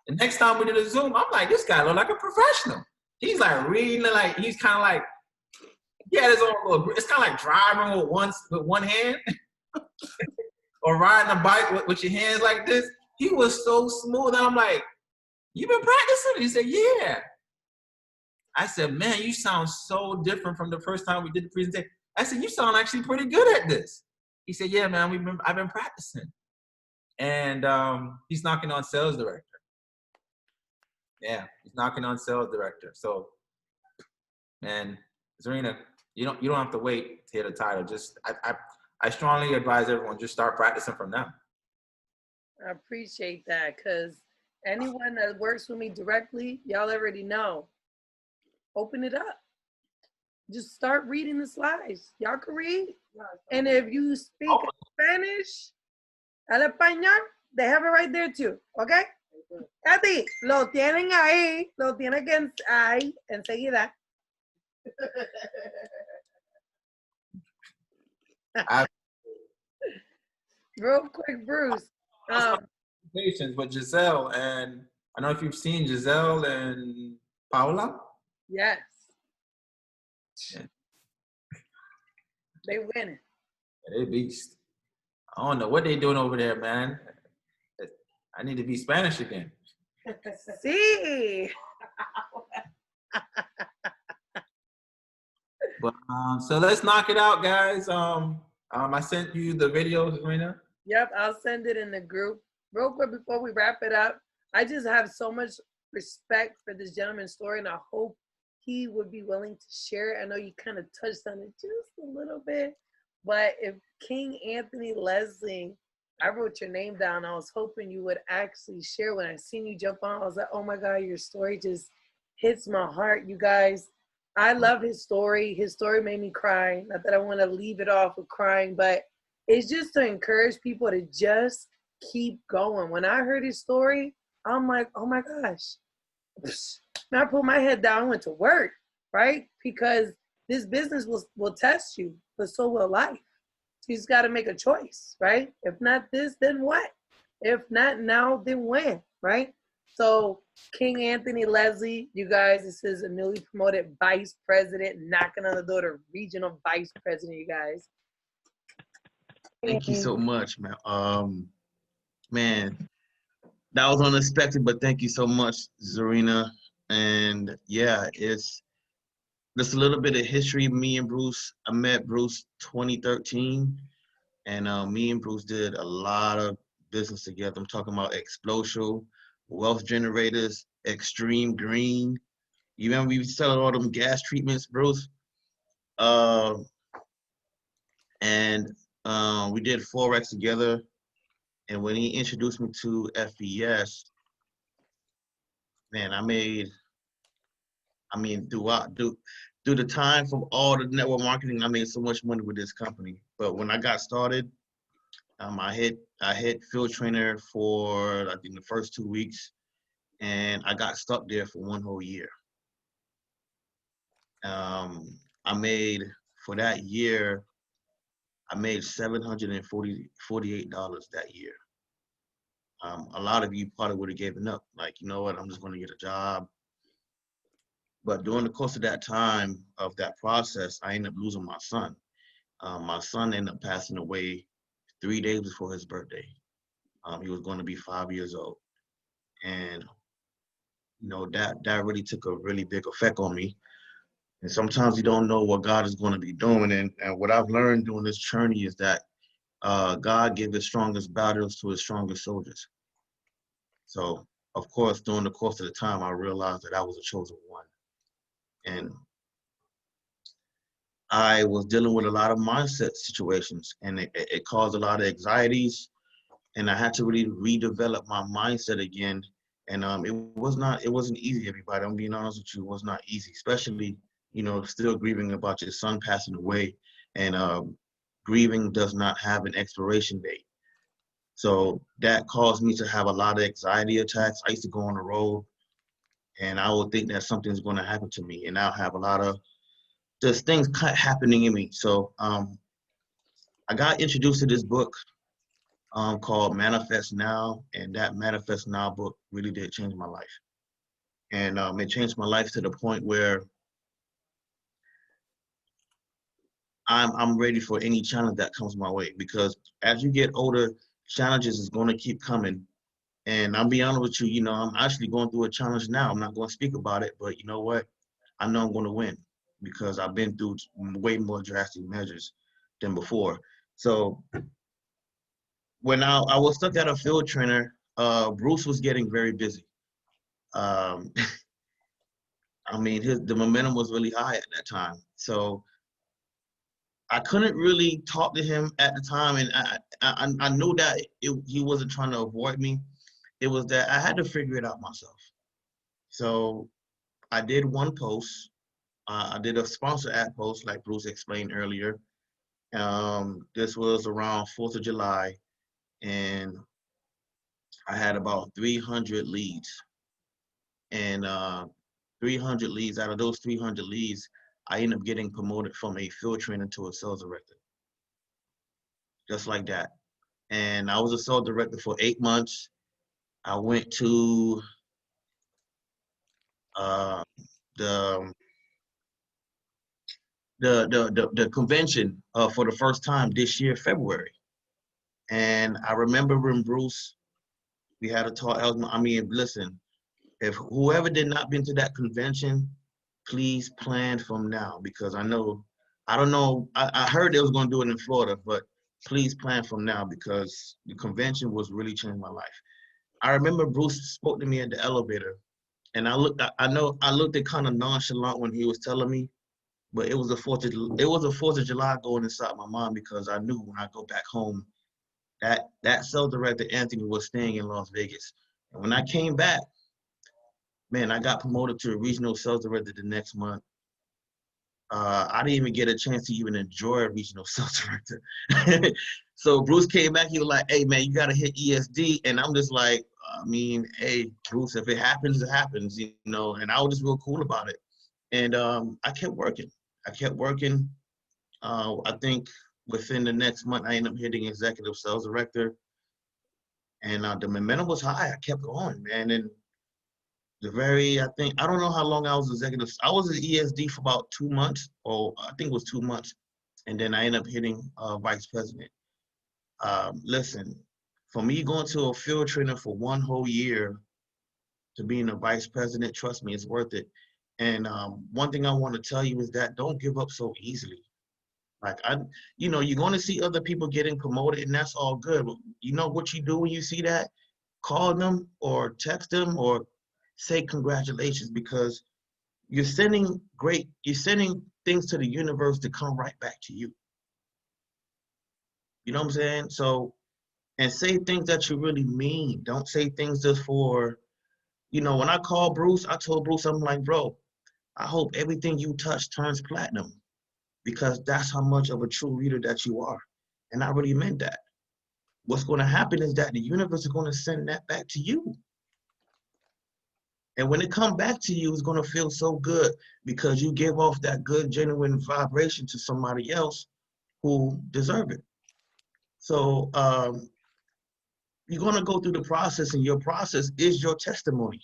The next time we did a Zoom, I'm like, this guy look like a professional. He's like reading, like he's kind of like, he had his own little, it's kind of like driving with one hand or riding a bike with your hands like this. He was so smooth. And I'm like, you been practicing? He said, yeah. I said, man, you sound so different from the first time we did the presentation. I said, you sound actually pretty good at this. He said, yeah, man, I've been practicing. And he's knocking on sales director. Yeah, he's knocking on sales director. So, man, Zarina, you don't have to wait to hit a title. Just I strongly advise everyone just start practicing from now. I appreciate that, because anyone that works with me directly, y'all already know. Open it up. Just start reading the slides. Y'all can read. And if you speak Spanish, el español, they have it right there too. Okay? Katy, lo tienen ahí. Lo tienen que ahí enseguida. Real quick, Bruce. Patience with Giselle, and I don't know if you've seen Giselle and Paula. Yes. Yeah. They winning. Yeah, they beast. I don't know what they doing over there, man. I need to be Spanish again. See. But so let's knock it out, guys. I sent you the video, Zarina. Yep, I'll send it in the group. Real quick before we wrap it up, I just have so much respect for this gentleman's story, and I hope he would be willing to share it. I know you kind of touched on it just a little bit, but if King Anthony Leslie, I wrote your name down. I was hoping you would actually share. When I seen you jump on, I was like, oh my God, your story just hits my heart, you guys. I love his story. His story made me cry. Not that I want to leave it off with crying, but it's just to encourage people to just keep going. When I heard his story, I'm like, oh my gosh. And I put my head down and went to work, right? Because this business will test you, but so will life. So you just got to make a choice, right? If not this, then what? If not now, then when, right? So King Anthony Leslie, you guys, this is a newly promoted vice president, knocking on the door to regional vice president, you guys. Thank you so much, man. Man, that was unexpected, but thank you so much, Zarina. And yeah, it's just a little bit of history. Me and Bruce, I met Bruce 2013, and me and Bruce did a lot of business together. I'm talking about Explosive, Wealth Generators, Extreme Green. You remember we selling all them gas treatments, Bruce? And we did Forex together. And when he introduced me to FES, man, through the time from all the network marketing, I made so much money with this company. But when I got started, I hit field trainer for I think the first 2 weeks, and I got stuck there for 1 whole year. I made for that year, I made $748 that year. A lot of you probably would have given up, like, you know what, I'm just going to get a job. But during the course of that time of that process, I ended up losing my son. My son ended up passing away 3 days before his birthday. He was going to be 5 years old. And, you know, that really took a really big effect on me. And sometimes you don't know what God is going to be doing. And what I've learned during this journey is that God gives his strongest battles to his strongest soldiers. So, of course, during the course of the time, I realized that I was a chosen one. And I was dealing with a lot of mindset situations, and it caused a lot of anxieties, and I had to really redevelop my mindset again. And it wasn't easy, everybody. I'm being honest with you, it was not easy, especially, you know, still grieving about your son passing away. And grieving does not have an expiration date. So that caused me to have a lot of anxiety attacks. I used to go on the road, and I would think that something's going to happen to me, and I'll have a lot of just things happening in me. So I got introduced to this book called Manifest Now, and that Manifest Now book really did change my life. And it changed my life to the point where I'm ready for any challenge that comes my way, because as you get older, challenges is going to keep coming. And I'll be honest with you, you know, I'm actually going through a challenge now. I'm not going to speak about it, but you know what? I know I'm going to win, because I've been through way more drastic measures than before. So when I was stuck at a field trainer, Bruce was getting very busy. I mean, the momentum was really high at that time. So I couldn't really talk to him at the time, and I knew that he wasn't trying to avoid me. It was that I had to figure it out myself. So I did one post. I did a sponsor ad post, like Bruce explained earlier. This was around 4th of July, and I had about 300 leads. And 300 leads, out of those 300 leads, I ended up getting promoted from a field trainer to a sales director. Just like that. And I was a sales director for 8 months. I went to the convention for the first time this year, February. And I remember when Bruce, we had a talk. I mean, listen, if whoever did not been to that convention, please plan from now, because I don't know, I heard they was going to do it in Florida, but please plan from now, because the convention was really changing my life. I remember Bruce spoke to me at the elevator, and I looked at kind of nonchalant when he was telling me, but it was a 4th of July going inside my mind, because I knew when I go back home that sales director Anthony was staying in Las Vegas. And when I came back, man, I got promoted to a regional sales director the next month. I didn't even get a chance to even enjoy a regional sales director. So Bruce came back, he was like, hey man, you gotta hit ESD. And I'm just like, I mean, hey, Bruce, if it happens, it happens, you know, and I was just real cool about it. And I kept working. I think within the next month, I ended up hitting executive sales director. And the momentum was high. I kept going, man. And I don't know how long I was executive. I was at ESD for about 2 months, or I think it was 2 months. And then I ended up hitting vice president. Listen, for me going to a field trainer for 1 whole year to being a vice president, trust me, it's worth it. And one thing I want to tell you is that don't give up so easily. Like, you know, you're going to see other people getting promoted, and that's all good. But you know what you do when you see that? Call them or text them or say congratulations, because you're sending things to the universe to come right back to you. You know what I'm saying? So, and say things that you really mean. Don't say things just for You know, when I called Bruce, I told Bruce, I'm like, bro, I hope everything you touch turns platinum, because that's how much of a true reader that you are. And I really meant that. What's going to happen is that the universe is going to send that back to you. And when it comes back to you, it's going to feel so good because you give off that good, genuine vibration to somebody else who deserve it. So you're going to go through the process, and your process is your testimony.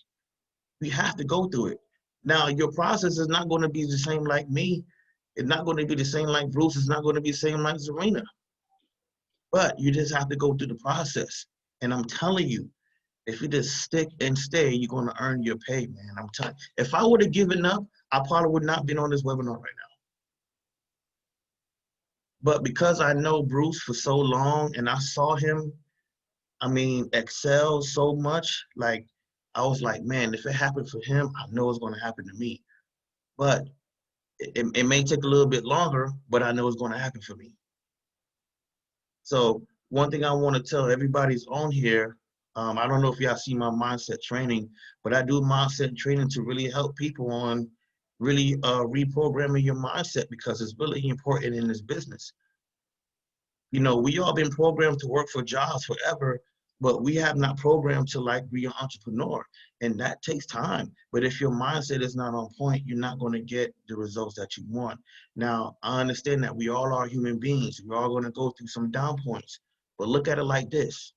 You have to go through it. Now, your process is not going to be the same like me. It's not going to be the same like Bruce. It's not going to be the same like Zarina. But you just have to go through the process. And I'm telling you, if you just stick and stay, you're going to earn your pay, man. I'm telling you. If I would have given up, I probably would not been on this webinar right now. But because I know Bruce for so long and I saw him, I mean, excel so much, like, I was like, man, if it happened for him, I know it's going to happen to me. But it may take a little bit longer, but I know it's going to happen for me. So one thing I want to tell everybody's on here, I don't know if y'all see my mindset training, but I do mindset training to really help people on really reprogramming your mindset, because it's really important in this business. You know, we all been programmed to work for jobs forever, but we have not programmed to like be an entrepreneur, and that takes time. But if your mindset is not on point, you're not going to get the results that you want. Now, I understand that we all are human beings. We're all going to go through some down points, but look at it like this.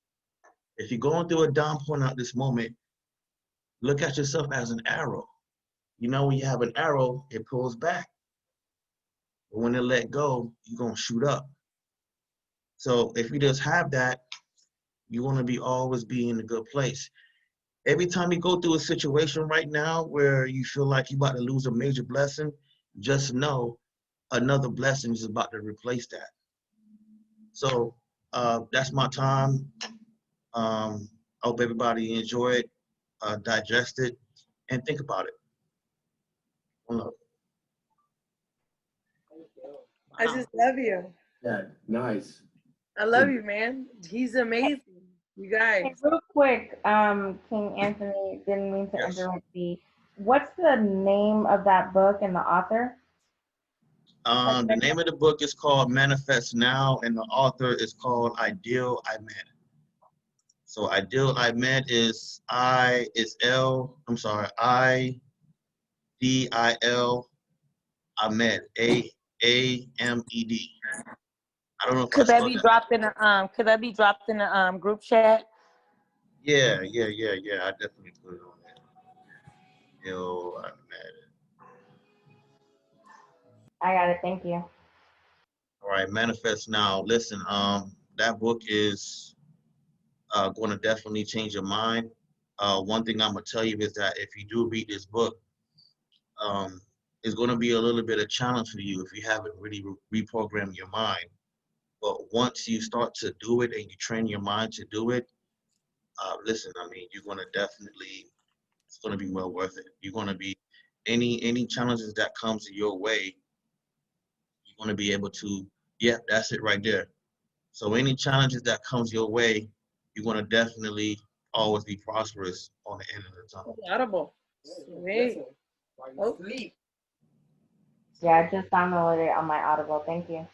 If you're going through a down point at this moment, look at yourself as an arrow. You know, when you have an arrow, it pulls back. But when it let go, you're going to shoot up. So if you just have that, you want to always be in a good place. Every time you go through a situation right now where you feel like you're about to lose a major blessing, just know another blessing is about to replace that. So that's my time. I hope everybody enjoy it, digest it, and think about it. I just love you. Yeah, nice. I love you, man. He's amazing. You guys. Hey, real quick, King Anthony, didn't mean to interrupt you. What's the name of that book and the author? The name of the book is called Manifest Now, and the author is called Ideal Ahmed. So Ideal Ahmed is I-D-I-L Ahmed, A-M-E-D. I don't know if Could I that spelled be that. dropped in the group chat? Yeah. I definitely put it on there. Ideal Ahmed. I got it. Thank you. All right, Manifest Now. Listen, that book is going to definitely change your mind. One thing I'm gonna tell you is that if you do read this book, it's going to be a little bit of challenge for you if you haven't really reprogrammed your mind. But once you start to do it and you train your mind to do it, listen, I mean, you're going to definitely, it's going to be well worth it. You're going to be, any challenges that comes your way, you're going to be able to, yeah, that's it right there. So any challenges that comes your way, you're going to definitely always be prosperous on the end of the tunnel. Audible. Sweet. Oh. Yeah, I just downloaded it on my Audible. Thank you.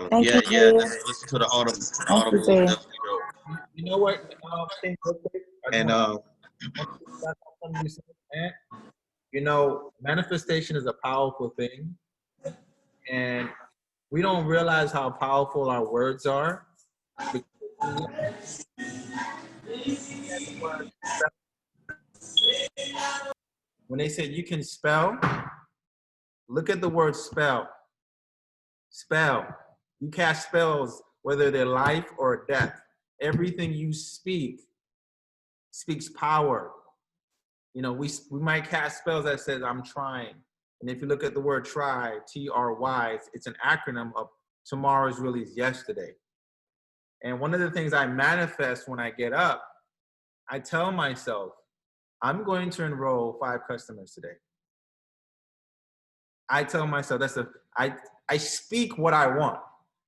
Thank Yeah, you. listen to the Audible. Thank Audible you, is Jay. definitely dope. You know what? And you know, manifestation is a powerful thing, and we don't realize how powerful our words are. When they said you can spell, look at the word spell. Spell. You cast spells, whether they're life or death. Everything you speak speaks power. You know, we might cast spells that says, I'm trying. And if you look at the word try, T-R-Y, it's an acronym of tomorrow is really yesterday. And one of the things I manifest when I get up, I tell myself, I'm going to enroll 5 customers today. I tell myself, I speak what I want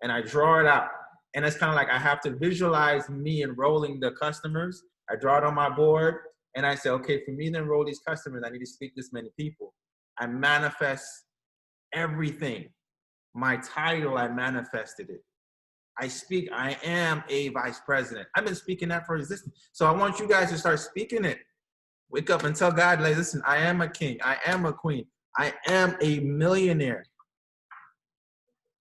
and I draw it out. And it's kind of like I have to visualize me enrolling the customers. I draw it on my board And I said, okay, for me to enroll these customers, I need to speak to this many people. I manifest everything. My title, I manifested it. I speak, I am a vice president. I've been speaking that for existence. So I want you guys to start speaking it. Wake up and tell God, like, listen, I am a king. I am a queen. I am a millionaire.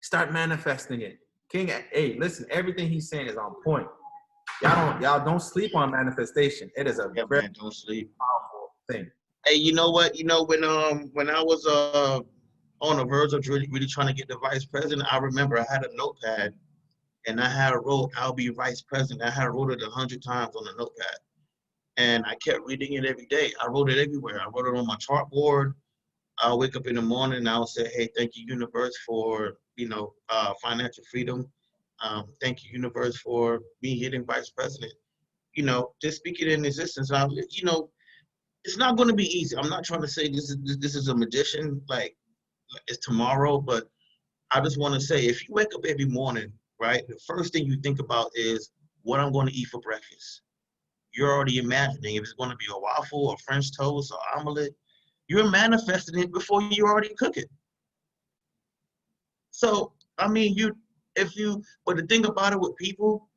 Start manifesting it. King, hey, listen, everything he's saying is on point. Y'all don't sleep on manifestation. It is a very don't sleep. powerful thing. Hey, you know what? You know, when I was on the verge of really trying to get the vice president, I remember I had a notepad and I had wrote, I'll be vice president. I had wrote it 100 times on the notepad. And I kept reading it every day. I wrote it everywhere. I wrote it on my chartboard. I'll wake up in the morning and I'll say, hey, thank you, universe, for, financial freedom. Thank you, universe, for me hitting vice president. Just speak it in existence. It's not going to be easy. I'm not trying to say this is a magician, like it's tomorrow, but I just want to say, if you wake up every morning, right, the first thing you think about is what I'm going to eat for breakfast. You're already imagining if it's going to be a waffle or French toast or omelet. You're manifesting it before you already cook it. So, I mean, but the thing about it with people,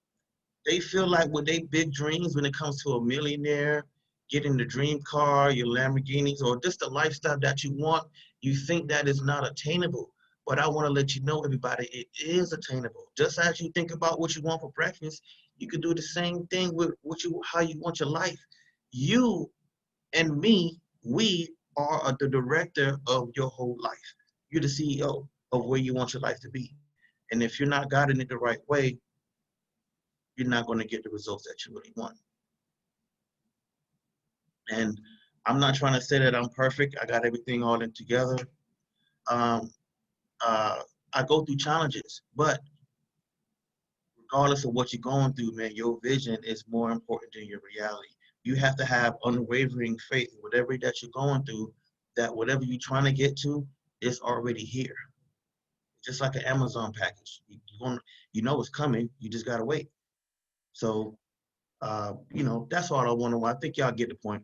they feel like with their big dreams, when it comes to a millionaire, getting the dream car, your Lamborghinis, or just the lifestyle that you want, you think that is not attainable. But I want to let you know, everybody, it is attainable. Just as you think about what you want for breakfast, you can do the same thing with how you want your life. You and me, we are the director of your whole life. You're the CEO of where you want your life to be. And if you're not guiding it the right way, you're not going to get the results that you really want. And I'm not trying to say that I'm perfect. I got everything all in together. I go through challenges, but regardless of what you're going through, man, your vision is more important than your reality. You have to have unwavering faith in whatever that you're going through, that whatever you're trying to get to is already here. Just like an Amazon package. You know it's coming, you just gotta wait. So, that's all I want to know. I think y'all get the point.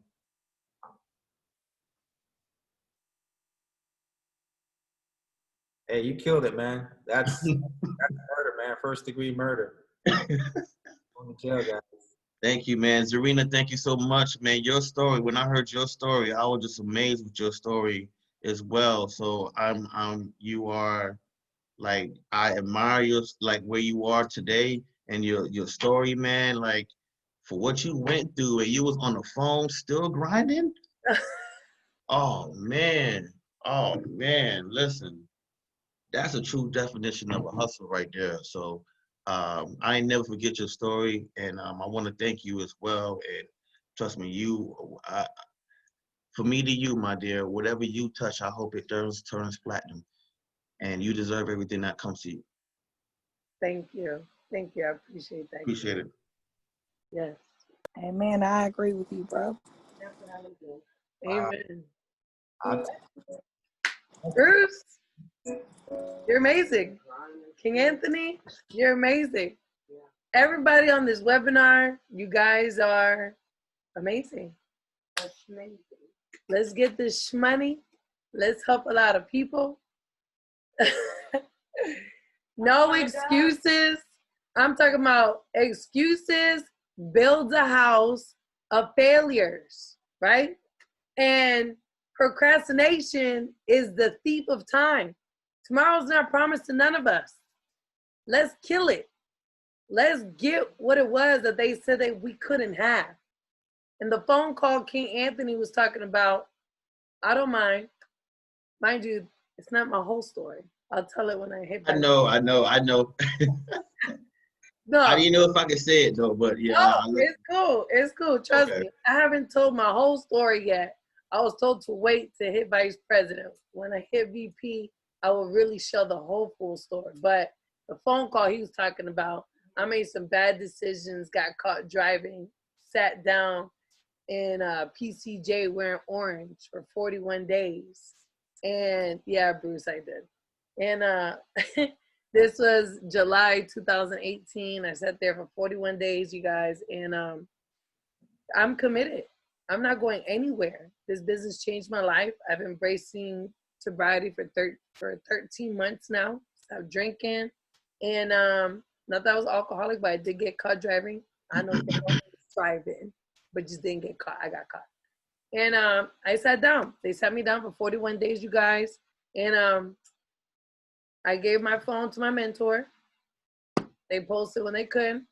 Hey, you killed it, man. That's murder, man. First degree murder. On the jail, guys. Thank you, man. Zarina, thank you so much, man. Your story, when I heard your story, I was just amazed with your story as well. So you are, like, I admire your, like, where you are today and your story, man. Like, for what you went through and you was on the phone still grinding. Oh man, listen, that's a true definition of a hustle right there. So I ain't never forget your story, and I want to thank you as well. And trust me, for me to you, my dear, whatever you touch, I hope it turns platinum, and you deserve everything that comes to you. Thank you. Thank you. I appreciate that. Appreciate it. Yes. Amen. I agree with you, bro. Amen. Bruce, you're amazing. King Anthony, you're amazing. Everybody on this webinar, you guys are amazing. Let's get this money. Let's help a lot of people. No excuses. I'm talking about excuses builds a house of failures, right? And procrastination is the thief of time. Tomorrow's not promised to none of us. Let's kill it. Let's get what it was that they said that we couldn't have. And the phone call King Anthony was talking about, I don't mind. Mind you, it's not my whole story. I'll tell it when I hit back. I know. No. I didn't know if I could say it though, but yeah. No, it's cool. It's cool. Trust me. I haven't told my whole story yet. I was told to wait to hit vice president. When I hit VP, I will really show the whole full story. But the phone call he was talking about, I made some bad decisions, got caught driving, sat down in PCJ wearing orange for 41 days. And yeah, Bruce, I did. And this was July 2018. I sat there for 41 days, you guys, and I'm committed. I'm not going anywhere. This business changed my life. I've embracing sobriety for 13 months now. Stopped drinking. And not that I was alcoholic, but I did get caught driving. I know I was driving, but just didn't get caught. I got caught. And I sat down. They sat me down for 41 days, you guys. And I gave my phone to my mentor. They posted when they couldn't.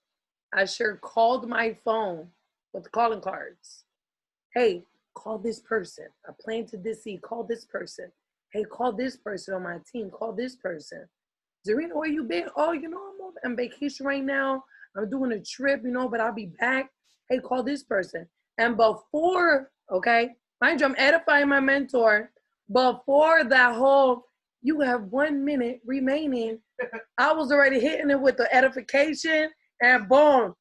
I sure called my phone with the calling cards. Hey, call this person. I plan to DC. Call this person. Hey, call this person on my team. Call this person. Zarina, where you been? Oh, you know, I'm on vacation right now. I'm doing a trip, you know, but I'll be back. Hey, call this person. And before, okay, mind you, I'm edifying my mentor. Before that whole, you have 1 minute remaining, I was already hitting it with the edification, and boom.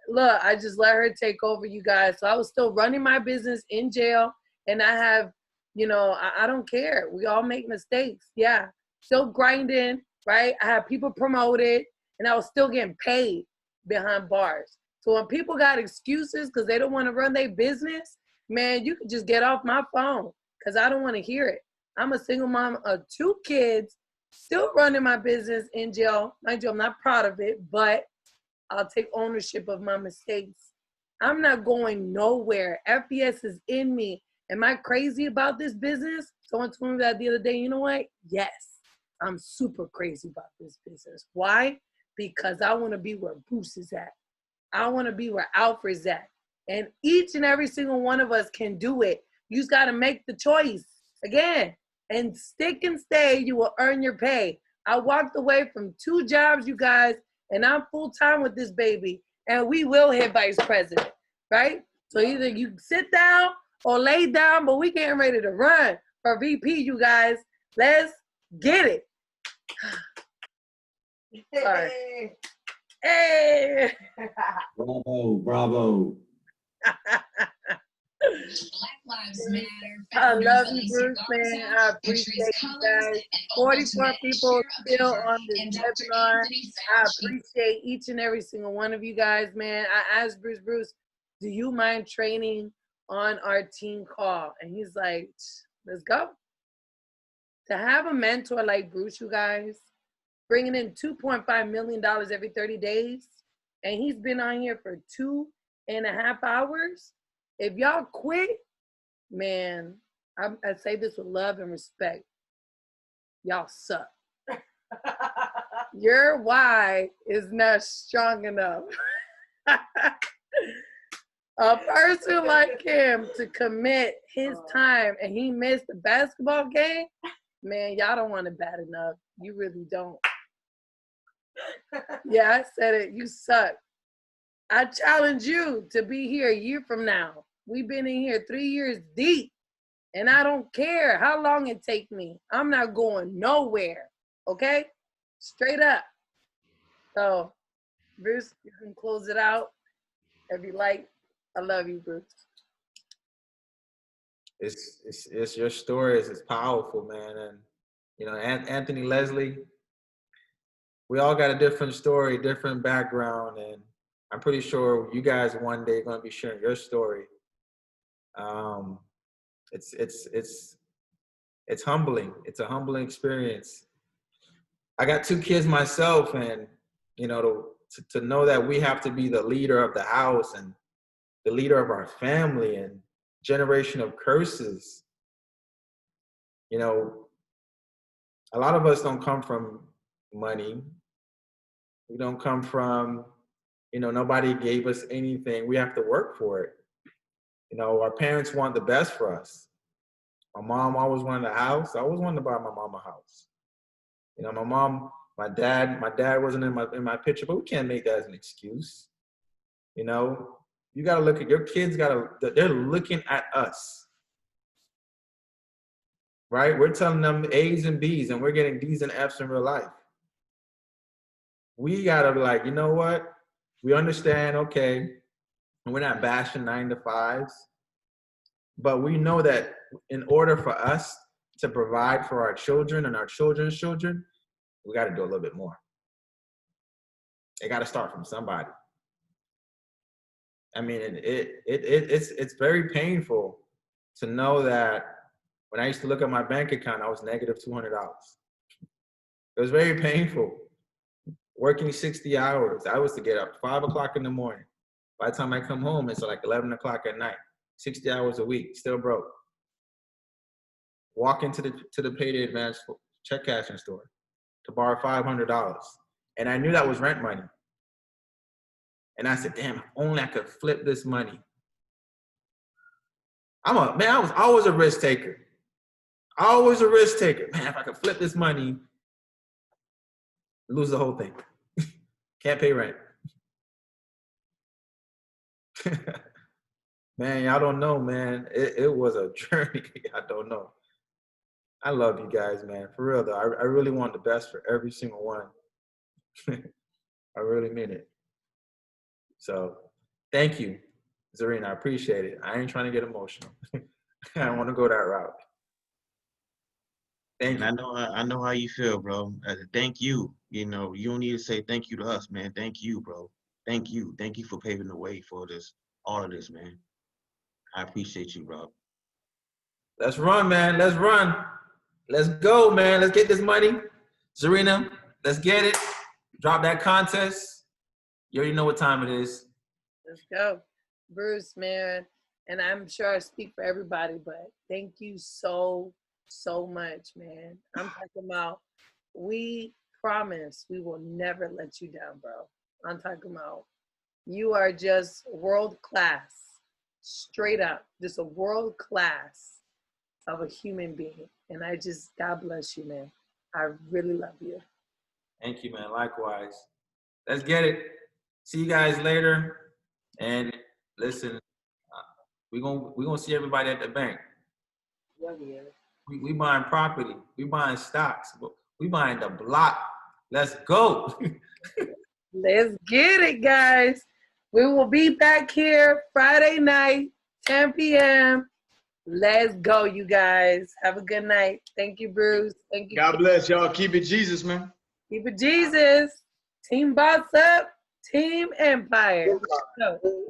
Look, I just let her take over, you guys. So I was still running my business in jail, and I have, you know, I don't care. We all make mistakes. Yeah, still grinding, right? I have people promoted, and I was still getting paid behind bars. So when people got excuses because they don't want to run their business, man, you can just get off my phone because I don't want to hear it. I'm a single mom of 2 kids, still running my business in jail. Mind you, I'm not proud of it, but I'll take ownership of my mistakes. I'm not going nowhere. FPS is in me. Am I crazy about this business? Someone told me that the other day. You know what? Yes, I'm super crazy about this business. Why? Because I want to be where Bruce is at. I want to be where Alfred's at. And each and every single one of us can do it. You just got to make the choice. Again, and stick and stay, you will earn your pay. I walked away from 2 jobs, you guys, and I'm full-time with this baby, and we will hit vice president, right? So either you sit down or lay down, but we getting ready to run for VP, you guys. Let's get it. Sorry. Hey. Bravo, bravo. I love you, Bruce, man. I appreciate you guys. 44 people still on this webinar. I appreciate each and every single one of you guys, man. I asked Bruce, do you mind training on our team call? And he's like, let's go. To have a mentor like Bruce, you guys, bringing in $2.5 million every 30 days, and he's been on here for 2.5 hours. If y'all quit, man, I say this with love and respect. Y'all suck. Your why is not strong enough. A person like him to commit his time and he missed the basketball game, man, y'all don't want it bad enough. You really don't. Yeah, I said it. You suck. I challenge you to be here a year from now. We've been in here 3 years deep, and I don't care how long it take me. I'm not going nowhere, okay? Straight up. So, Bruce, you can close it out if you like. I love you, Bruce. It's your story. It's powerful, man. And you know, Anthony Leslie, we all got a different story, different background, and I'm pretty sure you guys one day are going to be sharing your story. It's humbling. It's a humbling experience. I got 2 kids myself, and you know, to know that we have to be the leader of the house and the leader of our family and generation of curses. You know, a lot of us don't come from money. We don't come from, you know, nobody gave us anything. We have to work for it. You know, our parents want the best for us. My mom always wanted a house. I always wanted to buy my mom a house. You know, my dad wasn't in my picture, but we can't make that as an excuse. You know, you got to look at your kids. They're looking at us, right? We're telling them A's and B's, and we're getting D's and F's in real life. We got to be like, you know what? We understand, okay, and we're not bashing 9-to-5s, but we know that in order for us to provide for our children and our children's children, we got to do a little bit more. It got to start from somebody. I mean, it's very painful to know that when I used to look at my bank account, I was negative $200. It was very painful. Working 60 hours, I was to get up 5 o'clock in the morning. By the time I come home, it's like 11 o'clock at night. 60 hours a week, still broke. Walk into the payday advance check cashing store to borrow $500, and I knew that was rent money. And I said, "Damn, if only I could flip this money." I was always a risk taker. Always a risk taker. Man, if I could flip this money, lose the whole thing. Can't pay rent. Man, y'all don't know, man. It was a journey. I don't know. I love you guys, man. For real, though. I really want the best for every single one. I really mean it. So, thank you, Zarina. I appreciate it. I ain't trying to get emotional. I don't want to go that route. Thank you. And I know how you feel, bro. Thank you. You know, you don't need to say thank you to us, man. Thank you, bro. Thank you. Thank you for paving the way for this, all of this, man. I appreciate you, bro. Let's run, man. Let's run. Let's go, man. Let's get this money. Zarina, let's get it. Drop that contest. You already know what time it is. Let's go. Bruce, man. And I'm sure I speak for everybody, but thank you so much, man. I'm talking about, we promise we will never let you down, bro. I'm talking about, you are just world class, straight up, just a world class of a human being. And God bless you, man. I really love you. Thank you, man. Likewise. Let's get it. See you guys later. And listen, we're gonna see everybody at the bank. Yeah. We buying property. We buying stocks. We buying the block. Let's go. Let's get it, guys. We will be back here Friday night, 10 p.m. Let's go, you guys. Have a good night. Thank you, Bruce. Thank you. God bless y'all. Keep it Jesus, man. Keep it Jesus. Team Boss Up. Team Empire. Let's go.